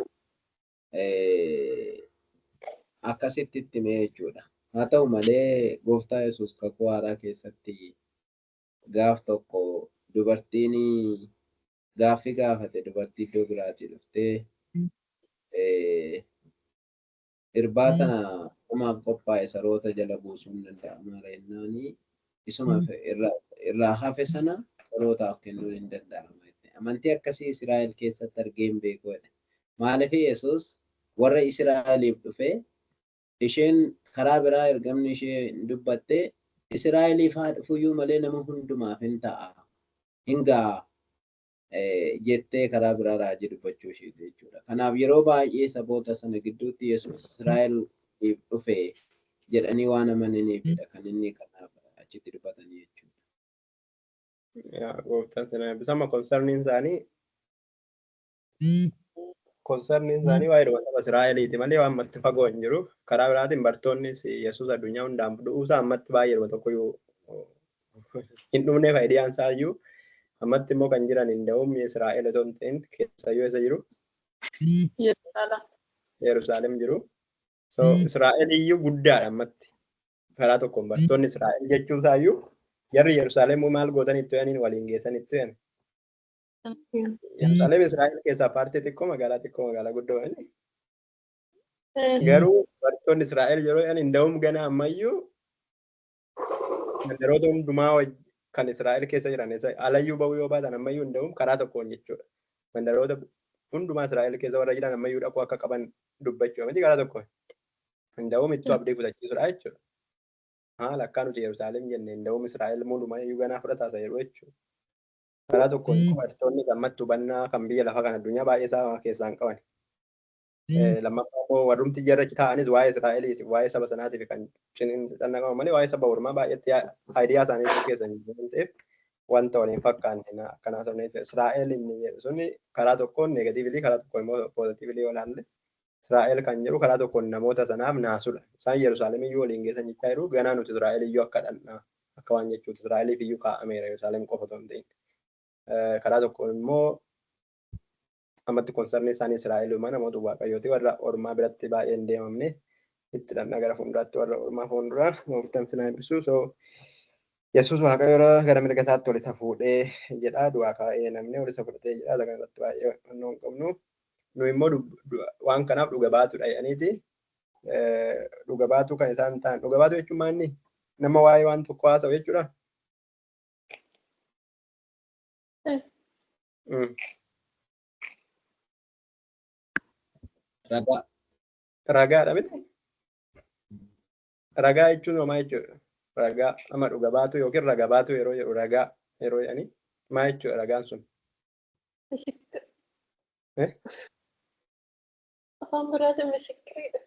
akkasitti itti himee jechuudha. Haa ta'u malee gooftaa Yesuus kakuu haaraa keessatti gaaf tokko dubartiin gaaffii gaafate dubartii iddoo biraatii dhuftee irbaata umaaf qophaa'e saroota jala buusuu hin danda'amu jennaanii isuma irraa hafe sana sarootaaf kennuu hin danda'amu. Amantii akkasii Israa'el keessatti argee hin beeku. Maaliif Yesuus warra Israa'eliif dhufe isheen karaa biraa ergamni ishee dubbattee Israa'eliif haa dhufuyyuu malee nama hundumaaf hin ta'a hin ga'a jettee karaa biraa raajii dubbachuu isheeti jechuudha. Kanaaf yeroo baay'ee saboota sana gidduutti Yesuus Israa'eliif dhufe jedhanii waan amananiifidha kan inni kanaaf achitti dubbatanii jechuudha. Gooftaan sana eebbisama konserniin isaanii waa'ee dhuma Israa'eliiti malee waan ammatti fagoo hin jiru. Karaa biraatiin bartoonni Yesuus addunyaa hundaan dhufuusaa ammatti baay'ee dhuma tokko hin dhumne faayidaan isaa iyyuu Ammatti immoo kan jiran Inda'uum Israa'el otoo hin ta'in keessayyuu eessa jiru? Yerusaalem jiru. So Israa'el iyyuu guddaadha ammatti. Karaa tokkoon bartoonni Israa'el jechuun isaayyuu jarri Yerusaalem maal gootan itti yaaniin waliin geessan itti yaani. Yerusaalem Israa'el keessaa paartii xiqqoo magaalaa guddoo inni. Garuu bartoonni Israa'el yeroo yaani Inda'uum gana ammayyuu mandaroota hundumaa kan Israa'el keessa jiran alayyuu bahuu yoo baatan ammayyuu Inda'uum karaa tokkoon jechuudha. Mandaroota hundumaa Israa'el keessa warra jiran ammayyuu dhaquu akka qaban dubbachuu miti karaa tokkoon. Inda'uum itti abdii kutachiisudha jechuudha. Haala akka nuti Yerusaalem jenne Inda'uum Israa'el hundumaa iyyuu ganaa fudhataasa yeroo jechuudha. Karaa tokkoon bartoonni gammatti hubannaa kan biyya lafa kan addunyaa baay'ee isaa keessaan qaban. Lammaffaa immoo warrumti jarra taa'anis waa'ee Israa'eliitiif waa'ee saba sanaatiif kan ciniinnaa qaban malee waa'ee saba ormaa baay'eetti faayidaa isaanii keessan jiru ta'eef wanta waliin fakkaanne akkanaa sabneef Israa'el inni jedhu suni karaa tokkoon neegatiivili karaa tokkoon immoo poozitiivili yoo ilaalle Israa'el kan jedhu karaa tokkoon namoota sanaaf naasudha. Isaan Yerusaalem iyyuu waliin geessan jechaa jiru ganaa nuti Israa'el iyyuu akka dhalnaa akka waan jechuuti Israa'eliif iyyuu kaa'ameera Yerusaalem qofa otoo hin ta'in. Karaa tokkoon immoo ammatti konsarni isaanii Israa'eluma namoota waaqayyooti warra ormaa biratti baay'ee hin deemamne itti dhandhaa gara fuulduraatti warra ormaa fuulduraa mooftan sinaa ibsu so Yesuus waaqayyo gara mirga isaatti ol isa fuudhee jedha du'aa kaa'ee namni ol isa fudhatee jedha sagan irratti baay'ee hubannoo hin qabnu nu immoo waan kanaaf dhuga baatudha jedhaniiti dhuga baatuu kan isaan ta'an dhuga baatuu jechuun maanni nama waa'ee waan tokko haasa'u jechuudha. Ragaadha miti. Ragaa jechuun homaa jechuudha. Ragaa ama dhuga baatu yookiin raga baatu yeroo jedhu ragaa yeroo jedhanii maa jechuudha ragaan sun? Afaan biraatiin misikiriidha.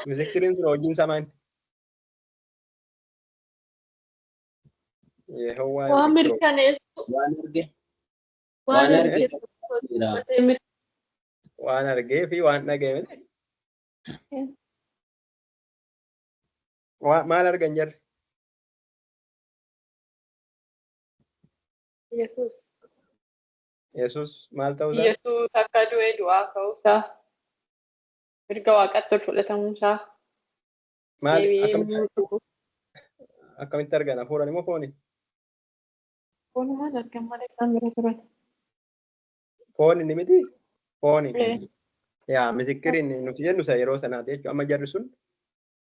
Misikiriin sun hojiin isaa maali? Waan mirkaneessu. Waan argee fi waan dhaga'e miti. Maal argan jarri? Yesuus maal ta'uusaa? Yesuus akka du'ee du'aa ka'uusaa. Mirga waaqatti ol fudhatamuusaa. Maal akkamitti argan hafuuraan immoo fooni? Foonumaan argan malee isaan bira turan. Foon inni miti? Fooni. Yaa misikiriin nuti jennu isa yeroo sanaati jechuudha. Amma jarri sun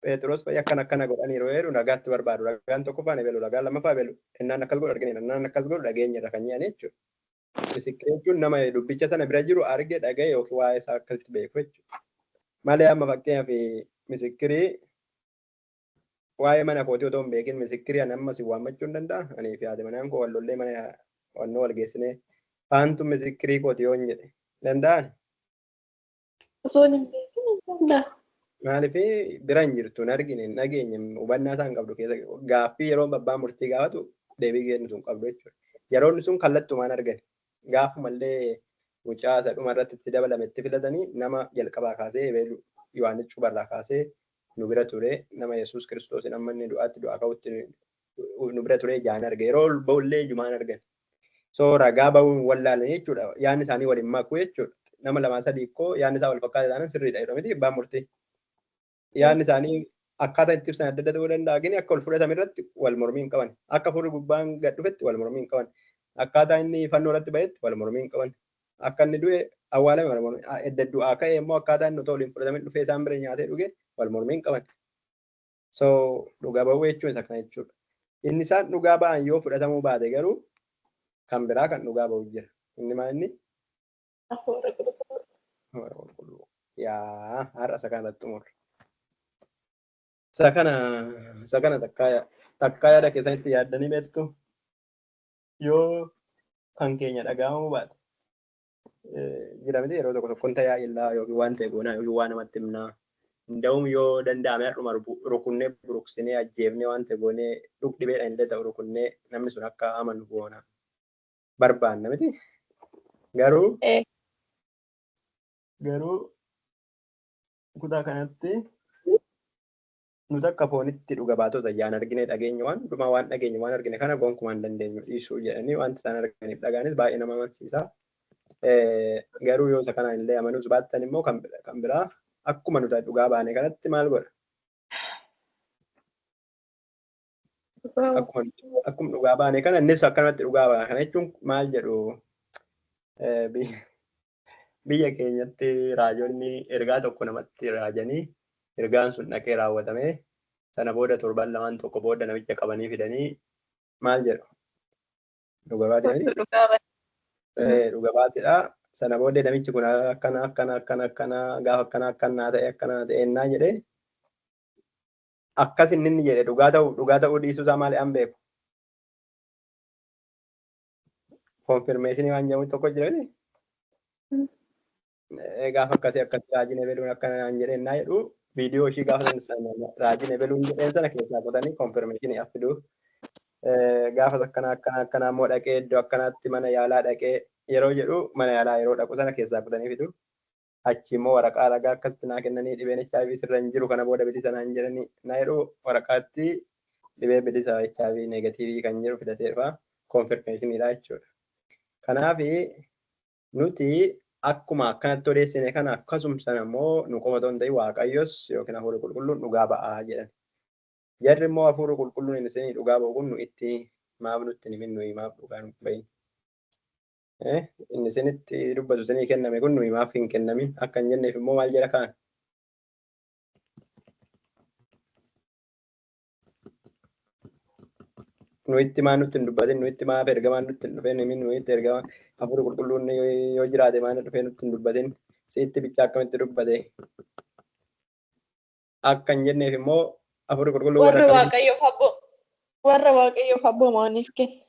Pheexroos fa'i akkana godhanii yeroo jedhu ragaatti barbaadu. Ragaan tokkoffaan ebelu, ragaan lammaffaa ebelu. Innaan akkas godhu argina, innaan akkas godhu dhageenyarra kan nyaane jechuudha. Misikirii jechuun nama dubbicha sana bira jiru arge dhaga'e yookiin waa'ee isaa akkasitti beeku jechuudha. Malee amma fakkeenyaaf misikirii waa'ee mana kootii otoo hin beekin misikirii ani amma si waammachuu hin danda'a. Anii fi haati manaan koo wallollee mana wannoo wal geessinee faantu misikirii kooti yoo hin jedhe danda'an. Osoo hin beekin hin danda'a. Maaliif bira hin jirtu hin argine hin dhageenye hubannaa isaan qabdu keessa gaaffii yeroo abbaan murtii gaafatu deebii kennu sun qabdu jechuudha. Yeroonni sun kallattumaan argan gaafumallee mucaa isa dhuma irratti itti dabalame itti filatanii nama jalqabaa kaasee ebeelu Yohaannis cubarraa kaasee nu bira ture nama Yesuus Kiristoos amma inni du'aatti du'aa ka'utti nu bira ture ijaan arge yeroo ba'ullee ijumaan argan. So ragaa ba'uun wallaalan jechuudha. Yaanni isaanii waliin makuu jechuudha. Nama lamaa sadii koo yaanni isaa wal fakkaata isaanin sirriidha jedhu miti abbaan murtii. Yaanni isaanii akkaataa itti ibsan adda adda ta'uu danda'a. Gini akka wal fudhatame irratti wal mormii hin qaban. Akka furri gubbaan gad dhufetti wal mormii hin qaban. Akkaataa inni fannoo irratti ba'etti wal mormii hin qaban. Akka inni du'e awwaalame wal mormii. Edda du'aa ka'e immoo akkaataa inni otoo waliin fudhatame dhufee isaan bira nyaatee dhuge wal mormii hin qaban. So dhugaa ba'uu jechuun isa kana jechuudha. Inni isaan dhugaa ba'an yoo fudhatamuu baate garuu kan biraa kan dhugaa ba'u jira. Inni maa inni? Yaa har'a isa kanatti xumurra. Isa kana takkaa yaada keessanitti yaaddanii beektu yoo kan keenya dhaga'amuu baate jira miti yeroo tokko tokkoon tajaajilaa yookiin waan ta'e goonaa yookiin waan namatti himnaa Inda'uum yoo danda'ame har'uma rukunnee buruqsinee ajjeefnee waan ta'e goonee dhugdhibeedhaan illee ta'u rukunnee namni sun akka amanu goona barbaanna miti. Garuu kutaa kanatti nuti akka foonitti dhuga baatota yaan argine dhageenya waan dhuma waan dhageenya waan argine kana gonkumaan dandeenyu dhiisuu jedhanii wanti isaan arganiif dhagaanis baay'ee nama amansiisa. Garuu yoo isa kanaan illee amanuus baattan immoo kan biraa akkuma nuti dhugaa baane kanatti maal godha? Akkuma dhugaa baane kana innis akkanatti dhugaa baana. Kana jechuun maal jedhu biyya keenyatti raajonni ergaa tokko namatti raajanii ergaan sun dhaqee raawwatamee sana booda torban lamaan tokko booda namicha qabanii fidanii maal jedhu? Dhugaa baatidha. Sana booda namichi kun akkana gaafa akkana ta'e ennaa jedhee akkas inni jedhe dhugaa ta'uu dhiisuu isaa maali an beeku? Konfirmeeshinii waan jedhamu tokko jira. Gaafa akkasii raajii ebeluun akkana jedhee ennaa jedhu viidiyoo ishii gaafa raajii ebeluun jedheen sana keessaa qotanii konfirmeeshinii affiduuf gaafa akkana immoo dhaqee iddoo akkanaatti mana yaalaa dhaqee yeroo jedhu mana yaalaa yeroo dhaqu sana keessaa qotanii fidu. Achi immoo waraqaa ragaa akkasitti naa kennanii dhibeen HIV sirra hin jiru kana booda bilisa naan jedhanii na jedhu waraqaatti dhibee bilisa HIV negatiivii kan jiru fidateefa konfirmeeshiniidha jechuudha. Kanaaf nuti akkuma akkanatti odeessine kana akkasuma sana immoo nu qofa otoo hin ta'in Waaqayyos yookiin Hafuurri Qulqulluun dhugaa ba'aa jedhan. Jarri immoo Hafuurri Qulqulluun isin dhugaa ba'u kun nu itti maaf nutti hin himin nuyi maaf dhugaa nutti bahin. Inni isinitti dubbatu isinii kenname kun nuyi maaf hin kennamin akka hin jenneef immoo maal jedha kaan? Nuyitti maan nutti hin dubbatin nuyitti maaf ergamaan nutti hin dhufeen himin nuyitti ergamaan Hafuurri Qulqulluun yoo jiraate maan dhufee nutti hin dubbatin si'itti bichaa akkamitti dubbate akka hin jenneef immoo Hafuurri Qulqulluun warra Waaqayyoof abboomaniif kenna.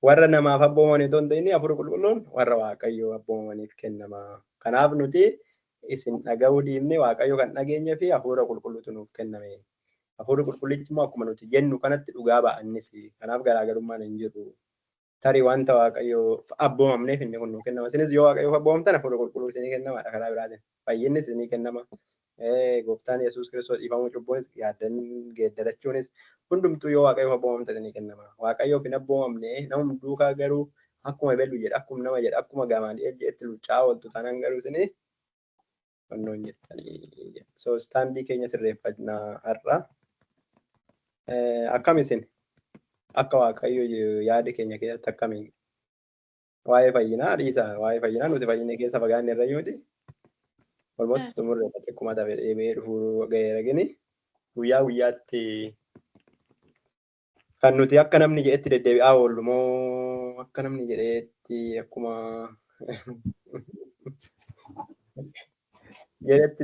Warra namaaf abboomanii otoo hin ta'in Hafuurri Qulqulluun warra Waaqayyoo abboomaniif kennama. Kanaaf nuti isin dhaga'uu dhiifne Waaqayyo kan dhageenye fi Hafuura Qulqulluutu nuuf kenname. Hafuurri Qulqullichi immoo akkuma nuti jennu kanatti dhugaa ba'annis. Kanaaf garaagarummaan hin jiru. Tarii wanta Waaqayyoof abboomamneef inni kun nuuf kennama. Isinis yoo Waaqayyoof abboomamtan Hafuura Qulqulluu isinii kennamaadha karaa biraatiin. Fayyinnis isinii kennama. Gooftaan Yesuus Kiristoos dhiifamuu cubbuunis yaaddan geeddarachuunis hundumtuu yoo Waaqayyoof abboomamtan isinii kennama. Waaqayyoof hin abboomamne nama duukaa garuu akkuma ebelu jedha akkuma nama jedha akkuma Gamaali'eel jedhetti luccaa ooltu taanaan garuu isinii wannoon jettanii. So istaandii keenya sirreeffannaa har'a. Akkam isin akka Waaqayyo yaada keenya keessatti akkamiin waa'ee fayyinaa dhiisa waa'ee fayyinaa nuti fayyinee keessa fagaanne irra yuuti almost xumurre akkuma ta'e deebi'ee dhufuu ga'eera gini guyyaa guyyaatti kan nuti akka namni jedhetti deddeebi'aa oollu moo akka namni jedhetti akkuma jedhetti